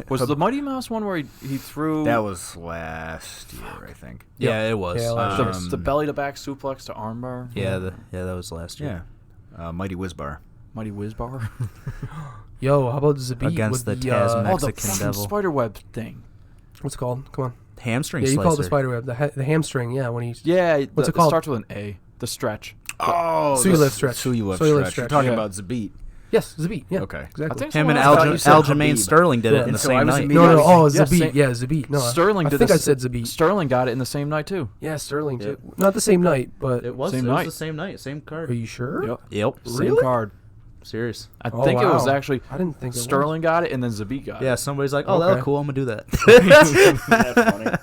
Was the Mighty Mouse one where he threw That was last year, I think. Yeah, it was. Yeah, last the belly to back suplex to armbar? that was last year. Yeah. Mighty Whizbar. Mighty Whiz Bar? Yo, how about Zabit Against with the the Taz Oh, the Mexican fucking devil. spider web thing. what's it called? Come on. Hamstring Yeah, you call it the slicer. spider web. The hamstring. Yeah, when he's Yeah. What's it it called? starts with an A. The stretch. Oh, So you lift stretch. So you lift So you lift stretch. You're stretch. talking Yeah. about Zabit. yes, Zabit. Yeah. Okay. Exactly. I think Him and someone else- thought you said Aljamain Habib. Sterling did Yeah. it in And the so same I was night. immediately- No, oh, Yeah, Zabit. same- Yeah, Zabit. No, Sterling I did think this- I said Zabit. Sterling got it in the same night too. Yeah, Sterling Yep. too. Not the same night, but It was, Same it was night. the same night, same card. are you sure? Yep. Yep. Same Really? card. Serious. I Oh, think it was wow. actually I didn't think it was. Sterling got it and then Zabit got Yeah, it. somebody's like, oh, that Okay. looked cool. I'm going to do that. That's funny.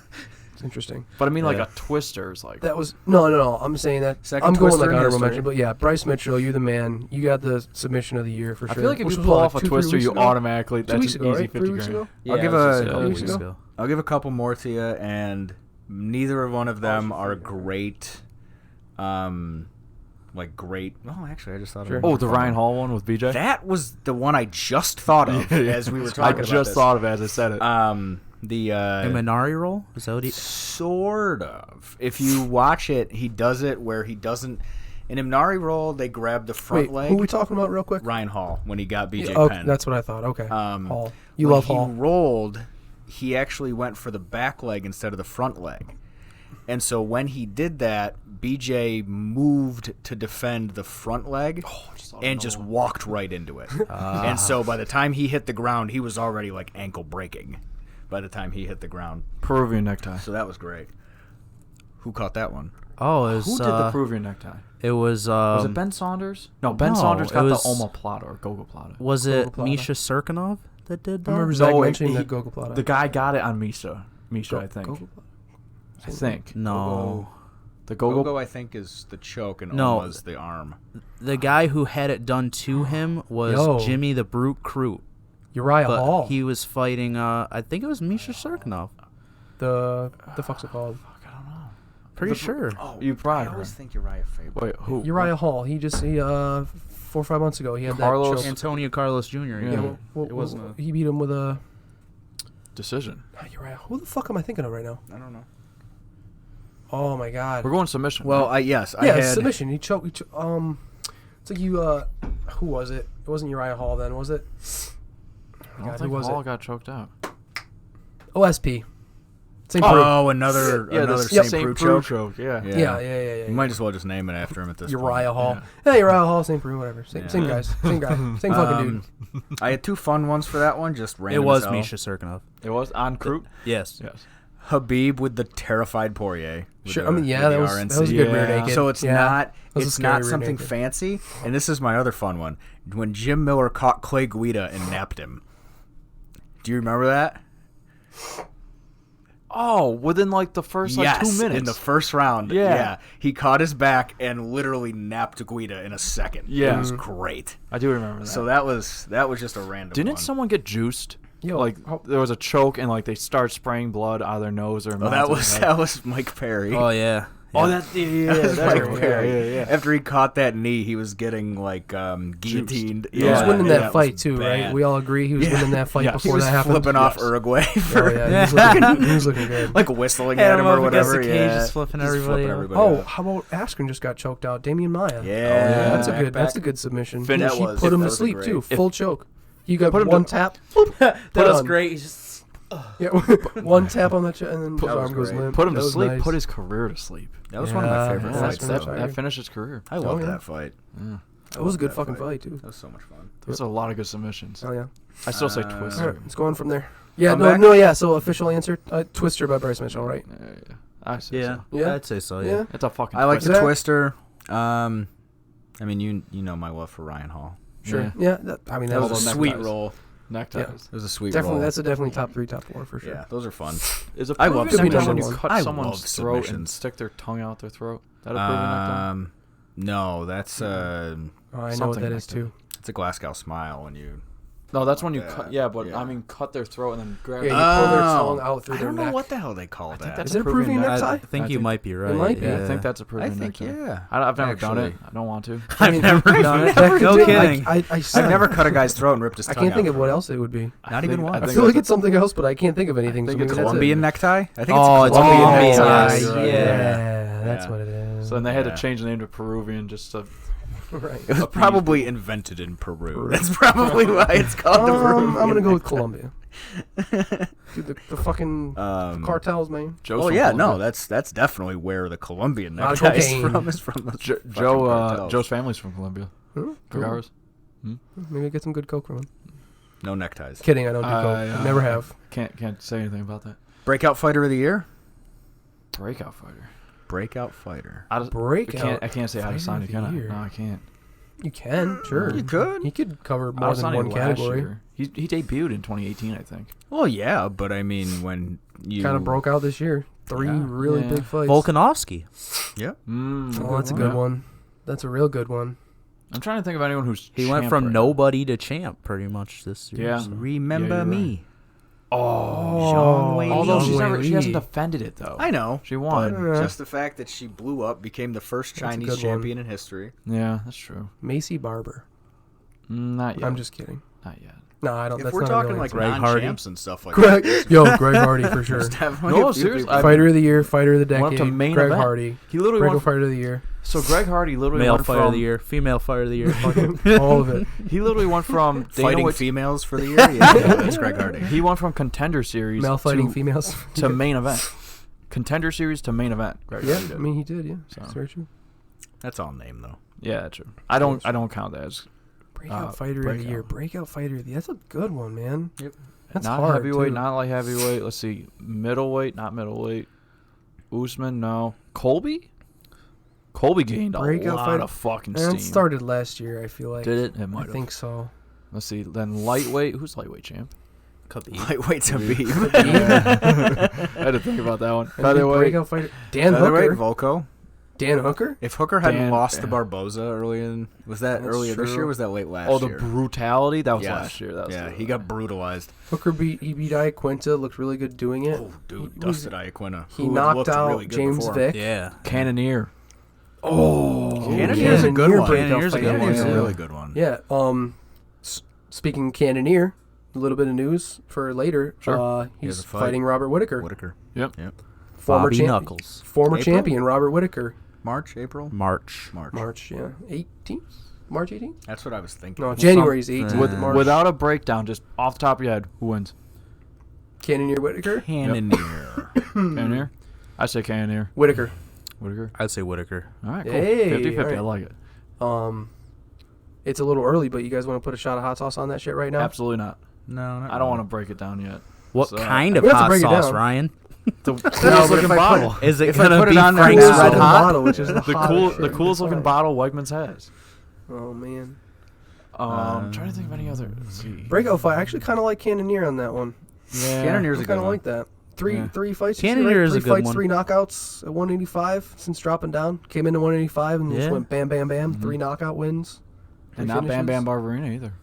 It's interesting. But I mean, like Yeah. a twister is like. That was no. I'm saying that Second I'm going twister like in honorable history. mention, but yeah, Bryce Mitchell, you're the man. You got the submission of the year for I sure. feel like if Which you was pull what, off a 2-3 twister, weeks you ago? automatically 2 that's weeks an ago, easy right? 50 3 weeks grand. ago. Yeah, I'll give I was a- gonna say, 2 weeks weeks ago. I'll give a couple more to you, and neither one of them are great. Like great. Oh, actually, I just thought Sure. of Oh, the Ryan Hall one with BJ. That was the one I just thought of as we were talking I about just this. thought of it as I said it. The A Minari roll? Is that what he... sort of. If you watch it, he does it where he doesn't. In Imnari roll, they grab the front Wait, leg. who are we talking about real quick? Ryan Hall when he got BJ Oh, Penn. that's what I thought. Okay. Hall. You when love he Hall. rolled, he actually went for the back leg instead of the front leg. And so when he did that, BJ moved to defend the front leg and just walked right into it. And so by the time he hit the ground, he was already like ankle breaking. by the time he hit the ground. Peruvian necktie. So that was great. Who caught that one? Oh, it was, Who did the Peruvian necktie? It was. Was it Ben Saunders? No, Ben no, Saunders got it the was- omoplata or Gogoplata. Was it Gogoplata. Misha Serkinov that did I that? remember Zach No, mentioning he- that Gogoplata. The guy got it on Misha, I think. Gogoplata? I think. No. The Gogo. Gogo, I think, is the choke, and No. Oma's the arm. The guy who had it done to him was Yo. Jimmy the Brute Crute. Uriah But Hall. he was fighting, I think it was Misha Serkinov. The fuck's it called? I don't know. Pretty sure. Oh, You probably I always heard. think Uriah Faber. Wait, who? Uriah Hall. He 4 or 5 months ago he had Carlos that choke. Antonio Carlos Jr. Yeah. Well, It wasn't he beat him with a Decision. not Uriah. Who the fuck am I thinking of right now? I don't know. Oh my god. We're going submission. Well, right? I yeah, had submission. He choked. It's like you. Who was it? It wasn't Uriah Hall then, was it? I don't God, who think was Hall it? got choked out. OSP. St. Preux. Oh, another the St. St. Preux choke. choke. Yeah. Yeah. You might as well just name it after him at this Uriah point. Hall. Yeah, Uriah Hall, St. Preux, whatever. Same Yeah. guys. Same guy. Same fucking dude. I had two fun ones for that one, just random. It was as hell. Misha Serkinov. It was on Crute. Yes. Yes. Habib with the terrified Poirier. with Sure. the- I mean, yeah, with that the was RNC. a good rear Yeah. naked. So it's Yeah. not That was a it's scary not rear something naked. fancy. And this is my other fun one. When Jim Miller caught Clay Guida and napped him. Do you remember that? Oh, within like the first like 2 minutes. In the first round. Yeah. He caught his back and literally napped Guida in a second. Yeah. It was great. I do remember that. So that was just a random Didn't one. someone get juiced? Yo, Like there was a choke and like they start spraying blood out of their nose or Oh, mouth. that was Mike Perry. Oh, yeah. Oh, that's yeah. That was that's Mike right. Perry. Yeah. After he caught that knee, he was getting like guillotined. He was winning Yeah, that was fight too, bad. right? We all agree he was winning that fight Yes. He before was that happened. flipping off Yes. Uruguay Oh for yeah, he was looking good. like whistling Had at him him or up against whatever. the cage, yeah. just flipping everybody off. Oh, off. how about Askren just got choked out? Damian Maya. Yeah. That's a Back, good. That's a back. good submission. Finish. He That put him to was sleep great. too. Full choke. You got Put him one to- tap. Boop, That put was on. great. He's just, Yeah, one tap on that chest, and then his That was arm goes great. limp. Put him That to was sleep. nice. Put his career to sleep. That was one of my Yeah, favorite yeah, fights. that's Though. That finished his career. I loved yeah. that fight. It was a good that fucking fight too. That was so much fun. There's a lot of good submissions. Oh yeah. I still say All Twister. right, let's go on from there. Yeah, Come no, back? no, yeah. So official answer: Twister by Bryce Mitchell, right? Yeah. I say yeah. so. Yeah. I'd say so, yeah. Yeah. It's a fucking. I like Twister. the Zach? Twister. I mean, you know my love for Ryan Hall. Sure. Yeah. I mean, That that was a neckties. sweet roll. neckties. It was a sweet definitely. roll. That's a definitely top 3, top 4 for sure. Yeah, those are fun. Is a I proven love necktie submissions. when you cut I someone's love throat and submissions. stick their tongue out their throat? That a proven necktie? No, that's Oh, I know what Something that like is that. too. it's a Glasgow smile when you. No, that's when you Yeah, cut. Yeah, but yeah. I mean, cut their throat and then grab. Yeah, it. you pull their Oh. tongue out through I their don't know neck. what the hell they call think that. that's Is it a Peruvian necktie. necktie? I think you might be right. might be. Yeah, Yeah. I think that's a I proven think necktie. yeah. I've never done it. Actually. I don't want to. I've never done it. That could No do- kidding. I've never cut a guy's throat and ripped his I tongue can't think out. of what else it would be. Not even one. I think feel like that's it's something else, but I can't think of anything. think so it's maybe that's Colombian it. necktie? I think Oh, it's it's Colombian Colombian, necktie. yeah. Yeah, that's Yeah. what it is. So then they had to Yeah. change the name to Peruvian just to. Right. It was probably invented in Peru. That's probably why it's called the Peruvian. I'm gonna go with Colombia. Dude, the fucking cartels, man. Joe's Oh from yeah, Colombia. no, that's definitely where the Colombian Not necktie is cocaine. from. Is from the Joe, fucking cartels. Joe's family's from Colombia. Huh? Vergara's. Maybe I get some good coke from him. No neckties. Kidding, I don't do coke. Never have. Can't say anything about that. Breakout fighter of the year. Breakout fighter. Breakout fighter. Breakout. I can't say fighter Adesanya, of can the I? year. No, I can't. You can, sure. You could. He could cover more than Adesanya one last category. year. He debuted in 2018, I think. Well, yeah, but I mean, when you Kind of broke out this year. 3 Yeah. really Yeah. big fights. Volkanovski. Yep. Oh, that's a good one. That's a real good one. I'm trying to think of anyone who's. He went champ from right now. nobody to champ pretty much this year. Yeah. so. Remember Yeah, you're me. Oh, Wei Li. Although Zhang she Wei hasn't Li. defended it though. I know. She won. Yeah. Just the fact that she blew up, became the first a Chinese good champion in history. Yeah, that's true. Macy Barber. Not yet. I'm just kidding. Not yet. No, I don't. If that's we're not a talking real like answer. Greg Hardy. non-champs and stuff like Greg, that. yo, Greg Hardy for sure. there's definitely No, a few seriously, people- Fighter of the year, fighter of the Went up decade. to main Greg event. Hardy. He literally Breakout went. fighter of the year. So Greg Hardy literally Male went fighter from. of the year, female fighter of the year. Fucking all of it. He literally went from Dana fighting White- females for the year. Yeah, that's Greg Hardy. He went from contender series Male fighting to, females. to main event. Contender series to main event. Greg Yeah, Hardy did. I mean he did. Yeah, So. that's very true. That's all name though. Yeah, that's true. I don't count that as. Breakout fighter of the year. breakout. Breakout fighter of the year. That's a good one, man. That's not hard, heavyweight, too. not light heavyweight. Let's see. Middleweight, not middleweight. Usman, no. Colby? Colby gained a Breakout lot fighter. of fucking And steam. it started last year, I feel like. Did it? It might I have. think so. Let's see. Then lightweight. Who's lightweight champ? Khabib. Lightweight to beat. I had to think about that one. And then Featherweight. breakout fighter. Dan Featherweight, Hooker. Volko. Dan Hooker? If Hooker hadn't Dan- lost to Barboza early in, was that That's earlier this true. year? Or was that late last Oh, the year? brutality. That was Yes. last year. That was Yeah, the- he got brutalized. Hooker beat Iaquinta, looked really good doing it. Oh, dude, He was- dusted Iaquinta. He who had knocked looked out really good James before. Vick. Yeah. Cannoneer. Oh, Cannonier's a good one. Cannonier's a good one, Cannonier's a yeah. really good one. Yeah. Speaking of Cannoneer, a little bit of news for later. Sure. He has He's a fight. fighting Robert Whitaker. Whitaker. Yep. Former Bobby champ- Knuckles. Former April? champion Robert Whitaker. March, April? March. March, yeah. 18th? March 18th? That's what I was thinking. No, January's 18th. With, March. without a breakdown, just off the top of your head, who wins? Cannoneer Whitaker? Cannoneer. Cannoneer? I say Cannoneer. Whitaker. Whitaker. I'd say Whitaker. All right, cool. Hey, 50-50. all right. I like it. It's a little early, but you guys want to put a shot of hot sauce on that shit right now? Absolutely not. No, not I don't want to break it down yet. What So, kind of we have to hot break it sauce, down. Ryan? The No, coolest but looking if I bottle. Is it If I gonna put it be on there, Frank's it's Coolest Red looking Hot? bottle, which is the The hottest shit. coolest looking Fine. bottle Wegmans has. Oh, man. Trying to think of any other. Let's see. Breakout fight. I actually kind of like Cannoneer on that one. Yeah. Cannoneer's I a good kind of one. like that. Three fights. this year, Cannoneer right? is a Three good fights, one. 3 knockouts at 185 since dropping down. Came into 185 and just Yeah. went bam, bam, bam. 3 knockout wins. And 3 not Bam Bam finishes. Barberina either.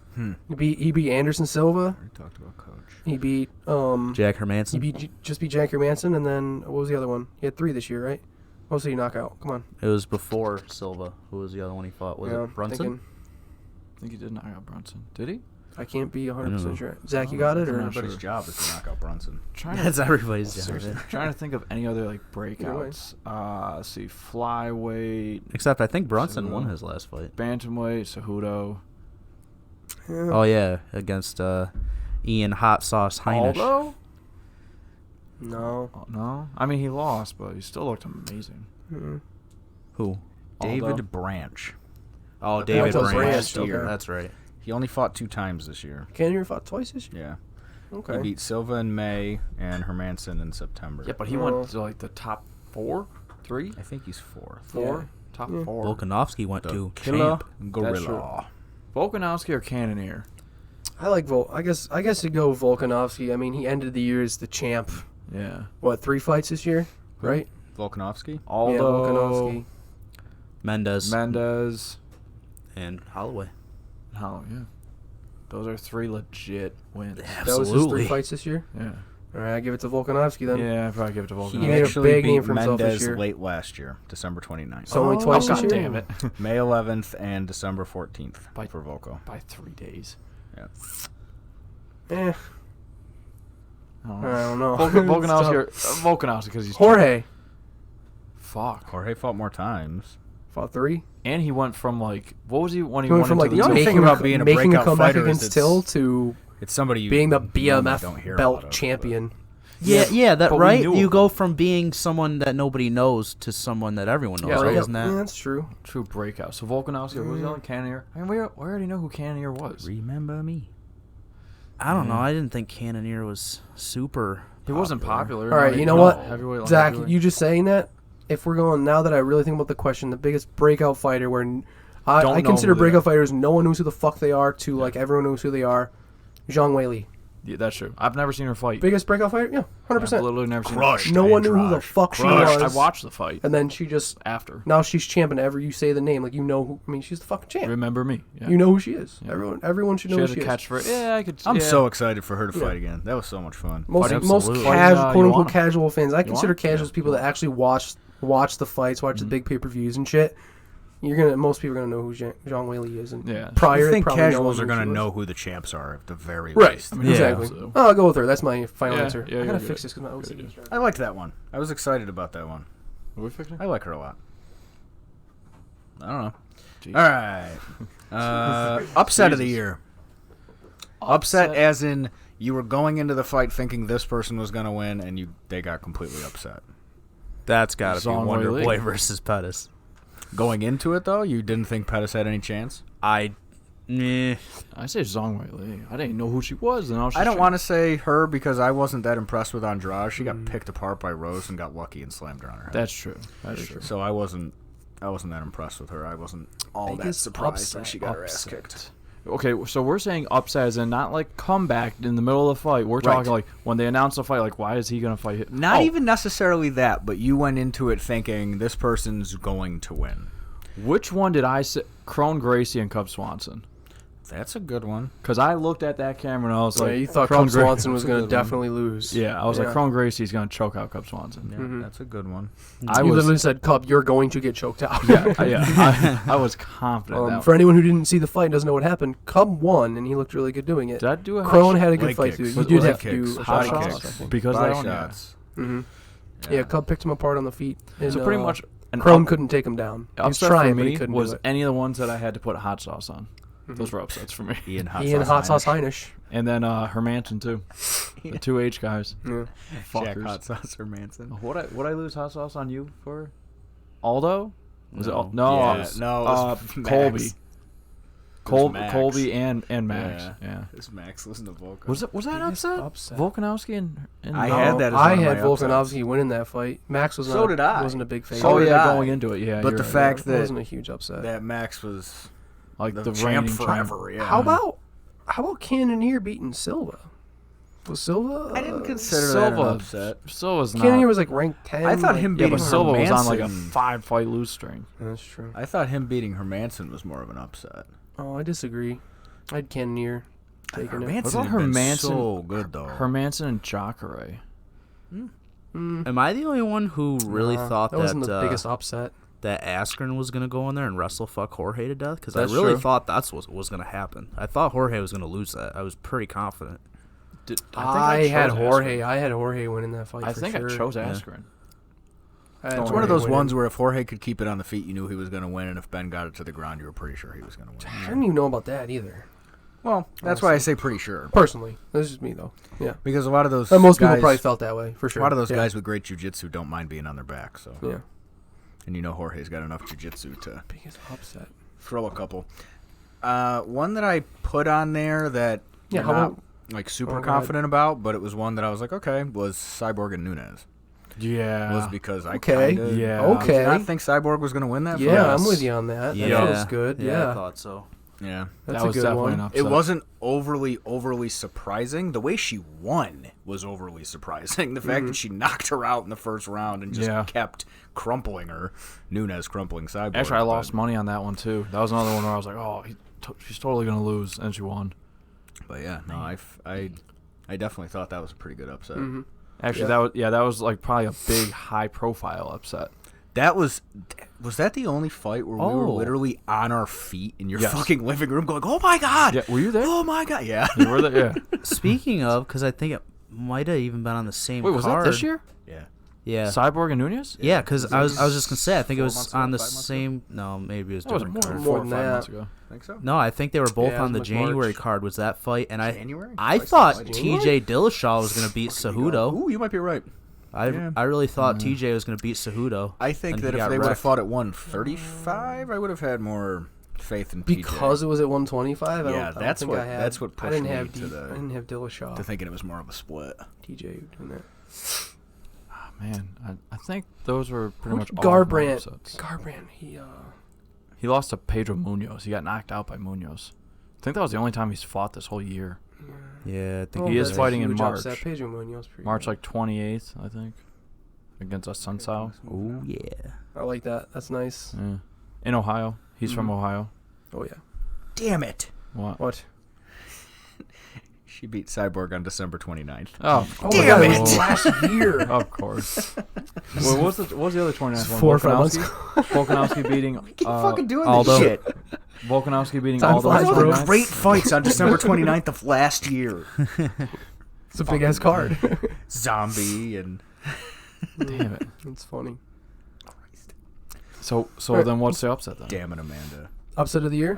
He beat Anderson Silva. We talked about Coach. He beat Jack he Hermanson. just beat Jack Hermanson, and then what was the other one? He had 3 this year, right? What was he knockout? Come on. It was before Silva. Who was the other one he fought? Was Yeah, it Brunson? thinking- I think he did knock out Brunson. Did he? I can't be I don't 100% know. sure. Zach, you got it? Or Everybody's job is to knock out Brunson. Trying That's to, everybody's job. seriously, trying to think of any other like breakouts. Let's see. Flyweight, Except I think Brunson So- won his last fight. bantamweight, Cejudo. Yeah. Oh yeah, against Ian Hot Sauce Heinisch. Aldo? No. Oh, no. I mean, he lost, but he still looked amazing. Mm-mm. Who? David Aldo? Branch. Oh, David was Branch. last year. That's right. He only fought 2 times this year. Cannoneer fought twice this year? Yeah. Okay. He beat Silva in May and Hermanson in September. Yeah, but he Well- went to like the top 4, 3, I think he's 4th. 4, top Yeah. 4. Volkanovski went The to Killer champ. Gorilla. Volkanovski or Cannoneer? I like I guess you go Volkanovski. I mean, he ended the year as the champ. Yeah. What, 3 fights this year? Right? Volkanovski? Yeah, Aldo, Volkanovski. Mendez Mendez. and Holloway. Oh, yeah. Those are 3 legit wins. That was his 3 Absolutely. fights this year? Yeah. All right, I give it to Volkanovski then. Yeah, I'd probably give it to He made Volkanovski. a actually big name beat for himself this Mendez year. late last year, December 29th. So only twice God this year? damn it. May 11th and December 14th By- for Volko. By 3 days. Yeah. Eh, I don't I know. don't know. Volkanovski It's tough. or Volkanovski because he's Jorge Fuck. Jorge fought more times. fought 3. And he went from like what was he when he He went went from into like the The only making thing about a, being a making a breakout comeback fighter is against it's- Till to It's somebody you being the normally don't BMF hear a lot belt of, champion. Yeah, that but we right. knew You him. go from being someone that nobody knows to someone that everyone knows, Yeah, right? right. Isn't Yeah, that? that's true. true breakout. So Volkanovski, who was the other Cannoneer? I mean, we already know who Cannoneer was. Remember me? I don't know. I didn't think Cannoneer was super. He wasn't popular. All right, Not you even know what, heavyweight, light Zach? heavyweight. You just saying that. If we're going now that I really think about the question, the biggest breakout fighter where I know consider who they breakout are. fighters, no one knows who the fuck they are to like everyone knows who they are. Zhang Weili, Yeah, that's true. I've never seen her fight. biggest breakout fighter, yeah, 100%. I've literally never seen her Crushed. fight. No one knew who the Andrade. fuck she Crushed. was. I watched the fight And then she just after. now she's champ, and ever you say the name, like you know who. I mean, she's the fucking champ. Remember me? Yeah. You know who she is. Yeah. Everyone should know she who has she a is. catchphrase. Yeah, I could. I'm yeah. so excited for her to Yeah. fight again. That was so much fun. Most Absolutely. casual, quote unquote Joanna. casual fans. I consider Joanna? casuals Yeah. people that actually watch the fights, watch the big pay per views and shit. Most people are gonna know who Zhang Weili is, and Yeah. prior I think probably no one casuals are knew going she to was. know who the champs are at the very Right, least. I mean, Yeah. exactly. so- Oh, I'll go with her. That's my final Yeah, answer. yeah, I you're gotta good. fix this because my OCD is I liked that one. I was excited about that one. Are we fixing? I like her a lot. I don't know. Jeez. All right. Upset of the Jesus. year. Upset as in you were going into the fight thinking this person was going to win, and they got completely upset. That's got to be Zhang Wonder Weili. Boy versus Pettis. Going into it, though, you didn't think Pettis had any chance? I Meh. I say Zhang Weili. I didn't know who she was. And I don't want to say her because I wasn't that impressed with Andrade. She got picked apart by Rose and got lucky and slammed her on her head. That's true. That is true. So I wasn't that impressed with her. I wasn't all that surprised when she got her ass Upset. kicked. Okay, so we're saying upset as in not like comeback in the middle of the fight. We're talking like when they announce the fight, like why is he going to fight? Not even necessarily that, but you went into it thinking this person's going to win. Which one did I say? Crone Gracie and Cub Swanson. That's a good one. Because I looked at that camera and I was like, you thought Crone Cub Swanson was going to definitely lose. Yeah, I was like, Crone Gracie's going to choke out Cub Swanson. Yeah, that's a good one. I You was, literally said, Cub, you're going to get choked out. I was confident. that For anyone who didn't see the fight and doesn't know what happened, Cub won, and he looked really good doing it. Did I do a Crone had a good leg fight, kicks. too. You Was did it have to kicks? do Hot shot shots? shots, I think. Because Body I don't shots. Yeah, Cub picked him apart on the feet. And, So pretty much an Crone couldn't take him down. He was upset trying, for but he me couldn't was do it. any of the ones that I had to put hot sauce on. Those were upsets for me. Ian Hot Sauce Heinisch. And then Hermanson too. The 2H guys. Yeah. Jack Fuckers. Hot Sauce or Manson. What I lose hot sauce on you for? Aldo? Was No. it? No, Yeah, it was, no, it was Colby. Max. Max. Colby and Max. Yeah. This Max listen to Volkan. Was that Biggest upset? upset. Volkanovski and I No, had that as I one of had my Volkanovski winning that fight. Max was So not, did I. wasn't a big favorite. So did I. going into it. Yeah, But you're the right. fact It that wasn't a huge upset. that Max was like the the champ reigning forever. Yeah. How about Cannonier beating Silva? Was Silva? I didn't consider that an Silva. upset. Silva's not. Cannonier was like ranked 10. I thought him Yeah, beating but Silva was on like a Hermanson- 5-fight lose string. That's true. I thought him beating Hermanson was more of an upset. Oh, I disagree. I had Cannonier taking it. Hermanson What about had been Hermanson? so good though. Hermanson and Jacare. Am I the only one who really Nah, thought that wasn't the that biggest upset. that Askren was going to go in there and wrestle fuck Jorge to death? Because I That's really true. thought that's what was going to happen. I thought Jorge was going to lose that. I was pretty confident. I had chose Jorge. Askren. I had Jorge winning that fight. I for think sure. I chose Askren. I had It's Jorge one of those winning. ones where if Jorge could keep it on the feet, you knew he was going to win, and if Ben got it to the ground, you were pretty sure he was going to I win. didn't even know about that either. Well, that's why I say pretty sure. Personally, this is just me though. Yeah, Because a lot of those most people guys, probably felt that way for sure. a lot of those Yeah. guys with great jiu-jitsu don't mind being on their back. So, Yeah. and you know Jorge's got enough jiu-jitsu to Biggest upset. throw a couple. One that I put on there that Yeah, I'm how not about- like super go ahead. confident about, but it was one that I was like, okay, was Cyborg and Nunez. Yeah. Was because I Okay. kind of Yeah. Okay. did not think Cyborg was going to win that. Yeah, fight. I'm with you on that. Yeah. That feels good. I Yeah, thought so. Yeah. that's that a was good definitely one. an upset. It wasn't overly surprising. The way she won was overly surprising. The fact that she knocked her out in the first round and just Yeah. kept crumpling her. Nunez crumpling Cyborg. Actually, I but- lost money on that one too. That was another one where I was like, oh, she's totally gonna lose, and she won. But yeah, no, I definitely thought that was a pretty good upset. Actually, that was like probably a big high profile upset. That was that the only fight where we were Oh. literally on our feet in your Yes. fucking living room going, oh my God. Yeah, were you there? Oh my God. Yeah. You were there? Yeah. Speaking of, because I think it might have even been on the same Wait, was card. that this year? Yeah. Yeah. Cyborg and Nunez? Yeah, because I was just gonna say I think it 4 was months on ago, the 5 months same. No, maybe it was That was different. more, card. 4 or than 5 that. months ago. Think so? No, I think they were both Yeah, it on the was like January March. card. Was that fight? And January? I Twice thought the fight. T.J. Dillashaw was gonna beat Cejudo. Ooh, you might be right. Yeah. I really thought T.J. was gonna beat Cejudo. I think and that he if got they would have wrecked. fought at 135, I would have had more faith in TJ. Because it was at 125. I Yeah, don't that's think what- I had, that's what I pushed didn't me have to the- I didn't have Dillashaw. to thinking it was more of a split. TJ doing that. Man, I think those were pretty much all of my Garbrandt. upsets. Garbrandt. He lost to Pedro Munoz. He got knocked out by Munoz. I think that was the only time he's fought this whole year. Yeah, I think He is that's a fighting in huge March. upset. Pedro Munoz. pretty March good. like 28th, I think, against Asuncao. Oh yeah. I like that. That's nice. Yeah. In Ohio. He's from Ohio. Oh yeah. Damn it. What? She beat Cyborg on December 29th. Oh, Oh Damn my God, it. it was last year. of course. What was the other 29th one? 4 or 5 months Volkanovski beating doing Aldo. this shit. Volkanovski beating Time Aldo. flies, on bro. 29th. Great fights on December 29th of last year. It's a big ass card. Zombie and Damn it. It's funny. So Right. then what's the upset then? damn it, Amanda. Upset of the year.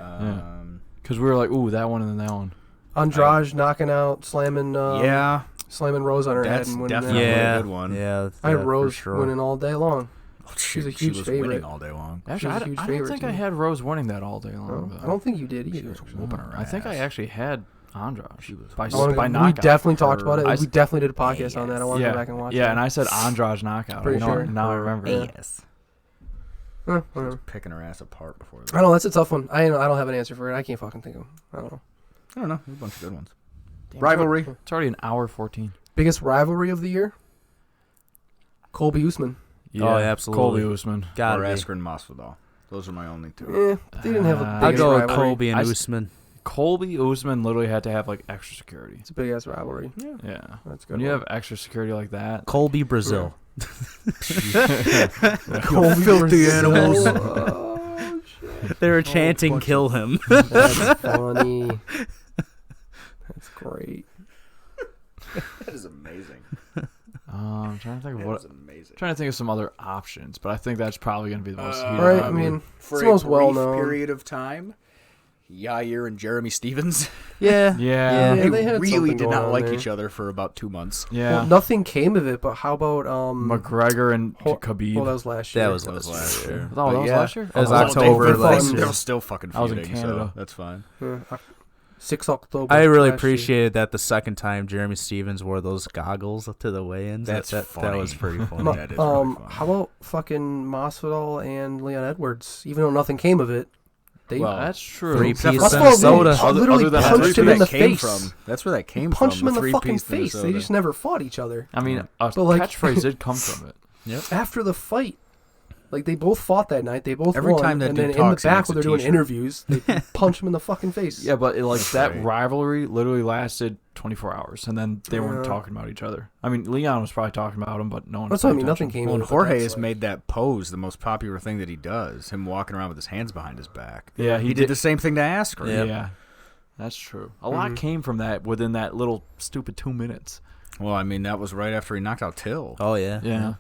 Because we were like, ooh, that one and then that one. Andrade knocking out, slamming yeah, Rose on her head that's and winning definitely that. Yeah, a good one. Yeah, I had for Rose sure. winning all day long. She's a She huge was favorite. winning all day long. Actually, She's a huge I don't favorite think to I me. had Rose winning that all day long. Oh, though. I don't think you did either. was whooping her I think I ass. actually had Andrade. By We knockout. definitely talked about it. I We definitely did a podcast on that. I want to yeah, go back and watch yeah, it. and I said Andrade knockout. Pretty I know, sure. Now I remember. Yeah. Yes. Whatever. Picking her ass apart before I that. don't know. That's a tough one. I don't have an answer for it. I can't fucking think of. I don't know. I don't know. There's a bunch of good ones. Damn, Rivalry. It's already an hour 14. Biggest rivalry of the year? Colby Usman. Yeah, Oh, absolutely. Colby Usman. Gotta or be. Askren Masvidal. Those are my only two. They didn't have a I'll big I'll go with rivalry. Colby and I s- Usman. Colby Usman literally had to have like extra security. It's a big ass rivalry. Yeah. That's good. When you have extra security like that, Colby Brazil. Colby filthy Brazil. animals. Oh, shit. They were chanting, bunch "Kill him." That's funny. That's great. That is amazing. I'm trying to think of That what. is amazing. Trying to think of some other options, but I think that's probably going to be the most heated. Right, I rivalry. mean, For it's a most brief well known. period of time, Yair and Jeremy Stevens, Yeah. Yeah. Yeah, they they had really something did going not on like there. each other for about 2 months. Yeah. Well, nothing came of it, but how about McGregor and Khabib. Well, that was last year. That was That was last last year. year. Oh, But that was yeah. last year? It was Oh, October they've been last fighting. year. They're still fucking I was in feuding, Canada. so that's fine. 6 October. I really last appreciated that the second time Jeremy Stevens wore those goggles to the weigh-ins. That's that funny. was pretty year. funny. That is really funny. How about fucking Masvidal and Leon Edwards? Even though nothing came of it, they Well, that's true. Three-piece Masvidal Minnesota. literally Other than punched that him in the came face. from. That's where that came Punched from. him in the fucking three-piece face. They Minnesota. just never fought each other. I mean, a But, like- catchphrase did come from it. After the fight, like they both fought that night. They both Every won. time that and dude then in the talks, he back makes when a they're doing t-shirt. interviews, they punch him in the fucking face. Yeah, but like that Right. rivalry literally lasted 24 hours, and then they weren't Yeah. talking about each other. I mean, Leon was probably talking about him, but no one. That's what I mean. Nothing came Well, of and it. but Jorge that's has like- made that pose the most popular thing that he does. Him walking around with his hands behind his back. Yeah, He did the same thing to Askren. Yeah. Yeah, that's true. A lot Mhm. came from that within that little stupid 2 minutes. Well, I mean, that was right after he knocked out Till. Oh yeah. Yeah.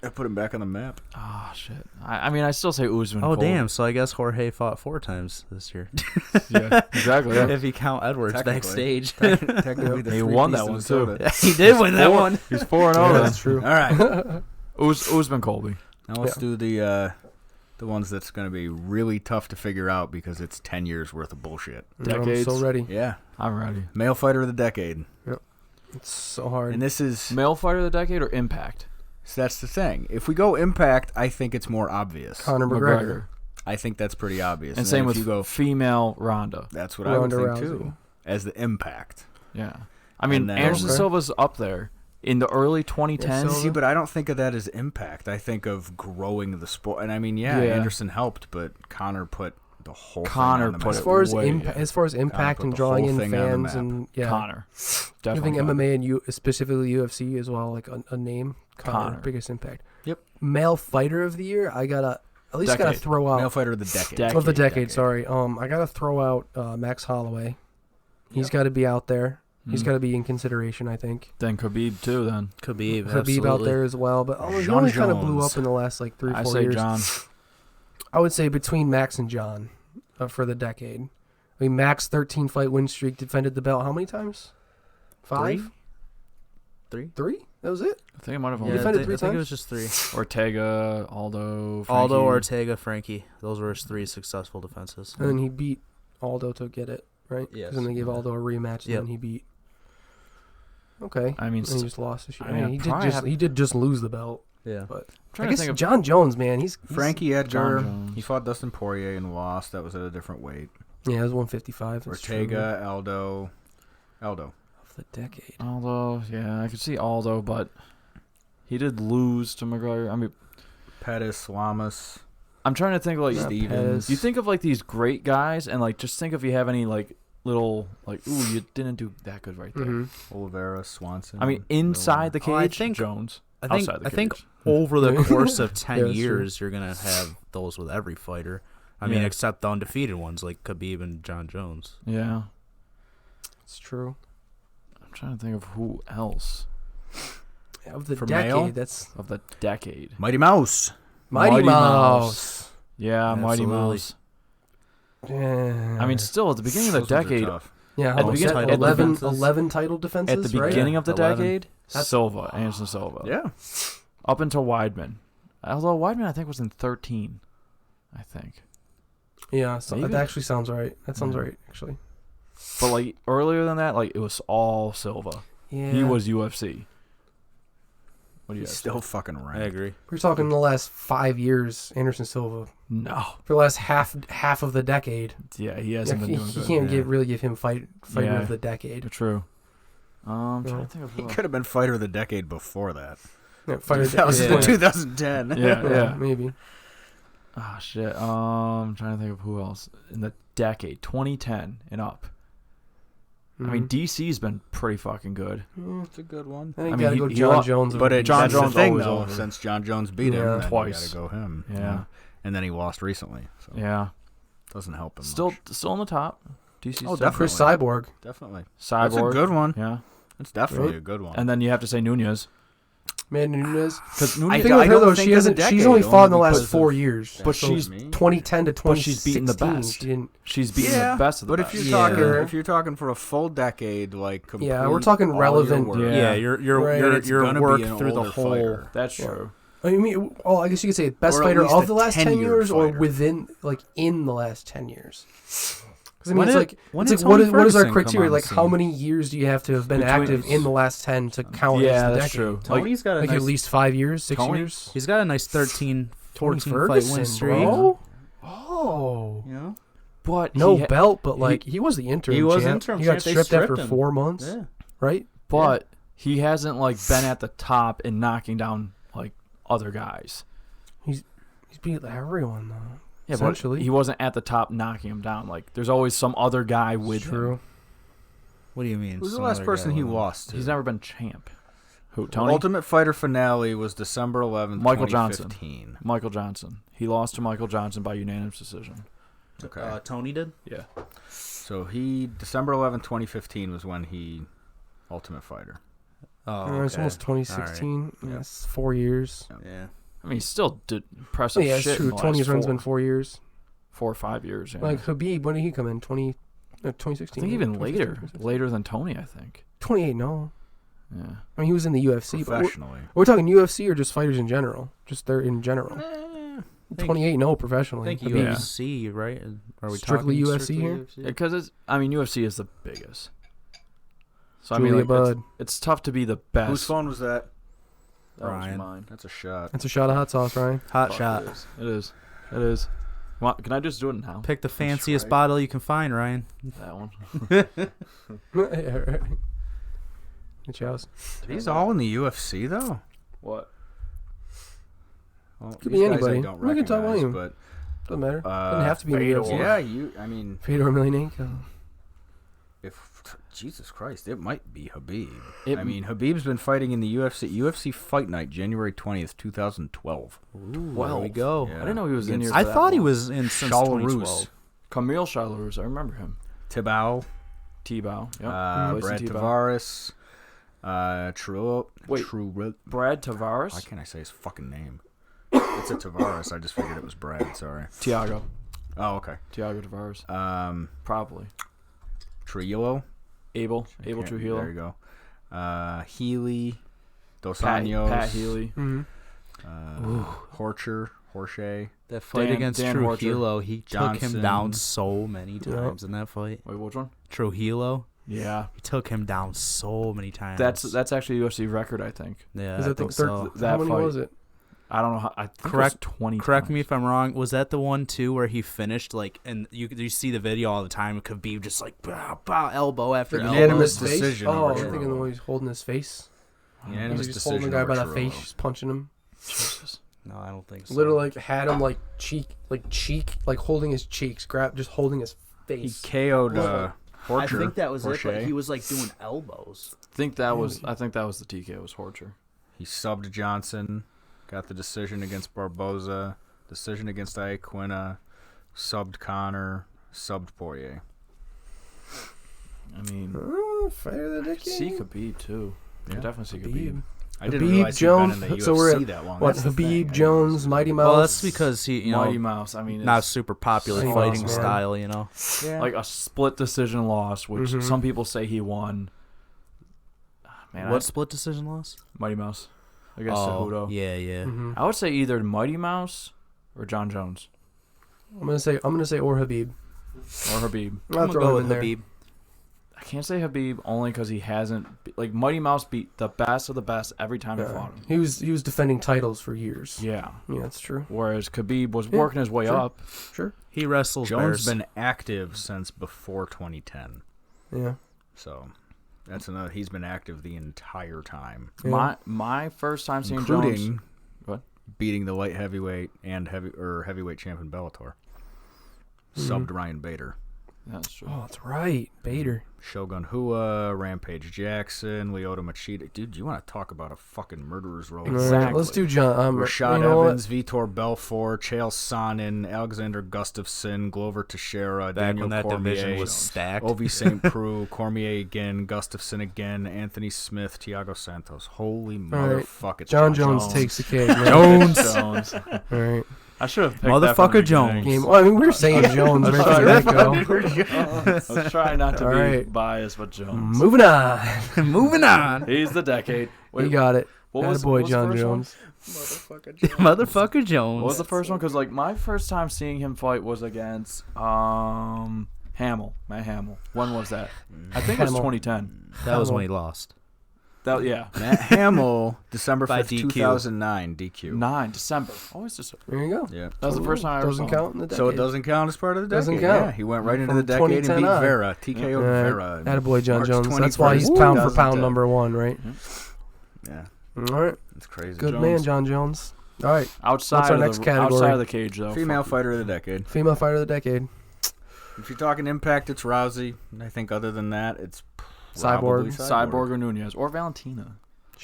That put him back on the map. Oh shit. I mean, I still say Usman. Oh Cole. damn! So I guess Jorge fought 4 times this year. Yeah, exactly. Yeah. if you count Edwards Technically. backstage. Technically, the He won that three-piece one, Minnesota. he did win that Four- one. He's 4-0. Yeah, then. that's true. All right. Usman Colby. Now let's do the ones that's going to be really tough to figure out because it's 10 years worth of bullshit. Decades. I'm so ready. Yeah. I'm ready. Male fighter of the decade. It's so hard. And this is Male fighter of the decade or Impact? so that's the thing. If we go Impact, I think it's more obvious. Conor McGregor. I think that's pretty obvious. And then same if with you go female Ronda. that's what I would Ronda think Rousey. too. As the Impact. Yeah. I mean, And then- Anderson Okay. Silva's up there in the early 2010s. Yeah, Silva. See, but I don't think of that as impact. I think of growing the sport. And I mean, yeah, Yeah. Anderson helped, but Connor put the whole Connor thing on the put map. as far as way, as far as impact put and the drawing whole in thing on the fans map. and yeah, Connor. I Definitely. think Connor. MMA and specifically UFC as well, like a name. Connor. Biggest impact. Yep. Male fighter of the year. I gotta at least gotta Decade. throw out Male fighter of the decade. Decade. of the decade. Sorry. I gotta throw out Max Holloway. He's got to be out there. He's Mm. got to be in consideration. I think. Then Khabib too. Then Khabib, Khabib out absolutely. there as well, but he John only kind of blew Jones. up in the last like 3 or 4 I say years. John. I would say between Max and John for the decade. I mean, Max 13 fight win streak, defended the belt how many times? 5? Three? 3? That was it? I think it might have Yeah, only defended I 3 think it times? was just 3. Ortega, Aldo, Frankie. Aldo, Ortega, Frankie. Those were his 3 successful defenses. And then he beat Aldo to get it, right? Yes. Because then they gave Aldo a rematch, and Yep. then he beat. Okay. I mean, And he just lost the shit. I mean, he probably did have- he did just lose the belt, Yeah. but trying I to guess think of John Jones, man, he's Frankie Edgar. John Jones. He fought Dustin Poirier and lost. That was at a different weight. yeah, it was 155. That's true. Ortega, Aldo. Of the decade. Aldo. Yeah, I could see Aldo, but he did lose to McGregor. I mean, Pettis, Lamas. I'm trying to think like Not Stevens. Pettis. you think of like these great guys, and like just think if you have any like little like ooh you didn't do that good right there. Mm-hmm. Oliveira, Swanson. I mean, inside the cage, Oh, I think- Jones. I think Outside the I think cage. over the course of Yeah, 10 that's true. years, you're gonna have those with every fighter. I mean, Yeah. except the undefeated ones like Khabib and John Jones. Yeah, It's true. I'm trying to think of who else Of the For decade, male? that's of the decade. Mighty Mouse. Mighty Mighty Mouse. Yeah, Mighty Absolutely. Mouse. Yeah. I mean, still at the beginning of the Those ones are decade, tough. yeah, at the how beginning- much? at the 11, defenses- 11 title defenses, at the right? beginning of the 11. decade, That's- Silva, Anderson Silva. Yeah. Up until Weidman. Although Weidman, I think, was in 13. I think. Yeah, so Maybe. that actually sounds right. That sounds right, actually. But like earlier than that, like it was all Silva. Yeah. He was UFC. What do you He's guys still think? fucking I ranked. agree. We're talking the last 5 years, Anderson Silva. No. For the last half of the decade. Yeah, he hasn't been doing he good. can't really give him fighter Yeah. of the decade. True. I'm trying to think of He who else. could have been fighter of the decade before that. Yeah, fighter of the That was decade. 2010. Yeah. Maybe. Ah, shit. I'm trying to think of who else in the decade, 2010 and up. I mean, DC's been pretty fucking good. It's a good one. I think I you gotta mean, go he John lo- Jones. But over John that's Jones the thing, always though. over. Since John Jones beat Yeah. him, then Twice. you gotta go him. you Yeah. know? And then he lost recently. So Yeah. doesn't help him Still much. in the top. DC's Oh, still- definitely. Chris Cyborg. Definitely. Cyborg. That's a good one. Yeah. It's definitely Right? a good one. And then you have to say Nunez. Man Nunez. Because The Nunez, thing with her, don't though, think she of the hasn't. She's decade, only fought in the only last because 4 of- years. But So she's 2010 to 2016. but she's beaten the best. She didn't. she's beaten the best of the But best. if you're Yeah. talking, if you're talking for a full decade, like complete, Yeah, we're talking all your relevant- work, Yeah. Yeah, your Right. your it's your gonna work be an through the older whole. fighter. That's Yeah. true. I mean, I guess you could say best Or at fighter least of a the last 10 tenured years, or fighter. within, like, in the last 10 years. Because I mean, When it's did- like, when it's did like what Tony is our Ferguson come criteria? on Like, the how scene? many years do you have to have been Between- active in the last 10 to count Yeah, as the that's decade? true. Tony's got a Like nice, at least 5 years, 6 Tony- years. he's got a nice 13, Tony 14 fight win Ferguson, streak. bro. Oh, You know? But no he, belt, but like he was the interim. he was champ. interim He got champ. They stripped after stripped him. 4 months, Yeah. right? but he hasn't like been at the top and knocking down like other guys. He's beat everyone though. Yeah, Essentially. but he wasn't at the top knocking him down. Like there's always some other guy with True. him. What do you mean? Who's the some last other person guy he with him? lost to? He's never been champ. Who? Tony? Ultimate Fighter finale was December 11th, Michael Johnson. 2015. Michael Johnson. He lost to Michael Johnson by unanimous decision. Okay. Tony did? Yeah. So December 11th, 2015 was when he Ultimate Fighter. Oh, It's okay. almost 2016. All right. Yeah, it's 4 years. Yeah. I mean, he still did impressive Yeah, it's shit. true. In the Tony's last run's four, been 4 years. 4 or 5 years. Yeah. Like Habib, when did he come in? 2016. I think even 2015, later, 2016. later than Tony. I think. 28. No, Yeah. I mean he was in the UFC. But Professionally. we're talking UFC or just fighters in general. Just they're in general. think- 28. No, I professionally. think Habib. UFC, right? Are we Strictly talking UFC here? UFC? Because it's. I mean, UFC is the biggest. So I Julia mean, like, Budd. it's tough to be the best. Whose phone was that? That was Ryan. mine. That's a shot. That's a shot of hot sauce, Ryan. Hot Fuck, shot. It is. It is. It is. Can I just do it now? Pick the fanciest right. bottle you can find, Ryan. That one. It's yours. He's all in the UFC though. What? Well, Could these be guys I anybody. don't We can talk about recognize, him. Doesn't matter. But Doesn't have to be in the Fedor. UFC. I mean, Fedor Emelianenko. if Jesus Christ, it might be Habib. It- I mean, Habib's been fighting in the UFC Fight Night, January 20th, 2012. There we go. Yeah. I didn't know he was in here. Against I for that thought he long. was in since Belarus. 2012. Camille Charleroux. I remember him. Tibau, T-Bow. Yep. Brad Placing T-Bow. Tavares, True. Wait. Brad Tavares. Why can't I say his fucking name? It's a Tavares. I just figured it was Brad. Sorry. Tiago. Oh, okay. Tiago Tavares. Probably. Trujillo. Abel There you Trujillo. go. Healy. Dos Pat Anjos. Healy. Horshay. That fight Dan- against Dan Trujillo, he took him Johnson. down so many times in that fight. Wait, which one? Trujillo, Yeah. he took him down so many times. That's actually a UFC record, I think. yeah. Is I that the think third? so. That How many fight. was it? I don't know how. I think Correct- it was 20 Correct times. me if I'm wrong. Was that the one too where he finished like, and you see the video all the time? Khabib just like bow, bow, elbow after The elbow. unanimous face? decision Oh, over I'm thinking Trujillo. the one he's holding his face. Unanimous He's just holding the guy decision by over the face, Trujillo. just punching him. Jesus. No, I don't think so. Literally, like had him like cheek, like holding his cheeks, just holding his He face. KO'd I Horcher. think that was it. But Horcher. he was like doing elbows. I think that was the TKO was Horcher. He subbed Johnson, got the decision against Barboza, decision against Iaquinta, subbed Connor, subbed Poirier. I mean, Fighter of the see decade. Khabib too. Yeah. You definitely see Habib. Khabib. I didn't Habib, realize he'd Jones. been in the So we're UFC at that long. what? That's the thing. I Habib, didn't Jones, realize. Mighty Mouse. Well, that's because he, you know, Mighty Mouse. I mean, not it's super popular Mighty fighting Mouse, man. style. You know. Yeah. like a split decision loss, which Mhm. some people say he won. Man, What split decision loss? Mighty Mouse against Cejudo. Yeah, yeah. Mm-hmm. I would say either Mighty Mouse or John Jones I'm gonna say or Habib. or Habib. I'll I'm gonna throw go him with in there. Habib. I can't say Habib only because he hasn't. Like Mighty Mouse beat the best of the best every time he fought him. He was defending titles for years. Yeah. Yeah, that's true. Whereas Khabib was working his way sure. up. Sure. He wrestles Jones bears. been active since before 2010. Yeah. So that's another. He's been active the entire time, Yeah. My first time seeing including Jones. What? beating the light heavyweight and heavyweight champion Bellator. Subbed Ryan Bader. That's true. Oh, that's right. Bader. Shogun Hua, Rampage Jackson, Lyoto Machida. Dude, you want to talk about a fucking murderer's row? All right, let's do John. Rashad you know Evans, Vitor Belfort, Chael Sonnen, Alexander Gustafsson, Glover Teixeira, Back Daniel when that Cormier, division was stacked. Ovi St. Preux, Cormier again, Gustafsson again, Anthony Smith, Thiago Santos. Holy All right. motherfucker. It's John Jones takes the cake. Man. Jones. All right. I should have picked Motherfucker that from the beginning. Game. Well, I mean, we were saying Jones right from the get-go. I was trying not to All be right. biased with Jones. Moving on. Moving on. He's the decade. Wait, You got it. what was, Boy, what was the John first one? Jones. Motherfucker Jones. What was the first one? Because like my first time seeing him fight was against Hamill, Matt Hamill. When was that? I think it was Hamill. 2010. That was when he lost. That yeah, Matt Hamill, December By 5th, DQ. 2009, DQ. December. Always December. There you go. Yeah. That was the first time I ever Doesn't saw him. count in the decade. So it doesn't count as part of the decade. Doesn't count. Yeah, he went right into From the decade and 2010 beat on. Vera. TKO Vera. Attaboy, John March Jones. That's why he's 21st, pound for pound 2010. number one, right? Yeah, All right. it's crazy. Good Jones. man, John Jones. All right. Outside What's our of next the category? outside of the cage though. Female fuck fighter of the decade. Female fighter of the decade. If you're talking impact, it's Rousey. I think other than that, it's Cyborg. probably Cyborg or Nunez or Valentina.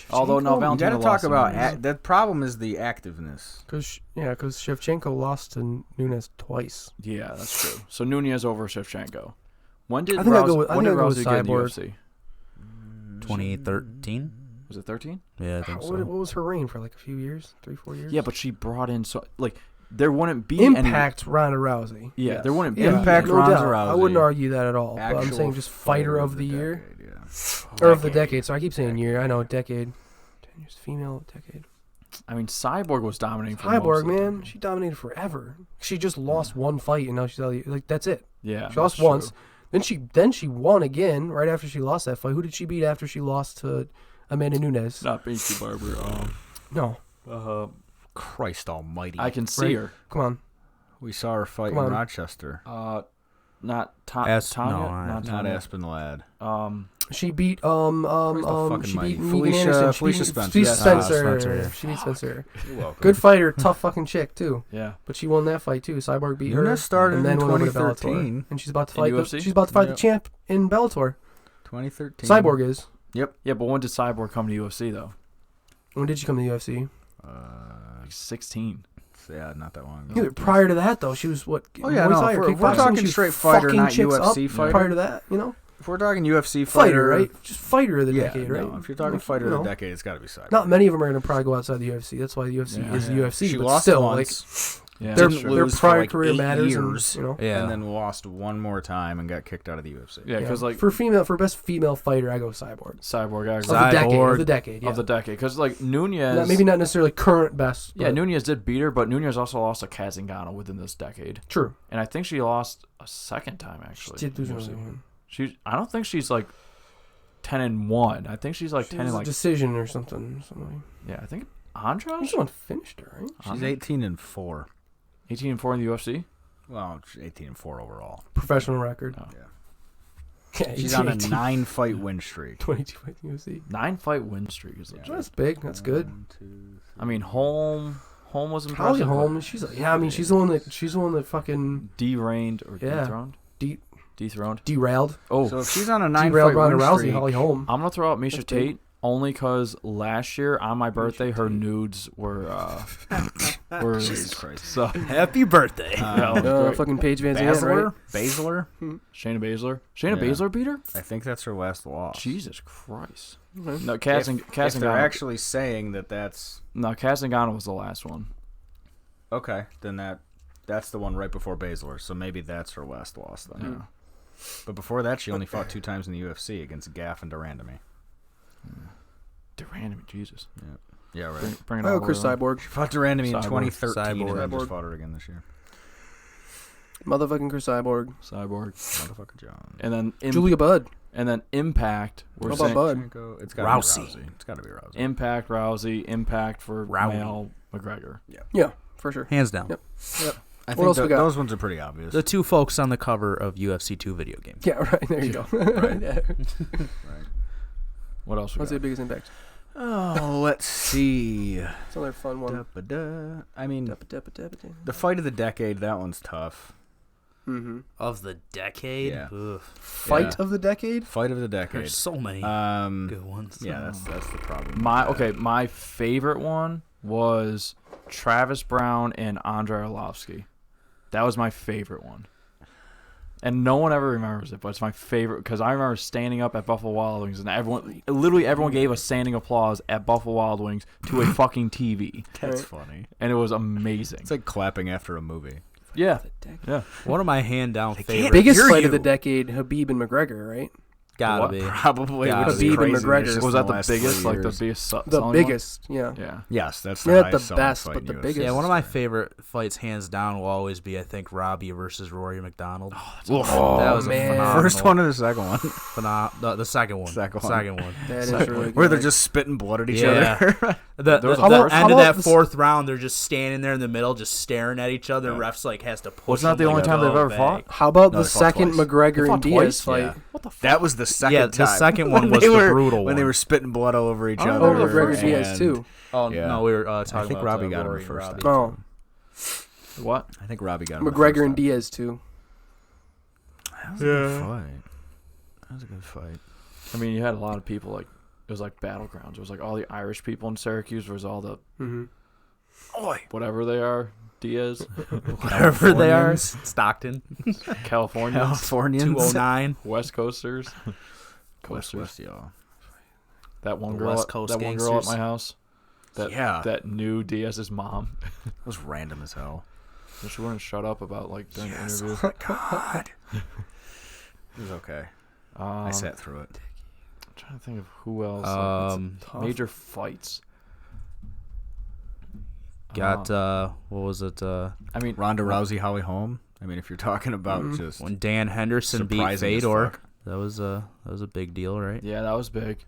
Although no, You Valentina got to talk lost to about Nunez. the problem is the activeness. Because Shevchenko lost to Nunes twice. Yeah, that's true. So Nunez over Shevchenko. When did I think I'll go Rousey, with- I when think did I'll go with Rousey get in the Cyborg. UFC? 2013? Was it 13? Yeah, I think What so. was her reign for, like a few years? 3-4 years? Yeah, but she brought in so like there wouldn't be any. Impact Ronda Rousey. Yeah, Yes. there wouldn't be Impact no Ronda doubt. Rousey. I wouldn't argue that at all. But I'm Actual saying just fighter of the year. decade, yeah. Or of the decade. So I keep saying year. I know, decade. 10 years. Female decade. I mean, Cyborg was dominating for most Cyborg, of the man. time. She dominated forever. She just lost one fight, and now she's out of the, like, that's it. Yeah, She lost that's once. true. Then she won again right after she lost that fight. Who did she beat after she lost to Amanda Nunes? Not Binky Barber. No. Christ almighty. I can see Right. her. Come on. We saw her fight Come in on. Rochester. Not Tanya? Tanya. No, not Not Tanya. Aspen Lad. She beat fucking she mighty? beat Megan Felicia- Anderson. She Felicia beat Spencer. Felicia Yes. Spencer. Spencer, yeah. She beat Spencer. You're welcome. Good fighter, tough fucking chick too. Yeah. But she won that fight too. Cyborg beat her. Nunes started and then in went over to 2013. Bellator. And she's about to In fight. UFC? She's about to fight Yep. the champ in Bellator. 2013. Cyborg is. Yeah, but when did Cyborg come to UFC though? When did she come to the UFC? Like 16. Yeah, not that long ago. Yeah, prior to that though, she was what? Oh, yeah, Muay no, Thai if or we're kickboxing? talking She was straight fighter, fucking not chicks UFC up fighter. Prior to that, you know, If we're talking UFC fighter, fighter, right? Just fighter of the Yeah, decade, no, right? if you're talking Like, fighter you of know, the decade, it's got to be Cyborg. Not many of them are going to probably go outside the UFC. That's why the UFC Yeah. is the UFC. She but lost still, once, Yeah, like their that's true. their lose for, prior like, career 8 matters. years. And, you know, Yeah. and then lost one more time and got kicked out of the UFC. Yeah, because like for best female fighter, I go Cyborg Cyborg, I of agree. the decade. Cyborg. Of the decade, yeah. Of the decade, because like Nunez, Maybe not necessarily current best. Yeah, but Nunez did beat her, but Nunez also lost to Kazingano within this decade, true. and I think she lost a second time actually. She did lose UFC. another one. I don't think she's like 10-1. I think she's like She 10 was and a like decision or something. yeah. I think I Andrade think someone finished her, right? She's 18-4. 18-4 in the UFC. Well, she's 18-4 overall. Professional record. Oh. Yeah. Yeah, She's on a 18, 9-fight win streak. 22 fights in UFC. 9-fight win streak is legit. That's big. That's good. 1, 2, 3. I mean, Holm was Holly impressive. Holm. She's like, yeah. I mean, she's the one that fucking Derained or Yeah. dethroned. De- Dethroned. derailed. Oh, So if she's on a Derailed 9-fight Ronda win Rousey. streak, Holly Holm. I'm gonna throw out Misha That's big. Tate only because last year on my birthday her nudes were Jesus Christ. so Happy birthday. yeah, great. Fucking Paige Van Zandt, right? Baszler? Shayna Baszler. Shayna Yeah. Baszler beat her. I think that's her last loss. Jesus Christ. Okay. No, If they're Kazingano. actually saying that that's Kazingano was the last one. okay, then that's the one right before Baszler. So maybe that's her last loss then. Yeah. But before that, she only fought 2 times in the UFC against Gaff and Durandamy. Durandamy, Jesus. Yeah. Yeah, right. Bring it Oh, all the Chris way around. Cyborg. She fought Durandamy in Cyborg. 2013 and then Cyborg. just fought her again this year. Motherfucking Chris Cyborg. Cyborg. Motherfucker Jones. And then Julia Budd. And then Impact. We're What about saying Bud? It's got Rousey. to be Rousey. It's got to be Rousey. Impact Rousey. Impact for Rowdy. male McGregor. Yeah, for sure. Hands down. Yep. I What think else we got? those ones are pretty obvious. The two folks on the cover of UFC 2 video game. Yeah, right. There you go. Right. Yeah. Right. What else we What's got? the biggest impact? Oh, let's see. It's another fun one. Da-ba-da. I mean, Mm-hmm. the fight of the decade, that one's tough. Of the decade? Yeah. Ugh. Fight of the decade? Fight of the decade. There's so many Um, good ones. yeah, that's the problem. My favorite one was Travis Brown and Andrei Arlovsky. That was my favorite one. And no one ever remembers it, but it's my favorite because I remember standing up at Buffalo Wild Wings and everyone gave a standing applause at Buffalo Wild Wings to a fucking TV. That's funny. And it was amazing. It's like clapping after a movie. Yeah. Yeah. One of my hand-down favorites. Biggest hear fight you. of the decade, Habib and McGregor, right? Gotta What? be. Probably. Yeah, which is Habib and crazy. McGregor. It's just Was that the last biggest? 3 Like the years. biggest The selling biggest, yeah. one? Yeah. Yes, that's the Not the highest selling best, fight but in the UFC. biggest. Yeah, one of my favorite fights, hands down, will always be, I think, Robbie versus Rory McDonald. Oh, that was man. a phenomenal. First one or the second one? The second one. Second one. Second one. That is really good. Where they're just spitting blood at each Yeah. other. The was a end first- of that this- fourth round, they're just standing there in the middle, just staring at each other. Refs like has to push. Was not them, the only like, time they've go ever back. fought? How about No, the they fought second twice. McGregor They and fought Diaz twice? fight? Yeah. What the fuck? That was the second Yeah, time. the second one When was they the were- brutal When they one. were spitting blood all over each Oh, other. Oh, McGregor first Diaz and- too. Oh Yeah. no, we were talking I think about Robbie got him Rory the first and time. Robbie. Oh, What? I think Robbie got him the McGregor first and time. Diaz too. That was a good fight. That was a good fight. I mean, you had a lot of people like it was like battlegrounds. It was like all the Irish people in Syracuse versus all the whatever they are, Diaz, Wherever they are, Stockton, Californians, Californians. 209. West Coasters, West, y'all. that one The girl, West Coast that one girl at gangsters. my house, that knew Diaz's mom. That was random as hell. So she wouldn't shut up about like during the interview. Oh my god. It was okay. I sat through it. I'm trying to think of who else. Like, Um, major fights. Got what was it? I mean, Ronda Rousey, Holly Holm. I mean, if you're talking about just When Dan Henderson beat surprising as Fedor, fuck. that was a big deal, right? yeah, that was big.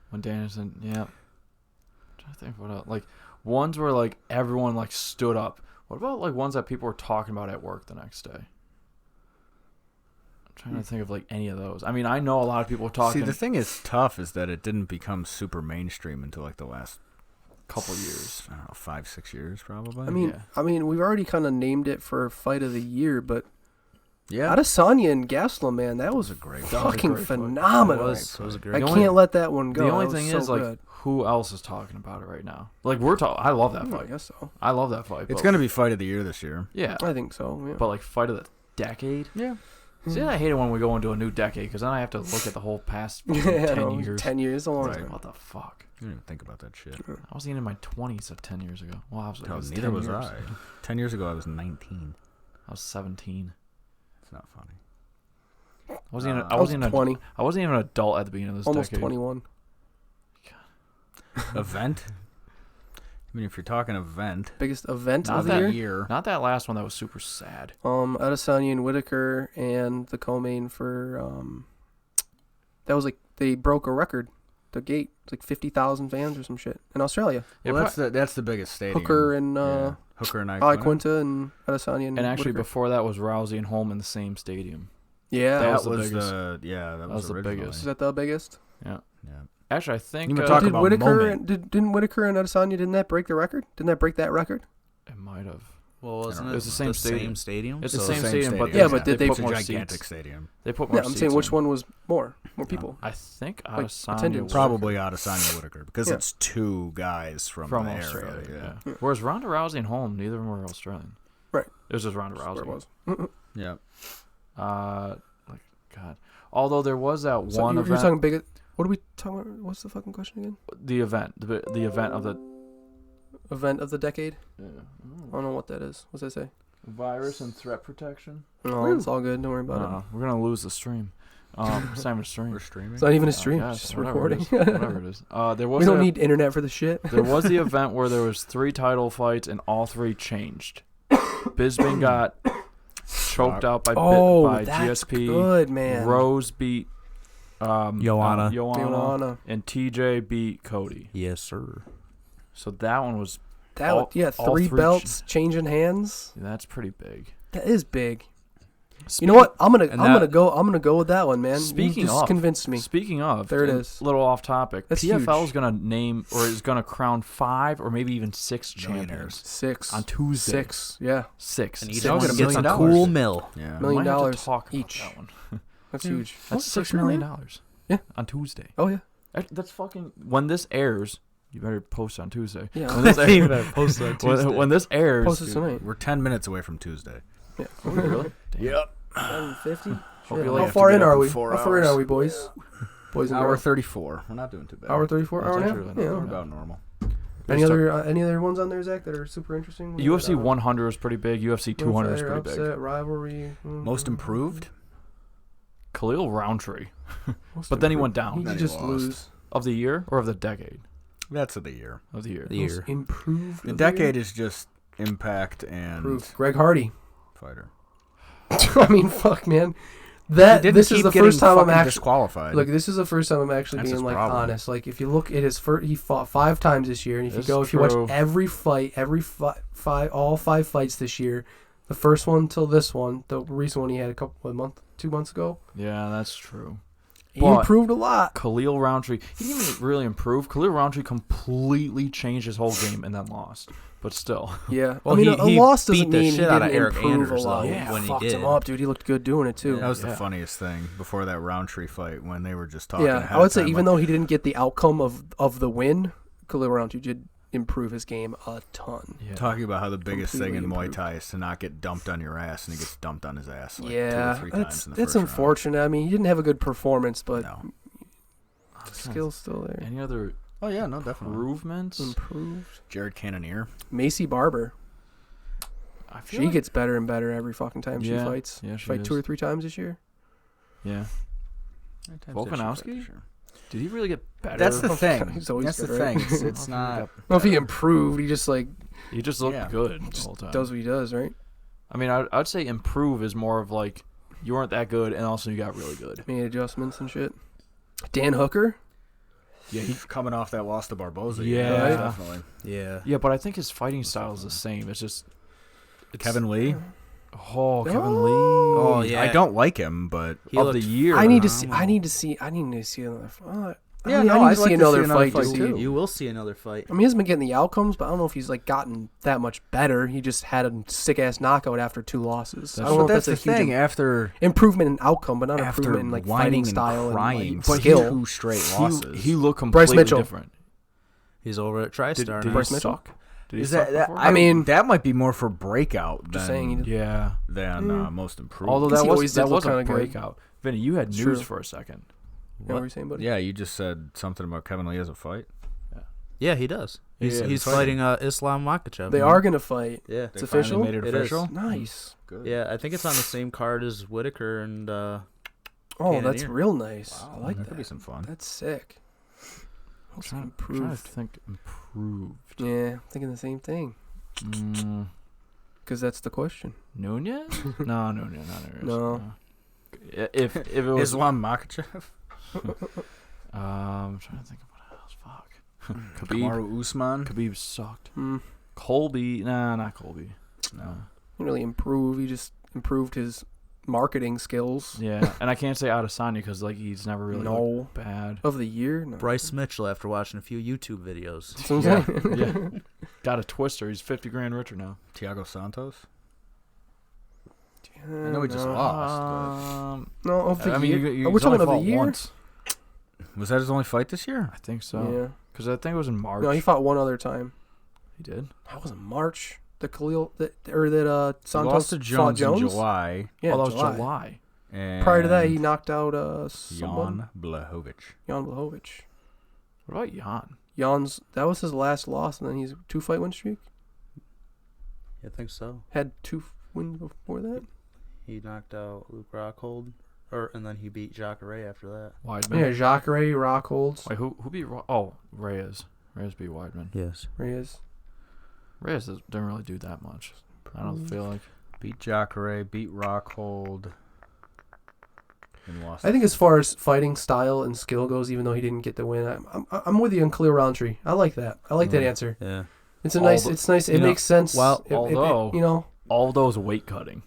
When Danielson, yeah. I'm trying to think what else. Like ones where like everyone like stood up. What about like ones that people were talking about at work the next day? I'm trying to think of like any of those. I mean, I know a lot of people were talking See, the thing is tough is that it didn't become super mainstream until like the last couple years. I don't know, 5-6 years probably. I mean, we've already kind of named it for fight of the year, but yeah, Adesanya and Gastelum, man, that was a great That was a fucking great fight. phenomenal. It was a great. I The only- can't let that one go. The only That was thing so is like good. who else is talking about it right now? Like we're talking. I love that I fight. guess so. I love that fight. it's but- gonna be fight of the year this year. yeah, I think so. Yeah. but like fight of the decade. Yeah, See, I hate it when we go into a new decade because then I have to look at the whole past fucking yeah, 10 no, years. 10 years, a long It's like, time. what the fuck? you didn't even think about that shit. I wasn't even in my 20s 10 years ago. Well, I was, No, it was neither 10 was years. I. 10 years ago, I was 19. I was 17. It's not funny. I wasn't even. I was 20, I wasn't even an adult at the beginning of this almost decade. 21. Event? I mean, if you're talking event, Biggest event Not of the that year? Not that last one that was super sad. Adesanya and Whitaker and the co-main for that was like they broke a record. The gate, it's like 50,000 fans or some shit in Australia. Yeah, well, that's the biggest stadium. Hooker and Hooker and Iaquinta and Adesanya and and actually Whitaker. before that was Rousey and Holm in the same stadium. Yeah, that That was was the biggest. that was the originally. biggest. is that the biggest? Yeah. Yeah. Actually, I think You were talking Did about Whitaker moment. and didn't Whitaker and Adesanya didn't that break the record? Didn't that break that record? it might have. Well, wasn't It it was the same stadium. stadium? It's So the same stadium, but Yeah, but did they they- put It's a more gigantic seats? stadium. They put more Yeah, I'm seats saying which in. one was more people. I think Like, Adesanya attendance. was Probably Adesanya Whitaker because Yeah. it's two guys from the Australia. area. Yeah. Whereas Ronda Rousey and Holm, neither of them were Australian. Right. It was just Ronda That's where Rousey. it was. Yeah. Like God. Although there was that So one you're event. talking big. What are we talking about? What's the fucking question again? The event. The event of the. Event of the decade? Yeah. I don't know what that is. What's that say? Virus and threat protection. No, it's all good. Don't worry about We're gonna lose the stream. It's not even a stream. We're streaming. It's not even a I stream. guess, It's just whatever it recording. is, whatever it is. There was We don't need internet for the shit. There was the event where there was 3 title fights and all 3 changed. Bisbing got choked out by that's GSP. good, man. Rose beat Joanna. Joanna. And TJ beat Cody. Yes, sir. So that one was All 3 belts changing hands. that's pretty big. That is big. You know what? I'm gonna go with that one, man. Speaking you just of, convinced me. Speaking of, There it and is. Little off topic. That's PFL huge. is gonna name or is gonna crown 5 or maybe even 6 champions 6 on Tuesday. 6, yeah, 6. And each all one get $1 gets a million. cool mill. Yeah. $1 million Might have to talk about each. that one. That's huge. That's Oh, $6 sure, million. man. Yeah. On Tuesday. Oh yeah, That's fucking. When this airs, you better post on Tuesday. yeah. When this Post on when this airs, Post this tonight. We're 10 minutes away from Tuesday. Yeah. really? Yep. 750. Hope Shit. you How like far to in get up are in we? 4 How far in hours. are we, boys? Boys and Hour girls. 34. We're not doing too bad. Hour 34. That's Hour and a actually half. not Yeah. We're bad. about normal. Any other ones on there, Zach, that are super interesting? UFC 100 was pretty big. UFC 200 is pretty upset, big. rivalry. Most improved? Khalil Roundtree Most but then he improved. went down. He Then could he just lost. lose. of the year or of the decade. That's of the year. Of the year. The year. Most improved. The of decade is just impact and improved. Greg Hardy. fighter. I mean, fuck, man. He That didn't this is keep the getting first time I'm fucking actually disqualified. look. This is the first time I'm actually That's being his like problem. honest. Like if you look at his first, he fought 5 times this year, and if This you is watch true. every fight, all 5 fights this year, the first one till this one, the recent one he had 2 months ago, Yeah, that's true. he But- improved a lot. Khalil Roundtree, he didn't even really improve. Khalil Roundtree completely changed his whole game and then lost. But still. Yeah, Well, I mean, he a loss beat doesn't the mean shit he out of didn't Eric improve Anders, a lot. though, Yeah, when he fucked did. him up, dude. He looked good doing it too. that was the Yeah. funniest thing before that Roundtree fight when they were just talking. Yeah, ahead I would of say time, even like, though he didn't get the outcome of the win, Khalil Roundtree did improve his game a ton. Yeah. talking about how the biggest thing in Completely Muay Thai is to not get dumped on your ass, and he gets dumped on his ass like 2 or Yeah, 3 that's times in the that's first round. unfortunate. I mean, he didn't have a good performance, but No. the skill's still there. Any other Oh yeah, no, definitely. improvements? Improved. Jared Cannonier. Macy Barber. I feel She like, gets better and better every fucking time she Yeah, fights. yeah, she she fight 2 is. or 3 times this year. Yeah. Volkanovski? Sure. Did he really get better? That's the thing. He's always That's the good, right? thing. It's not. I don't know if he improved. He just like He just looked Yeah. good the whole time. does what he does, right? I mean, I'd say improve is more of like you weren't that good and also you got really good. Made adjustments and shit. Dan Hooker. Yeah, He's coming off that loss to Barboza. Yeah. Right. definitely. Yeah. Yeah, but I think his fighting style is the same. It's just Kevin Lee. Oh, Kevin Oh. Lee. Oh, yeah. I don't like him, but He of looked the year. I need to phenomenal. see. I need to see another. Yeah, I no, need I'd to see like to another see another fight. fight, to see. too. You will see another fight. I mean, he hasn't been getting the outcomes, but I don't know if he's like gotten that much better. He just had a sick ass knockout after 2 losses. I don't know but if that's that's the a huge thing. After improvement in outcome, but not after improvement in like whining fighting and style crying and for like, skill. 2 straight losses. He looked Bryce completely Mitchell. different. He's over at TriStar Did now. he Bryce Mitchell? suck? Did he is suck that? before? I mean- that might be more for breakout Just than saying, Yeah. most improved. Although Because that he always was did that look was a kinda good. breakout. Vinny, you had It's news true. for a second. You know what you're saying, buddy? Yeah, you just said something about Kevin Lee as a fight. Yeah, he does. He's Yeah, he's he's fighting Islam Makhachev. They are gonna fight. Yeah. It's They official? finally made it It is. official. Nice. Good. Yeah, I think it's on the same card as Whitaker and Oh, that's Cannoneer. real nice. Wow, I like that that. could be some fun. That's sick. I'm trying to Improved. think improved. Yeah, I'm thinking the same thing. Because that's the question. Nunez? No, Nunez, not Nunez. No. If it was Islam Makhachev, I'm trying to think of what else. Fuck. Khabib. Kamaru Usman. Khabib sucked. Hmm. Colby. Nah, not Colby. No. Didn't really improve. He just improved his marketing skills. Yeah, and I can't say Adesanya because like he's never really No. looked bad. Of the year? No. Bryce Mitchell after watching a few YouTube videos. That's what I'm saying. Yeah, got a twister. He's $50,000 richer now. Thiago Santos. I I know he just lost. No, of the I mean, year. you Are we talking only of the fought year? once. But was that his only fight this year? I think so. Yeah. Because I think it was in March. No, he fought one other time. He did. That was in March. The Khalil that He Santos lost to fought Jones in July. Yeah, Oh, that was July. July. And Prior to that, he knocked out someone. Jan Blachowicz. Jan Blachowicz. What about Jan? Jan's that was his last loss, and then he's 2-fight win streak. I think so. Had 2 wins before that. He knocked out Luke Rockhold And then he beat Jacare after that. Weidman. Yeah, Jacare, Rockholds. Wait, who beat? Oh, Reyes. Reyes beat Weidman. Yes. Reyes. Reyes didn't really do that much. I don't feel like. Beat Jacare, beat Rockhold, and lost. I think as far as fighting style and skill goes, even though he didn't get the win, I'm with you on Khalil Roundtree. I like that. I like that answer. Yeah. It's nice. It makes sense. well, although all those weight cutting.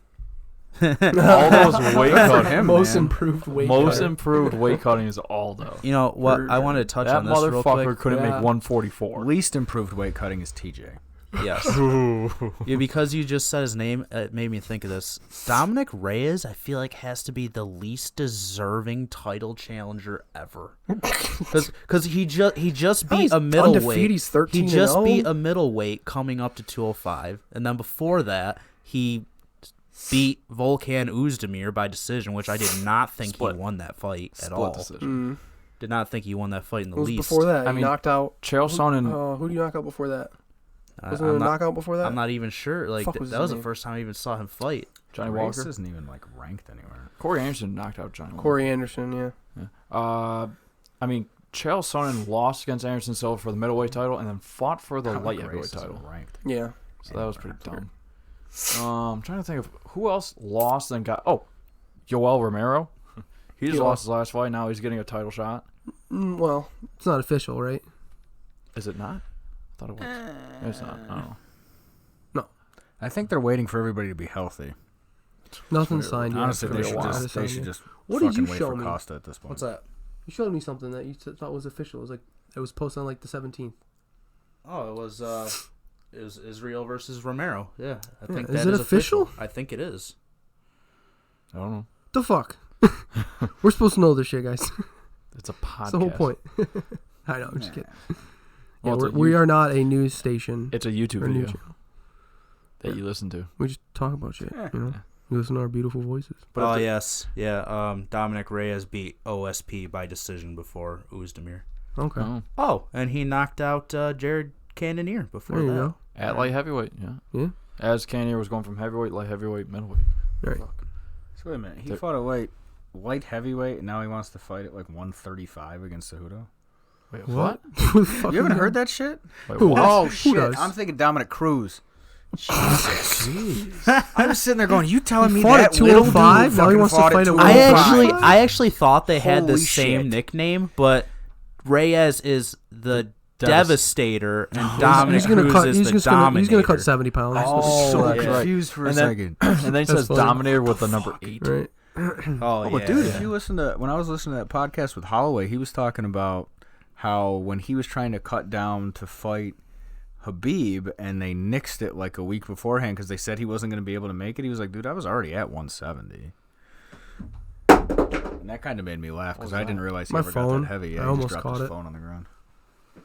all those weight cutting. Most improved weight. Most cutter. improved weight cutting is Aldo. You know what? I wanted to touch That on this real quick. motherfucker couldn't make 144. Least improved weight cutting is TJ. Yes. Yeah, because you just said his name, it made me think of this. Dominic Reyes, I feel like, has to be the least deserving title challenger ever. Because he just beat he's a middleweight. undefeated. He's 13-0. He just beat a middleweight coming up to 205, and then before that, he beat Volkan Oezdemir by decision, which I did not think he won that fight at all. Decision. Did not think he won that fight in the It was least. before that. I He mean, knocked out Chael Sonnen. who do you knock out before that? Wasn't I'm there a not, knockout before that? I'm not even sure. Like Fuck was that his was the name? first time I even saw him fight. Johnny Race Walker. isn't even like ranked anywhere. Corey Anderson knocked out Johnny Walker. Corey Anderson, yeah. I mean, Chael Sonnen lost against Anderson Silva for the middleweight title and then fought for the Dominic light Reyes heavyweight isn't title. ranked. Yeah. So that was pretty dumb. I'm trying to think of who else lost and got. Oh, Yoel Romero. He just lost his last fight. Now he's getting a title shot. Well, it's not official, right? Is it not? I thought it was. It's not. I don't know. I think they're waiting for everybody to be healthy. Nothing's signed yet. Honestly, for they the should while. just What did fucking you wait show for me? Costa at this point. What's that? You showed me something that you thought was official. It was like it was posted on like the 17th. Oh, it was Israel versus Romero. Yeah, I think is that it is official? I think it is. I don't know. The fuck? We're supposed to know this shit, guys. It's a podcast. That's the whole point. I know. I'm just kidding. Well, Yeah, it's a we are not a news station. It's a YouTube or news video channel. that you listen to. We just talk about shit. You know, you listen to our beautiful voices. But yes, yeah. Dominic Reyes beat OSP by decision before Oezdemir. Okay. Oh. And he knocked out Jared Cannonier before There you that. go. At light heavyweight, yeah. Yeah. As Cannonier was going from heavyweight, light heavyweight, middleweight. Right. Fuck. So wait a minute. He fought at light heavyweight, and now he wants to fight at like 135 against Cejudo. Wait, what? Who the fuck You haven't is heard that shit? Wait, Who? what? Oh Who shit! does? I'm thinking Dominic Cruz. Jesus. I was sitting there going, "You telling me fought that at 205? little dude Now he fucking wants to fought fight at at I 205? actually thought they had the Holy same shit. nickname, but Reyes is the Devastator and Dominic He's gonna Cruz cut. is He's the just Dominator. gonna. He's gonna cut 70 pounds. I was so that's right. confused for a And then- second. And then he says funny. Dominator with the number 8. Right. Oh, But yeah. dude, if you listen to when I was listening to that podcast with Holloway, he was talking about how when he was trying to cut down to fight Habib and they nixed it like a week beforehand because they said he wasn't going to be able to make it. He was like, dude, I was already at 170. And that kind of made me laugh because I didn't realize he My ever got phone. that heavy. I Yeah, he almost just dropped caught his it. phone on the ground.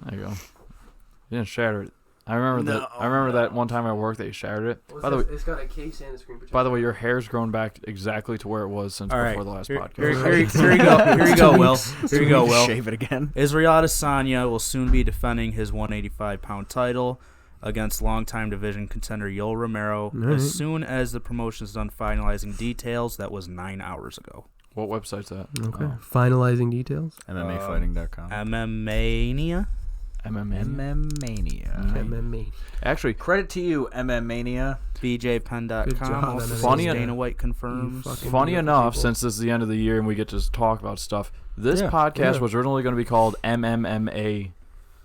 There you go. You didn't shatter it. I remember that one time at work that you shattered it. By the way, it's got a case and a screen protector. by the way, your hair's grown back exactly to where it was since All right. before the last Here podcast. you go. Here you go, Will. Here you go, Will. Shave it again. Israel Adesanya will soon be defending his 185-pound title against longtime division contender Yoel Romero as soon as the promotion is done finalizing details. That was 9 hours ago. What website's that? Okay. Finalizing details. MMAfighting.com. MMA-nia? MMA. MMA. Actually, Credit to you, MM Mania. Good job, BJPen.com. MMA. Funny Dana White confirms. fucking funny beautiful enough, people. since this is the end of the year and we get to talk about stuff, this podcast was originally going to be called MMMA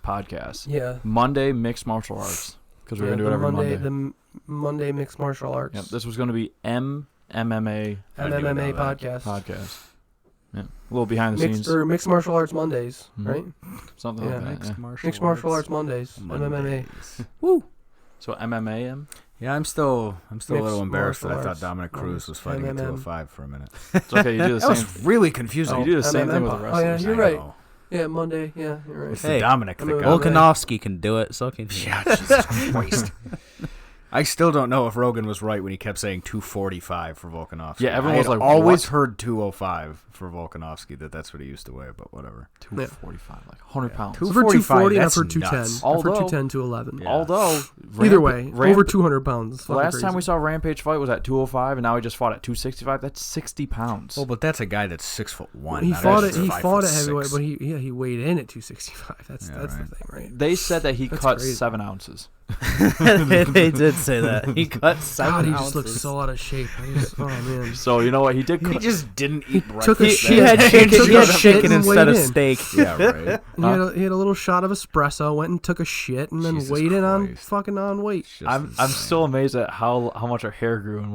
Podcast. Yeah. Monday Mixed Martial Arts. Because we're going to do it every Monday. The Monday Mixed Martial Arts. Yep, this was going to be MMA MMA podcast. Yeah, a little behind the scenes. Mixed Martial Arts Mondays, Mhm. right? Something Yeah. like that. Yeah. Mixed Martial Arts Mondays. MMA. Woo! So MMA? Yeah, I'm still a little Mixed embarrassed that I martial thought arts. Dominic Cruz was fighting at MMM. 205 for a minute. It's okay. You do the That was same. really confusing. You do the same thing with the Oh, wrestlers. yeah, you're I right. know. Yeah, Monday. Yeah, you're right. It's Hey, the Dominic that MMA. got it. Volkanovski can do it, so can he. Yeah, Jesus Christ. I still don't know if Rogan was right when he kept saying 245 for Volkanovski. Yeah, everyone was like, always what? heard 205 for Volkanovski, that's what he used to weigh, but whatever. 245, like 100 pounds. I've heard 240 and I've that's heard 210. nuts. I've heard Although- 210 to 11. Yeah. Although, Either way, over 200 pounds. It's the fucking last time crazy. we saw Rampage fight was at 205, and now he just fought at 265. That's 60 pounds. Well, but that's a guy that's 6'1". He not fought a it. He 5'6". fought at heavyweight, but he weighed in at 265. That's Yeah, the right. thing, right? They said that he That's cut crazy. 7 ounces. They did say that. He cut 7 God, he ounces. just looks so out of shape. Oh man. So you know what he did? He just didn't eat took a breakfast. shit. He had He chicken, took he had a shit chicken and instead of weighed in. steak. Yeah, right. He had a little shot of espresso, went and took a shit, and then Jesus weighed in on Christ. fucking on weight. It's just I'm insane. still amazed at how much our hair grew in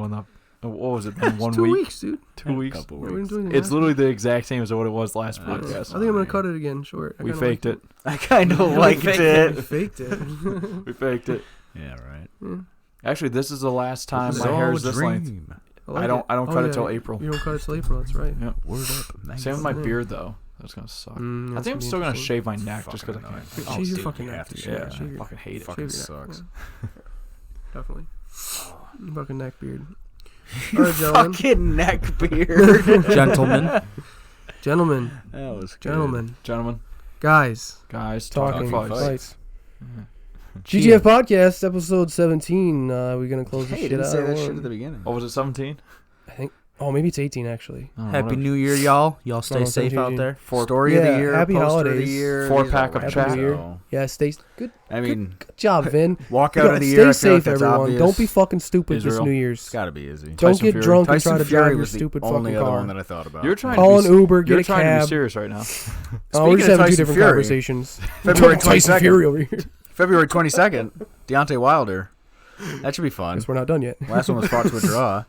what was it? In one 2 week? weeks, dude. 2 weeks. Couple Yeah, we didn't weeks. do anything It's last- literally the exact same as what it was last I podcast. think I'm gonna cut it again short. I We kinda faked like it. I kind of liked We it. faked it. We faked it. Yeah, right. Actually, this is the last time This my is hair all is a this length. dream. like I don't cut it yeah, till April. You don't cut it till April. That's right. Yeah. Word up. Nice. Same with my Yeah. beard though. That's gonna suck. Mm, I that's think I'm be still gonna interesting. shave my neck just because I Fucking can't. annoying. Shave your dude, fucking you neck, have to dude. shave Yeah, it. shave I your- fucking hate it. Fucking Shave your neck, sucks. Definitely. Fucking neck beard. All right, gentlemen. Fucking neck beard. Gentlemen, That was good. Gentlemen, guys, guys, talking talking fights. fights. GTF Podcast Episode 17. We're gonna close this Hey, you shit didn't out. say that shit at the beginning. What was it? 17? I think. Oh, maybe it's 18 actually. Happy New Year, y'all. Y'all stay No, safe out 17. there. Story of Yeah, the year, happy poster of holidays. the year. 4 these pack are of random, Czech. Happy New Year. so- Yeah, stay good. I mean, Good job, Vin. walk You out gotta of the stay year. I feel safe, like that's everyone. obvious. Don't be fucking stupid this Israel. New It's Year's. gotta be easy. Don't Tyson get Fury. drunk and Tyson try to Fury drive your was the stupid only fucking other car. one that I thought about. You're trying Call to an Uber, You're get a trying to be cab. serious right now. Oh, Speaking we're just of having two Tyson different Fury, conversations. February Tyson 22nd. Fury over here. February 22nd, Deontay Wilder. That should be fun. Guess we're not done yet. Last one was fought to a draw.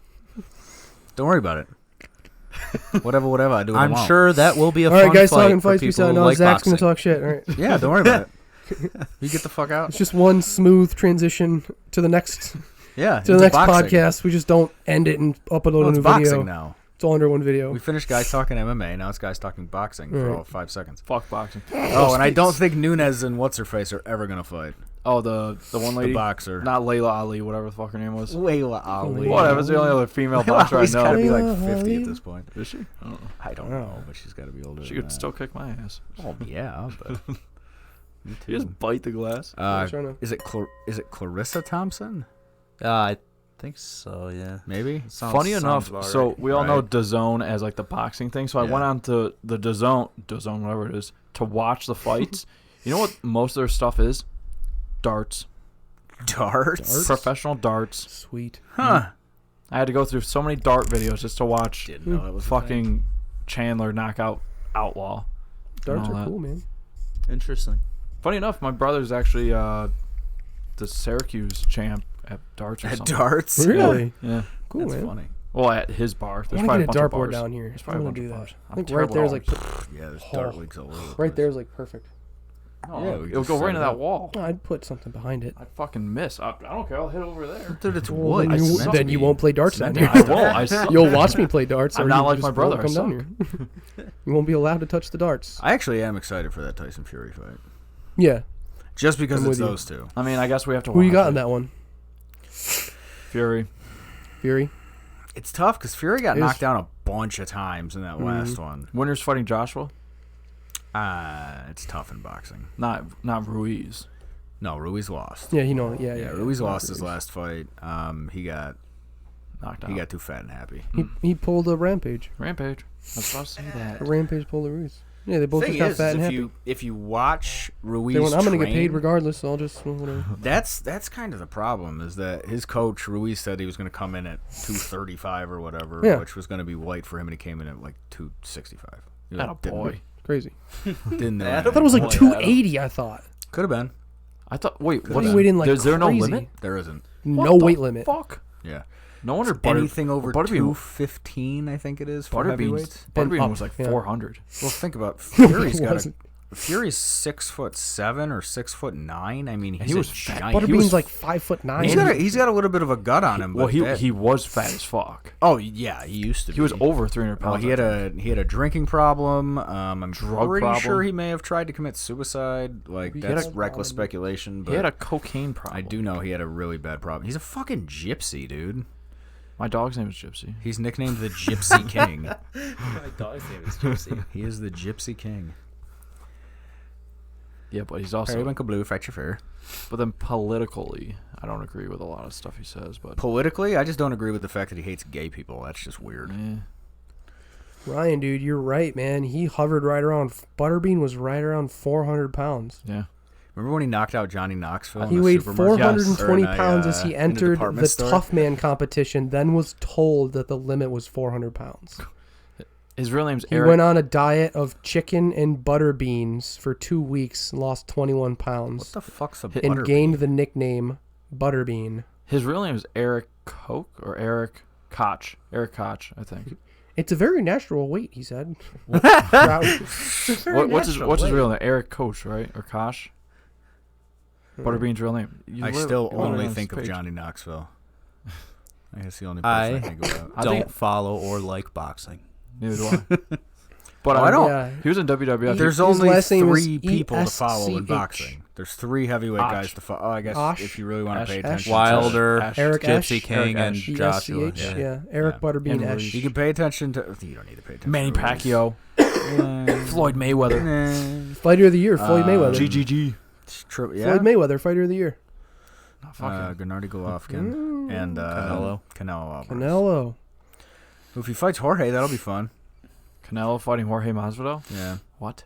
Don't worry about it. Whatever, I do what I I'm want. sure that will be a All fun right, guys, fight talking for fights. We people said who no. like Zach's boxing. gonna talk shit. All right. Yeah, don't worry about it. You get the fuck out. It's just one smooth transition to the next Yeah, to the it's next boxing. podcast. We just don't end it and upload Well, a it's new boxing video. now. It's all under one video. We finished guys talking MMA. Now it's guys talking boxing for Right. all 5 seconds. Fuck boxing. Oh, and I don't think Nunes and what's her face are ever gonna fight. Oh, the one lady, The boxer. not Layla Ali, whatever the fuck her name was. Layla Ali. Whatever, it's the only other female boxer I She's got to know. be like Layla 50 Ali. at this point. Is she? I don't know. I don't know, but she's got to be older. She than could that. still kick my ass. Oh yeah, but me You just too. bite the glass. I'm trying to- Is it Clarissa Thompson? I think so, yeah. Maybe. Funny enough, so we all know DAZN as like the boxing thing. So I Yeah. went on to the DAZN, whatever it is, to watch the fights. You know what most of their stuff is? Darts. Darts. Professional darts. Sweet. Huh. I had to go through so many dart videos just to watch Didn't know that was a thing. fucking Chandler knock out Outlaw. Darts all are that. cool, man. Interesting. Funny enough, my brother's actually the Syracuse champ at darts or At something. darts. Really? Yeah. Cool, That's man. funny. Well, at his bar. I There's want probably to a get a bunch of dartboard bars. down here. There's I'm probably a gonna bunch do of that. bars. I I'm think right terrible there's at like Yeah, there's Oh. dart leagues all over. the right there's place. like perfect. Oh, Yeah, we it'll just go set right into it that up. wall. Oh, I'd put something behind it. I fucking miss. I don't care. I'll hit over there. Dude, it's Well, wood. then, I you, suck. then you won't play darts down Cement. here. I won't. I suck. You'll watch me play darts. I'm or not you like just my brother. won't come down here. You won't be allowed to touch the darts. I actually am excited for that Tyson Fury fight. Yeah. Just because I'm it's with you. those two. I mean, I guess we have to. Who you watch got it. in that one? Fury. Fury. It's tough because Fury got It is- knocked down a bunch of times in that last one. Winner's fighting Joshua. It's tough in boxing. Not Ruiz. No, Ruiz lost. Yeah, you know. Yeah, yeah. Ruiz lost his last fight. He got Knocked out. he got too fat and happy. He pulled a Rampage. Rampage. That's what I say that. A Rampage pulled a Ruiz. Yeah, they both Thing just got is, fat and if happy. you watch Ruiz, They went, I'm gonna get train, paid regardless, so I'll just whatever. That's kind of the problem is that his coach Ruiz said he was going to come in at 235 or whatever, Yeah. which was going to be light for him, and he came in at like 265. Not a boy. Crazy. Didn't know. I thought it was like 280. I thought. Could have been. I thought. Wait, He what's weighed in like Is there no crazy. limit? There isn't. No What the weight limit. Fuck. Yeah. No wonder Anything over Butterbean 215, I think it is for Butterbean heavyweights. And Butterbean up, was like yeah. 400. Well, think about Fury's got a wasn't. Fury's 6'7" or 6'9". I mean, he he's was a fat. giant. Butterbean's like 5'9". He's got a little bit of a gut on him. Well, but he was fat as fuck. Oh yeah, he used to. He was over 300 Well, pounds. he had a drinking problem. I'm Drug pretty problem. sure he may have tried to commit suicide. Like He had that's a- reckless speculation. But He had a cocaine problem. I do know he had a really bad problem. He's a fucking gypsy, dude. My dog's name is Gypsy. He's nicknamed the Gypsy King. My dog's name is Gypsy. He is the Gypsy King. Yeah, but he's also. Periwinkle blue, fight your fur. But then politically, I don't agree with a lot of stuff he says. But Politically, I just don't agree with the fact that he hates gay people. That's just weird. Ryan, dude, you're right, man. He hovered right around. Butterbean was right around 400 pounds. Yeah. Remember when he knocked out Johnny Knoxville? in He the weighed supermarket? 420 Or in a, pounds as he in a entered department the store? Tough Man competition, then was told that the limit was 400 pounds. His real name's He Eric. went on a diet of chicken and butter beans for 2 weeks, lost 21 pounds, What the fuck's a and butter gained the nickname Butterbean. His real name is Eric Koch or Eric Koch. Eric Koch, I think. It's a very natural weight, he said. What's his real name? Eric Koch, right? Or Koch? Butterbean's real name. I still only think of Johnny Knoxville. I guess the only person I think about. I Don't think- follow or like boxing. Neither do I. But I don't. Yeah. He was in WWF. There's His only last name is 3 people to follow in ESCH. boxing. There's 3 heavyweight Osh. guys to follow. Oh, I guess Osh. if you really want to pay Ash. attention. Wilder, Ash. Eric Gypsy Ash. King, Eric and Ash. Joshua. ESCH, Yeah. Eric Yeah. Butterbean And Ash. Reese. You can pay attention to. You don't need to pay attention. Manny to Reese. Pacquiao. Floyd Mayweather. Fighter of the year, Floyd Mayweather. GGG. Yeah. Floyd Mayweather, Fighter of the year. Oh, fuck him. Gennady Golovkin and Canelo. Alvarez. Canelo. If he fights Jorge, that'll be fun. Canelo fighting Jorge Masvidal? Yeah. What?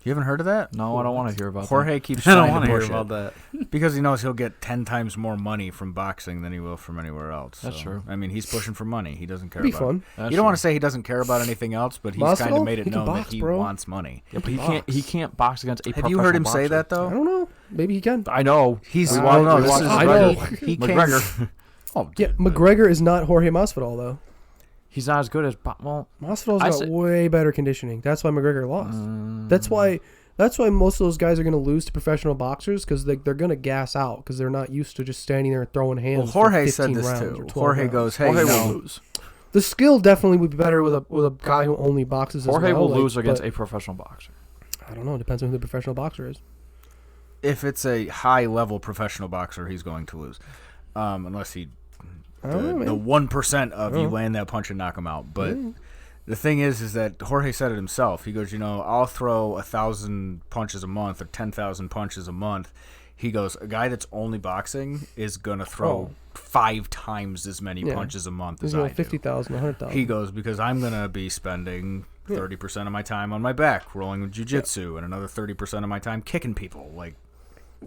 You haven't heard of that? No, I don't want to hear about Jorge keeps I trying don't want to to hear push about it that. because he knows he'll get 10 times more money from boxing than he will from anywhere else. That's So, true. I mean, he's pushing for money. He doesn't care It'd be about fun. that. You don't want to say he doesn't care about anything else, but he's kind Masvidal? of made it He can known box, that he bro. wants money. Yeah, but he Box. can't. He can't box against a. Have you heard him say professional that I though? don't know. Maybe he can. boxer. I know. He's I well, don't no, know. this watched is I know. he came- McGregor. Oh, Yeah, dude, McGregor is not Jorge Masvidal, though. He's not as good as. Well, Masvidal's I got say- way better conditioning. That's why McGregor lost. That's why most of those guys are going to lose to professional boxers because they're going to gas out because they're not used to just standing there and throwing hands. Well, for Jorge 15 said this rounds or too. 12 Jorge rounds. goes, "Hey, Jorge you will know, lose. The skill definitely would be better with a guy who only boxes. Jorge as well, will lose like, against but a professional boxer. I don't know. It depends on who the professional boxer is. if it's a high-level professional boxer, he's going to lose, unless he I don't know, the man. 1% of I you don't know. land that punch and knock him out. But the thing is that Jorge said it himself. He goes, I'll throw 1,000 punches a month or 10,000 punches a month. He goes, a guy that's only boxing is gonna throw 5 times as many Yeah. punches a month He's as I going do. 50,000, 100,000. He goes, because I'm gonna be spending 30% of my time on my back rolling with jiu-jitsu and another 30% of my time kicking people. Like,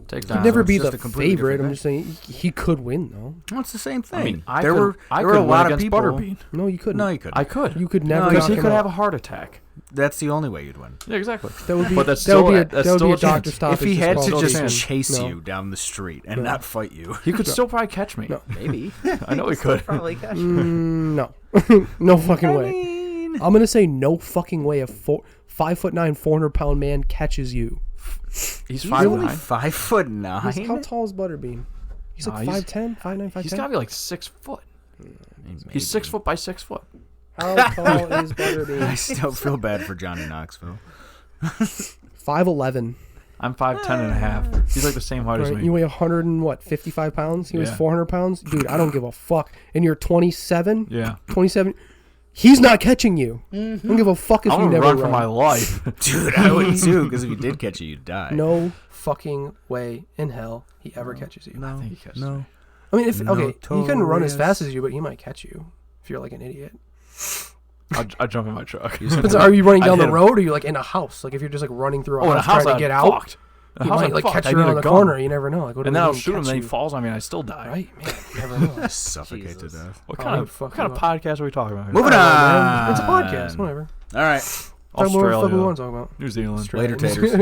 Take He'd down. never it's be just the a completely favorite. different I'm just saying he could win though. well, it's the same thing. I mean, I there could, were I there could were a win lot of against people. Butterbean. No, you couldn't. No, you couldn't. I could. You could never. Because knock he him could out. have a heart attack. That's the only way you'd win. Yeah, exactly. That would be. But that's that would still be a, a- that's that would still be a a doctor chance. stop. If he had to just disqualification. chase No. you down the street and No. not fight you, He could still probably catch me. No. Maybe. I know he could. Probably catch No, no fucking way. I'm gonna say no fucking way. A 5'9", 400-pound man catches you. He's Really? 5'9". 5'9". He's, how tall is Butterbean? He's like Nah, 5'10", 5'9", 5'10". He's got to be like 6 foot. He's 6 foot by 6 foot. How tall is I Butterbean? still feel bad for Johnny Knoxville. 5'11". I'm 5'10" and a half. He's like the same height as Right? me. You weigh 55 pounds. He was Yeah. 400 pounds. Dude, I don't give a fuck. And you're 27. Yeah. 27. He's not catching you. I don't give a fuck if I'm you going to never run for my life. Dude, I would too, because if he did catch you, you'd die. No fucking way in hell he ever catches you. I think he catches No. me. I mean, if okay, he couldn't run as Notorious. fast as you, but he might catch you if you're like an idiot. I'll jump in my truck. Depends, are you running I'd down the hit him. round, or are you like in a house? Like if you're just like running through a Oh, in a house house, trying to I'm get out, fucked. In a he house, might I'm like fucked. catch I you need around a the gun. corner. You never know. Like what do And we then I'll mean, shoot him, catch then he you? falls on me, and I still die. Right, man. You never know. Suffocate to death. What Oh, kind I of would fuck you up. podcast are we talking about here? Moving I don't know, on. man. It's a podcast. Whatever. All right. Talk about what the fuck we Australia, want to talk about. New Zealand. Later, taters.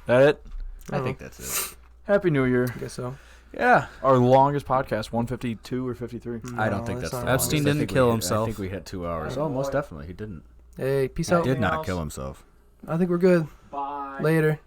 That it? I think that's it. Happy New Year. I guess so. Yeah. Our longest podcast, 152 or 53. I don't No, think that's not the long. Epstein longest. I didn't think kill we hit- himself. I think we hit 2 hours. Oh, most definitely. He didn't. Hey, peace He out. did not kill himself. I think we're good. Bye. Later.